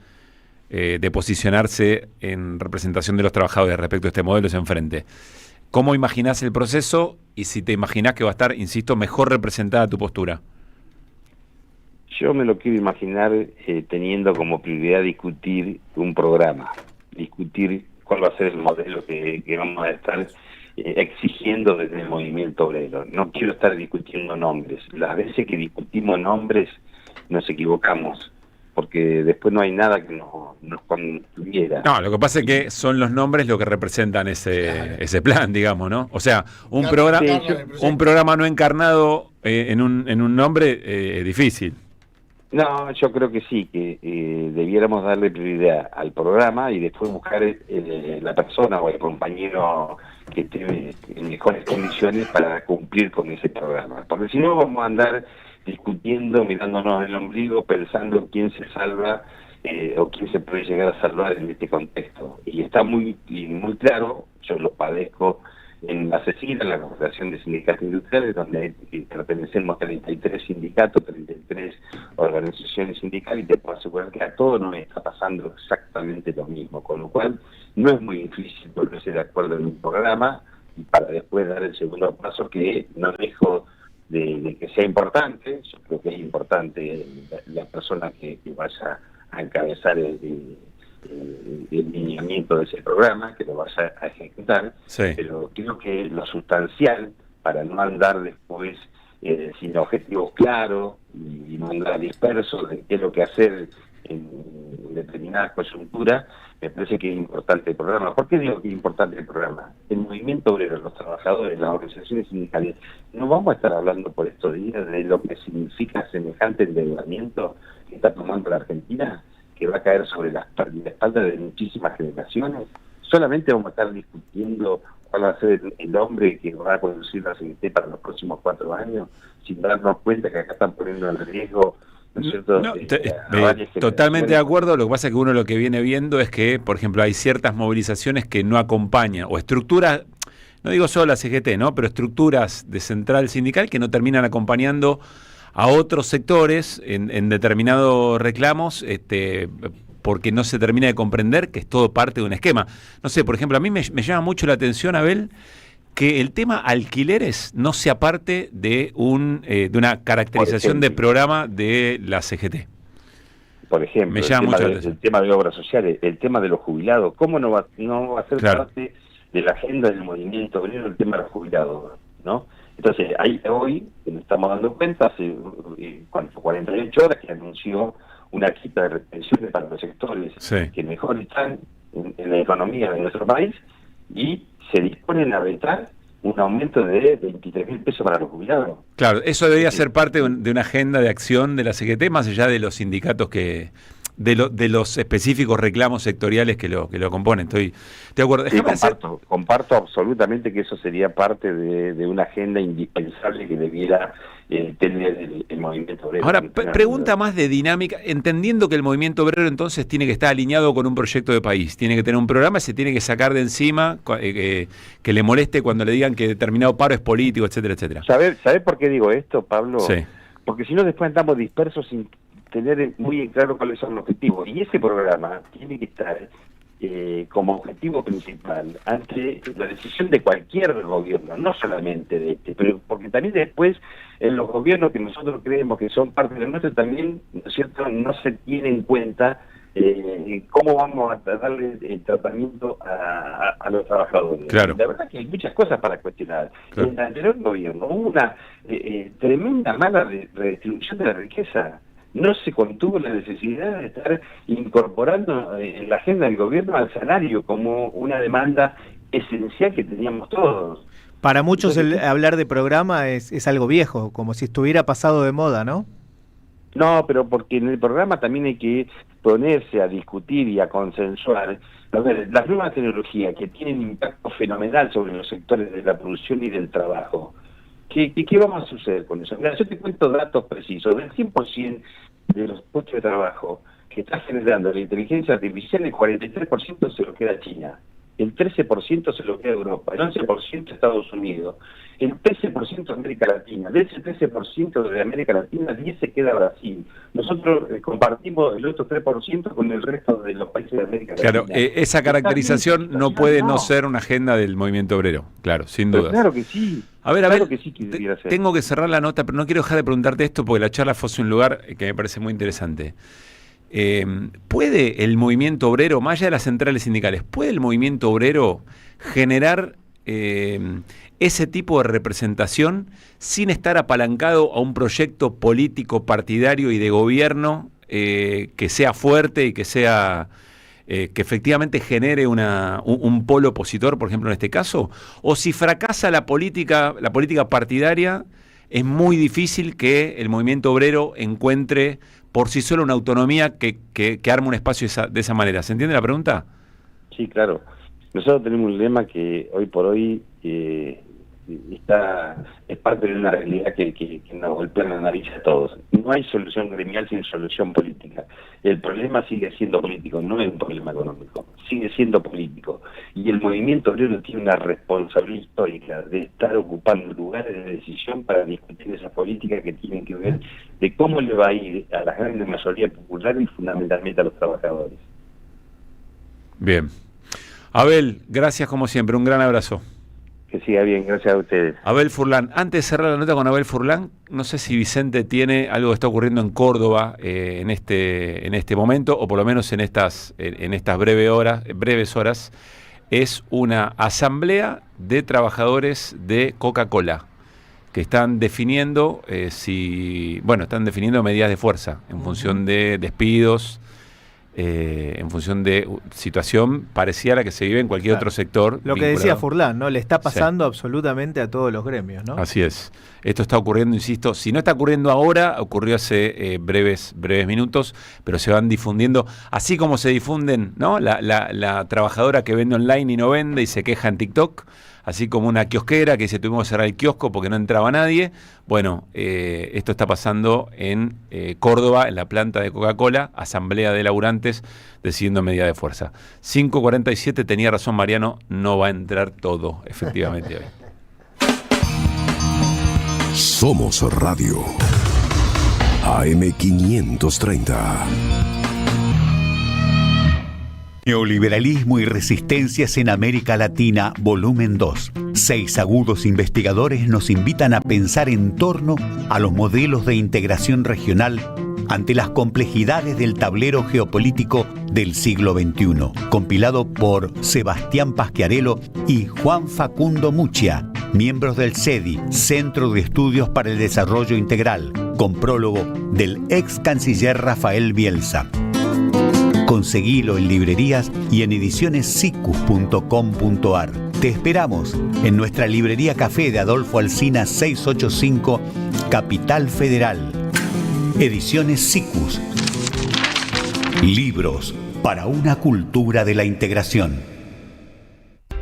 de posicionarse en representación de los trabajadores respecto a este modelo es enfrente. ¿Cómo imaginás el proceso y si te imaginás que va a estar, insisto, mejor representada tu postura?
Yo me lo quiero imaginar teniendo como prioridad discutir un programa, discutir cuál va a ser el modelo que vamos a estar exigiendo desde el movimiento obrero. No quiero estar discutiendo nombres. Las veces que discutimos nombres nos equivocamos, porque después no hay nada que nos contuviera.
No, lo que pasa es que son los nombres lo que representan ese plan, digamos, ¿no? O sea, un programa no encarnado en un nombre difícil.
No, yo creo que sí, que debiéramos darle prioridad al programa y después buscar la persona o el compañero que esté en mejores condiciones para cumplir con ese programa. Porque si no vamos a andar discutiendo, mirándonos en el ombligo, pensando quién se salva o quién se puede llegar a salvar en este contexto. Y está muy claro, yo lo padezco en la CECINA, en la Confederación de Sindicatos Industriales, donde pertenecemos 33 sindicatos, 33 organizaciones sindicales, y te puedo asegurar que a todos nos está pasando exactamente lo mismo, con lo cual no es muy difícil ponerse de acuerdo en un programa y para después dar el segundo paso, que no dejo de que sea importante. Yo creo que es importante la persona que vaya a encabezar el lineamiento de ese programa, que lo vaya a ejecutar, pero creo que lo sustancial, para no andar después sin objetivos claros y no andar dispersos de qué es lo que hacer en determinadas coyunturas, me parece que es importante el programa. ¿Por qué digo que es importante el programa? El movimiento obrero, los trabajadores, las organizaciones sindicales, no vamos a estar hablando por estos días de lo que significa semejante endeudamiento que está tomando la Argentina, que va a caer sobre la espalda de muchísimas generaciones. Solamente vamos a estar discutiendo cuál va a ser el hombre que va a conducir la CGT para los próximos 4 años, sin darnos cuenta que acá están poniendo en riesgo, ¿no es cierto?
Totalmente de acuerdo. Lo que pasa es que uno lo que viene viendo es que, por ejemplo, hay ciertas movilizaciones que no acompañan, o estructuras, no digo solo la CGT, ¿no?, pero estructuras de central sindical que no terminan acompañando a otros sectores en determinados reclamos, porque no se termina de comprender que es todo parte de un esquema. No sé, por ejemplo, a mí me llama mucho la atención, Abel, que el tema alquileres no sea parte de una caracterización de programa de la CGT.
Por ejemplo, el tema de obras sociales, el tema de los jubilados. ¿Cómo no va a ser parte de la agenda del movimiento obrero el tema de los jubilados, ¿no? Entonces, hoy nos estamos dando cuenta, hace 48 horas, que anunció una quita de retenciones para los sectores que mejor están en la economía de nuestro país, y se disponen a vetar un aumento de 23.000 pesos para los jubilados.
Claro, eso debería ser parte de una agenda de acción de la CGT, más allá de los sindicatos de los específicos reclamos sectoriales que lo componen. Estoy de acuerdo.
Sí, comparto absolutamente que eso sería parte de una agenda indispensable que debiera tener el movimiento obrero.
Ahora, pregunta más de dinámica, entendiendo que el movimiento obrero entonces tiene que estar alineado con un proyecto de país, tiene que tener un programa, se tiene que sacar de encima que le moleste cuando le digan que determinado paro es político, etcétera, etcétera.
¿Sabés por qué digo esto, Pablo?
Sí.
Porque si no después andamos dispersos sin tener muy claro cuáles son los objetivos. Y ese programa tiene que estar como objetivo principal ante la decisión de cualquier gobierno, no solamente de pero porque también después en los gobiernos que nosotros creemos que son parte de nuestro también, ¿no es cierto?, no se tiene en cuenta cómo vamos a darle el tratamiento a los trabajadores.
Claro.
La verdad que hay muchas cosas para cuestionar. Claro. En el anterior gobierno hubo una tremenda mala redistribución de la riqueza. No se contuvo la necesidad de estar incorporando en la agenda del gobierno al salario como una demanda esencial que teníamos todos.
Para muchos hablar de programa es algo viejo, como si estuviera pasado de moda, ¿no?
No, pero porque en el programa también hay que ponerse a discutir y a consensuar. A ver, las nuevas tecnologías que tienen impacto fenomenal sobre los sectores de la producción y del trabajo. ¿Qué vamos a suceder con eso? Mira, yo te cuento datos precisos. Del 100% de los puestos de trabajo que está generando la inteligencia artificial, el 43% se lo queda China. el 13% se lo queda Europa, el 11% Estados Unidos, el 13% América Latina. De ese 13% de América Latina, 10 se queda Brasil. Nosotros compartimos el otro 3% con el resto de los países de América Latina.
Claro, esa caracterización no puede no ser una agenda del movimiento obrero, claro, sin duda.
Claro que sí.
A ver,
claro que sí que debiera ser.
Tengo que cerrar la nota, pero no quiero dejar de preguntarte esto porque la charla fue un lugar que me parece muy interesante. ¿Puede el movimiento obrero, más allá de las centrales sindicales, puede el movimiento obrero generar ese tipo de representación sin estar apalancado a un proyecto político, partidario y de gobierno que sea fuerte y que sea que efectivamente genere un polo opositor, por ejemplo, en este caso? O si fracasa la política partidaria, es muy difícil que el movimiento obrero encuentre por sí solo una autonomía que arme un espacio de esa manera. ¿Se entiende la pregunta?
Sí, claro. Nosotros tenemos un lema que hoy por hoy es parte de una realidad que nos golpea la nariz a todos. No hay solución gremial sin solución política. El problema sigue siendo político, no es un problema económico, sigue siendo político. Y el movimiento obrero tiene una responsabilidad histórica de estar ocupando lugares de decisión para discutir esas políticas que tienen que ver de cómo le va a ir a la gran mayoría popular y fundamentalmente a los trabajadores.
Bien. Abel, gracias como siempre, un gran abrazo.
Que siga bien, gracias a ustedes.
Abel Furlan, antes de cerrar la nota con Abel Furlan, no sé si Vicente tiene algo que está ocurriendo en Córdoba en este momento, o por lo menos en estas breves horas, es una asamblea de trabajadores de Coca-Cola que están definiendo están definiendo medidas de fuerza en función de despidos, en función de situación parecida a la que se vive en cualquier otro sector.
Lo que decía Furlan, ¿no? Le está pasando absolutamente a todos los gremios, ¿no?
Así es. Esto está ocurriendo, insisto, si no está ocurriendo ahora, ocurrió hace breves minutos, pero se van difundiendo, así como se difunden, ¿no? La trabajadora que vende online y no vende y se queja en TikTok, así como una kiosquera que dice tuvimos que cerrar el kiosco porque no entraba nadie. Bueno, esto está pasando en Córdoba, en la planta de Coca-Cola, asamblea de laburantes decidiendo medida de fuerza. 5:47, tenía razón Mariano, no va a entrar todo, efectivamente, hoy.
Somos Radio AM530.
Neoliberalismo y resistencias en América Latina, volumen 2. 6 agudos investigadores nos invitan a pensar en torno a los modelos de integración regional ante las complejidades del tablero geopolítico del siglo XXI. Compilado por Sebastián Pasquiarello y Juan Facundo Muccia, miembros del CEDI, Centro de Estudios para el Desarrollo Integral, con prólogo del ex canciller Rafael Bielsa. Conseguilo en librerías y en edicionescicus.com.ar. Te esperamos en nuestra librería Café de Adolfo Alsina 685, Capital Federal. Ediciones Cicus. Libros para una cultura de la integración.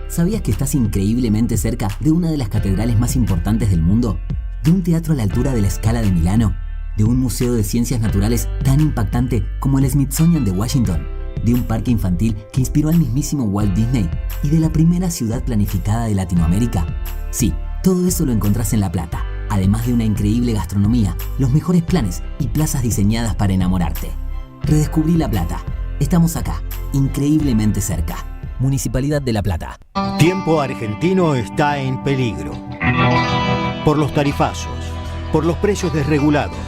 ¿Sabías que estás increíblemente cerca de una de las catedrales más importantes del mundo? ¿De un teatro a la altura de la Scala de Milano? ¿De un museo de ciencias naturales tan impactante como el Smithsonian de Washington? ¿De un parque infantil que inspiró al mismísimo Walt Disney? ¿Y de la primera ciudad planificada de Latinoamérica? Sí, todo eso lo encontrás en La Plata, además de una increíble gastronomía, los mejores planes y plazas diseñadas para enamorarte. Redescubrí La Plata. Estamos acá, increíblemente cerca. Municipalidad de La Plata.
Tiempo argentino está en peligro. Por los tarifazos, por los precios desregulados,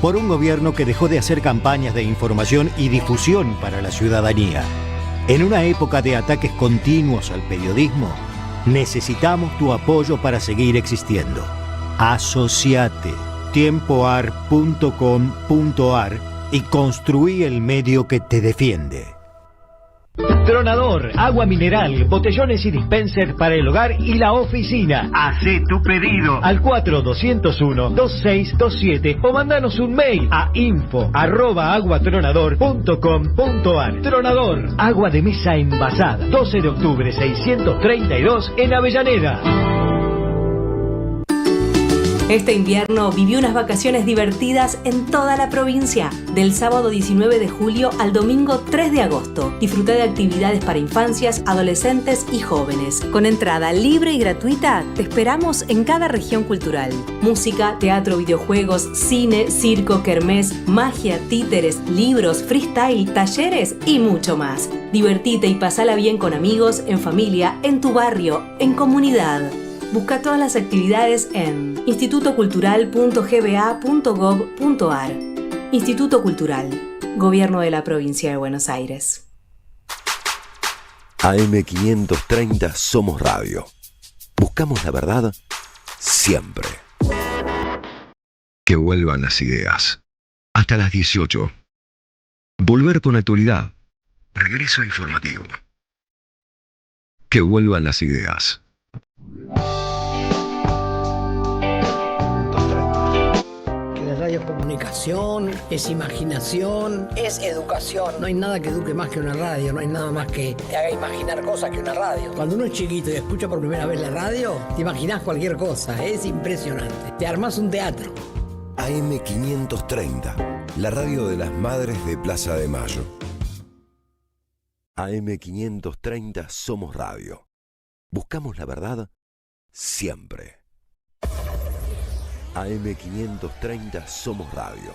por un gobierno que dejó de hacer campañas de información y difusión para la ciudadanía. En una época de ataques continuos al periodismo, necesitamos tu apoyo para seguir existiendo. Asociate, tiempoar.com.ar y construí el medio que te defiende.
Tronador, agua mineral, botellones y dispenser para el hogar y la oficina. Hacé tu pedido al 4201-2627 o mandanos un mail a info@aguatronador.com.ar. Tronador, agua de mesa envasada. 12 de octubre 632 en Avellaneda.
Este invierno viví unas vacaciones divertidas en toda la provincia, del sábado 19 de julio al domingo 3 de agosto. Disfruté de actividades para infancias, adolescentes y jóvenes. Con entrada libre y gratuita, te esperamos en cada región cultural. Música, teatro, videojuegos, cine, circo, kermés, magia, títeres, libros, freestyle, talleres y mucho más. Divertite y pasala bien con amigos, en familia, en tu barrio, en comunidad. Busca todas las actividades en institutocultural.gba.gov.ar. Instituto Cultural, Gobierno de la Provincia de Buenos Aires.
AM530 Somos Radio. Buscamos la verdad siempre. Que vuelvan las ideas. Hasta las 18. Volver con actualidad. Regreso informativo. Que vuelvan las ideas.
La radio es comunicación, es imaginación, es educación. No hay nada que eduque más que una radio, no hay nada más que te haga imaginar cosas que una radio. Cuando uno es chiquito y escucha por primera vez la radio, te imaginas cualquier cosa, es impresionante. Te armás un teatro.
AM530, la radio de las madres de Plaza de Mayo. AM530 Somos Radio. Buscamos la verdad siempre. AM530 Somos Radio.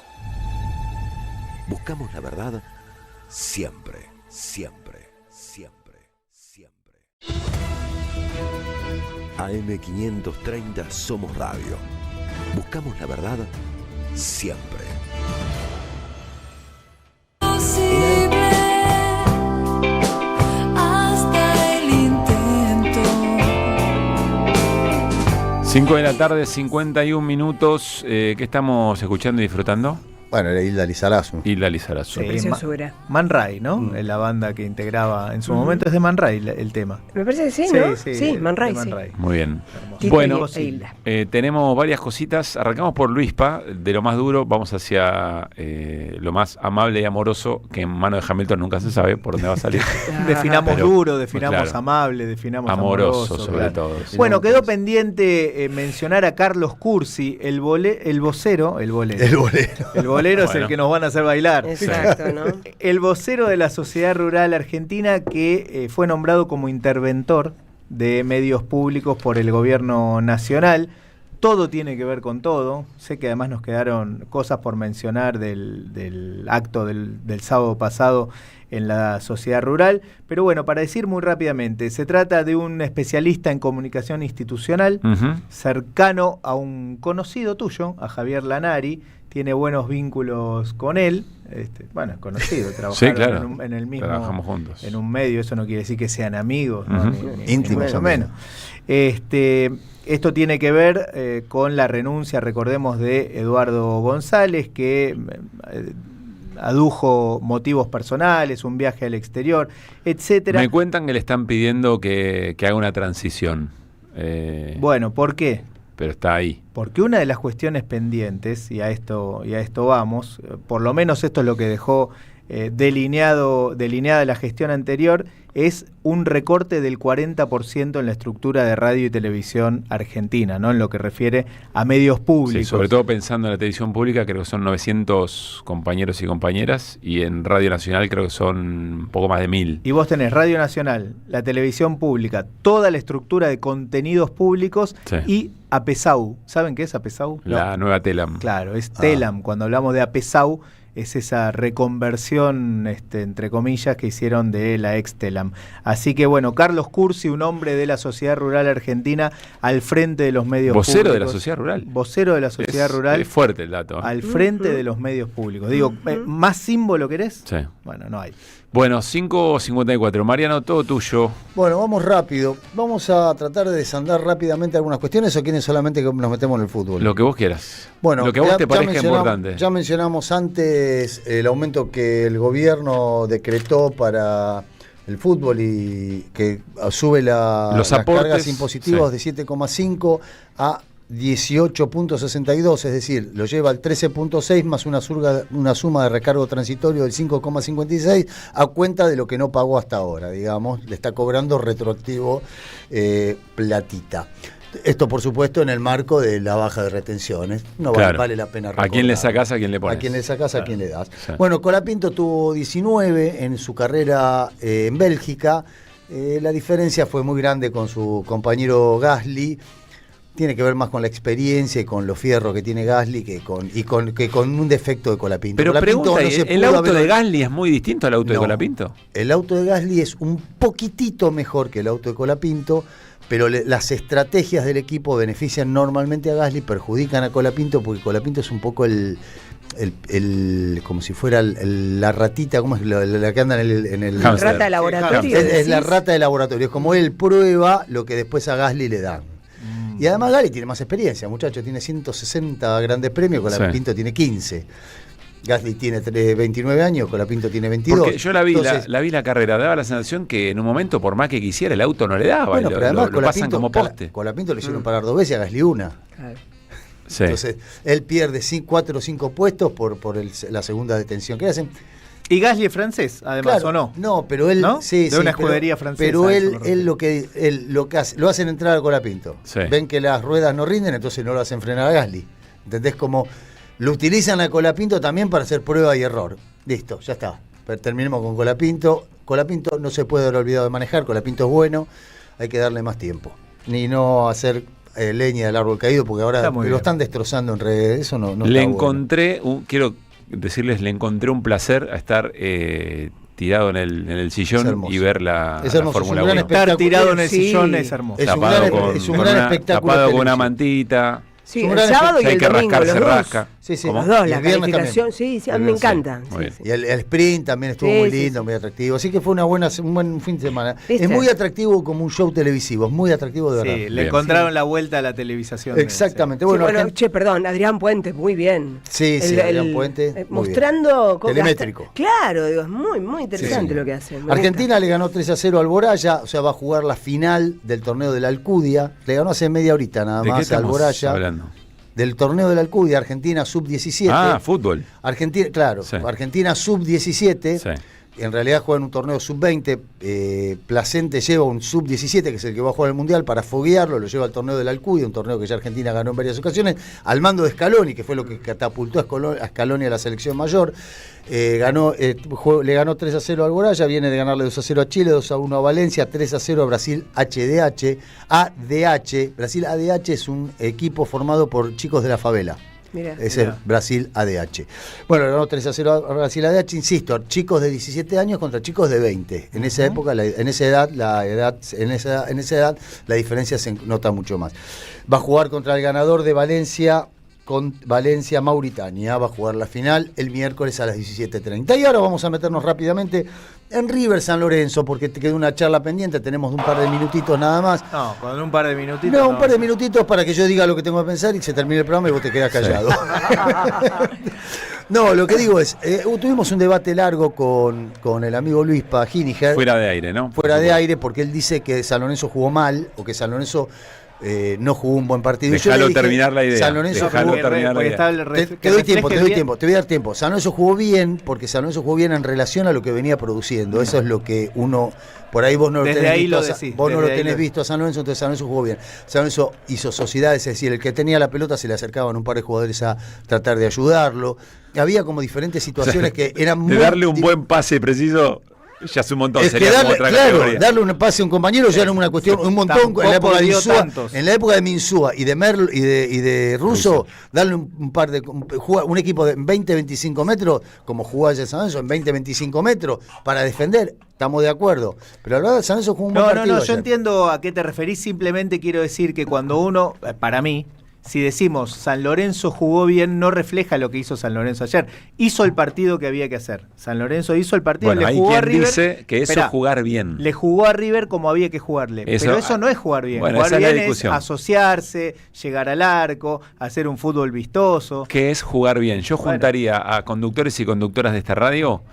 Buscamos la verdad siempre, siempre, siempre, siempre. AM530 Somos Radio. Buscamos la verdad siempre.
Hasta el intento.
5 de la tarde, 51 minutos. ¿Qué estamos escuchando y disfrutando?
Bueno, era Hilda Lizarazu.
Hilda Lizarazu.
Preciosura.
Man Ray, ¿no? La banda que integraba en su momento es de Man Ray el tema.
Me parece que sí, ¿no? Sí, Man Ray, sí.
Muy bien.
Tito
Bueno,
e Hilda.
tenemos varias cositas. Arrancamos por Luispa, de lo más duro, vamos hacia lo más amable y amoroso, que en mano de Hamilton nunca se sabe por dónde va a salir.
Definamos
Pero,
duro, definamos
claro,
amable, definamos
amoroso sobre
claro.
todo. Sí.
Bueno, quedó pendiente mencionar a Carlos Cursi, el vocero. El bolero es el que nos van a hacer bailar.
Exacto, ¿no?
El vocero de la Sociedad Rural Argentina, que fue nombrado como interventor de medios públicos por el gobierno nacional. Todo tiene que ver con todo. Sé que además nos quedaron cosas por mencionar del acto del sábado pasado en la Sociedad Rural, pero bueno, para decir muy rápidamente, se trata de un especialista en comunicación institucional, cercano a un conocido tuyo, a Javier Lanari. Tiene buenos vínculos con él, conocido, trabajaron
sí, claro.
en el mismo,
trabajamos juntos.
En un medio. Eso no quiere decir que sean amigos, ¿no?
Íntimos
ni menos. Esto tiene que ver con la renuncia, recordemos, de Eduardo González, que adujo motivos personales, un viaje al exterior, etcétera.
Me cuentan que le están pidiendo que haga una transición.
Bueno, ¿por qué?
Pero está ahí.
Porque una de las cuestiones pendientes, y a esto vamos, por lo menos esto es lo que dejó delineada la gestión anterior, es un recorte del 40% en la estructura de radio y televisión argentina, ¿no? En lo que refiere a medios públicos.
Sí, sobre todo pensando en la televisión pública, creo que son 900 compañeros y compañeras, y en Radio Nacional creo que son un poco más de 1000.
Y vos tenés Radio Nacional, la televisión pública, toda la estructura de contenidos públicos, sí, y APESAU. ¿Saben qué es APESAU?
La nueva TELAM.
Claro, es TELAM. Cuando hablamos de APESAU, es esa reconversión, entre comillas, que hicieron de la ex TELAM. Así que bueno, Carlos Cursi, un hombre de la Sociedad Rural Argentina, al frente de los medios públicos.
¿Vocero de la Sociedad Rural?
Vocero de la Sociedad Rural.
Es fuerte el dato.
Al frente de los medios públicos. Digo, ¿más símbolo querés?
Sí.
Bueno, no hay.
Bueno, 5:54. Mariano, todo tuyo.
Bueno, vamos rápido. Vamos a tratar de desandar rápidamente algunas cuestiones, o quieren solamente que nos metemos en el fútbol.
Lo que vos quieras.
Bueno,
lo que a vos te parezca importante.
Ya mencionamos antes el aumento que el gobierno decretó para el fútbol y que sube las cargas impositivas, sí, de 7,5 a 18.62, es decir, lo lleva al 13.6 más una suma de recargo transitorio del 5,56 a cuenta de lo que no pagó hasta ahora, digamos, le está cobrando retroactivo platita. Esto, por supuesto, en el marco de la baja de retenciones. No vale la pena recordar.
¿A quién le sacás, a quién le pones?
A quién le sacás, a quién le das.
Sí.
Bueno, Colapinto tuvo 19 en su carrera en Bélgica. La diferencia fue muy grande con su compañero Gasly. Tiene que ver más con la experiencia y con los fierros que tiene Gasly que con un defecto de Colapinto.
Pero
Colapinto
pregunta, ¿el auto de Gasly es muy distinto al auto de Colapinto?
El auto de Gasly es un poquitito mejor que el auto de Colapinto, pero las estrategias del equipo benefician normalmente a Gasly, perjudican a Colapinto, porque Colapinto es un poco como si fuera la ratita, ¿cómo es la que anda en el
rata de laboratorio?
Es la rata de laboratorio, es como él prueba lo que después a Gasly le dan. Y además Gasly tiene más experiencia, muchacho, tiene 160 grandes premios, Colapinto tiene 15. Gasly tiene 29 años, Colapinto tiene 22.
Porque yo la vi la carrera, daba la sensación que en un momento, por más que quisiera, el auto no le daba.
Bueno, pero además
lo pasan como poste.
Colapinto le hicieron parar 2 veces, a Gasly una.
Claro.
Sí.
Entonces, él pierde 4 o 5 puestos por la segunda detención que hacen.
¿Y Gasly es francés, además, o no?
No, pero él...
¿No?
Sí,
de una escudería francesa.
Pero él lo que hace, lo hacen entrar a Colapinto.
Sí.
Ven que las ruedas no rinden, entonces no lo hacen frenar a Gasly. ¿Entendés? Como lo utilizan a Colapinto también para hacer prueba y error. Listo, ya está. Pero terminemos con Colapinto. Colapinto no se puede haber olvidado de manejar, Colapinto es bueno, hay que darle más tiempo. Ni no hacer leña del árbol caído, porque ahora lo están destrozando en redes. Eso no
le
está
encontré, quiero decirles, le encontré un placer a estar tirado en el sillón y ver la Fórmula 1.
Estar tirado en el sillón es hermoso.
Es un gran espectáculo.
Tapado con una mantita.
Sí, el sábado y el domingo, los dos.
Rasca.
Sí,
los dos, la calificación, sí, a mí me encanta.
Y el sprint también estuvo muy lindo, muy atractivo. Así que fue un buen fin de semana. ¿Viste? Es muy atractivo como un show televisivo, es muy atractivo de verdad.
Sí, le encontraron la vuelta a la televisación.
Exactamente.
Bueno, perdón, Adrián Puente, muy bien.
Sí, Adrián Puente.
Mostrando...
Telemétrico.
Claro, digo, es muy interesante lo que hace.
Argentina le ganó 3-0 al Boraya, o sea, va a jugar la final del torneo de la Alcudia. Le ganó hace media horita nada más al Boraya.
Hablando?
Del torneo de la Alcudia, Argentina sub-17.
Ah, fútbol.
Argentina, claro, Argentina sub-17. Sí. En realidad juega en un torneo sub-20. Placente lleva un sub-17, que es el que va a jugar el Mundial, para foguearlo. Lo lleva al torneo de la Alcudia, un torneo que ya Argentina ganó en varias ocasiones, al mando de Scaloni, que fue lo que catapultó a Scaloni a la selección mayor. Le ganó 3-0 al Boraya, viene de ganarle 2-0 a Chile, 2-1 a Valencia, 3-0 a Brasil ADH. Brasil ADH es un equipo formado por chicos de la favela. Es el Brasil ADH. Bueno, le ganó 3-0 a Brasil ADH, insisto, chicos de 17 años contra chicos de 20. En esa época, en esa edad la diferencia se nota mucho más. Va a jugar contra el ganador de Valencia con Valencia-Mauritania. Va a jugar la final el miércoles a las 17:30. Y ahora vamos a meternos rápidamente en River San Lorenzo, porque te quedó una charla pendiente, tenemos un par de minutitos nada más.
No, con un par de minutitos.
No, un par de minutitos para que yo diga lo que tengo que pensar y se termine el programa y vos te quedás callado. No, lo que digo es, tuvimos un debate largo con el amigo Luis Paginiger.
Fuera de aire, ¿no?
Fuera de aire, porque él dice que San Lorenzo jugó mal, o que San Lorenzo no jugó un buen partido.
Déjalo terminar la idea.
San Lorenzo jugó, te doy tiempo, te voy a dar tiempo. San Lorenzo jugó bien, porque San Lorenzo jugó bien en relación a lo que venía produciendo. Eso es lo que uno, por ahí vos no lo tenés visto. Vos no lo tenés visto a San Lorenzo, entonces San Lorenzo jugó bien. San Lorenzo hizo sociedades, es decir, el que tenía la pelota se le acercaban un par de jugadores a tratar de ayudarlo. Había como diferentes situaciones que eran muy...
De darle un buen pase preciso... Ya es un montón,
es
sería
que darle,
como otra
claro,
categoría.
darle un pase a un compañero ya era una cuestión, un montón. En la época de Insúa, y de Merlo y de Russo, darle un par de un equipo de 20-25 metros, como jugaba ya San Lorenzo, en 20-25 metros, para defender. Estamos de acuerdo. Pero la verdad, San Lorenzo jugó un buen partido.
No, yo entiendo a qué te referís. Simplemente quiero decir que cuando uno, para mí, si decimos San Lorenzo jugó bien, no refleja lo que hizo San Lorenzo ayer. Hizo el partido que había que hacer. San Lorenzo hizo el partido,
bueno,
le jugó a River.
Dice que eso es jugar bien.
Le jugó a River como había que jugarle. Pero eso no es jugar bien.
Bueno,
jugar
esa
bien
es la
asociarse, llegar al arco, hacer un fútbol vistoso.
¿Qué es jugar bien? Yo juntaría a conductores y conductoras de esta radio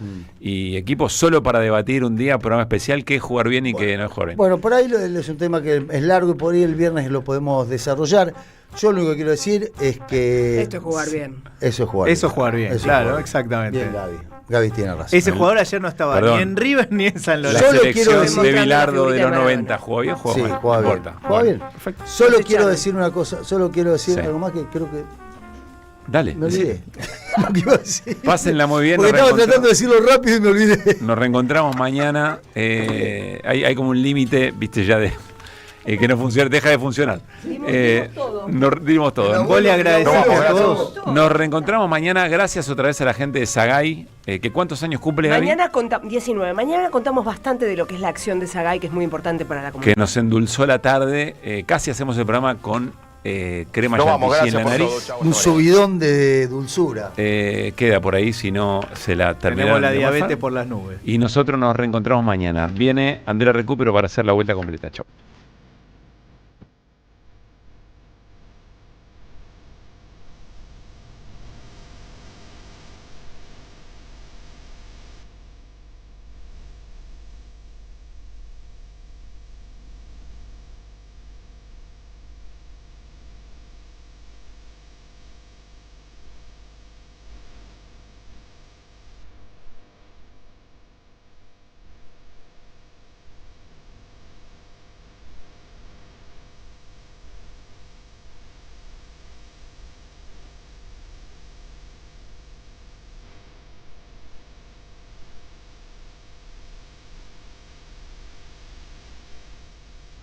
y equipos solo para debatir un día, programa especial, qué es jugar bien y qué no es jugar bien.
Bueno, por ahí es un tema que es largo y por ahí el viernes lo podemos desarrollar. Yo lo único que quiero decir es que...
Esto es jugar bien.
Eso es jugar bien.
Eso es jugar bien, claro, exactamente.
Bien, Gaby tiene razón.
Ese jugador ayer no estaba ni en River ni en San Lorenzo.
La selección de Bilardo de los 90, ¿jugó bien?
Sí, jugaba bien. Jugaba bien. Solo quiero decir una cosa, algo más que creo que...
Dale.
Me olvidé.
Pásenla muy bien.
Porque estaba tratando de decirlo rápido y me olvidé.
Nos reencontramos mañana. Hay como un límite, viste, ya de... que no funciona, deja de funcionar. Nos dimos todo.
Vos le agradecemos a todos.
Nos reencontramos mañana. Gracias otra vez a la gente de Sagay. Que ¿cuántos años cumple, Gaby?
Mañana 19. Mañana contamos bastante de lo que es la acción de Sagay, que es muy importante para la comunidad.
Que nos endulzó la tarde. Casi hacemos el programa con crema chantilly en la nariz.
Un subidón de dulzura.
Queda por ahí, si no se la terminamos.
Tenemos la diabetes por las nubes.
Y nosotros nos reencontramos mañana. Viene Andrea Recupero para hacer la vuelta completa. Chau.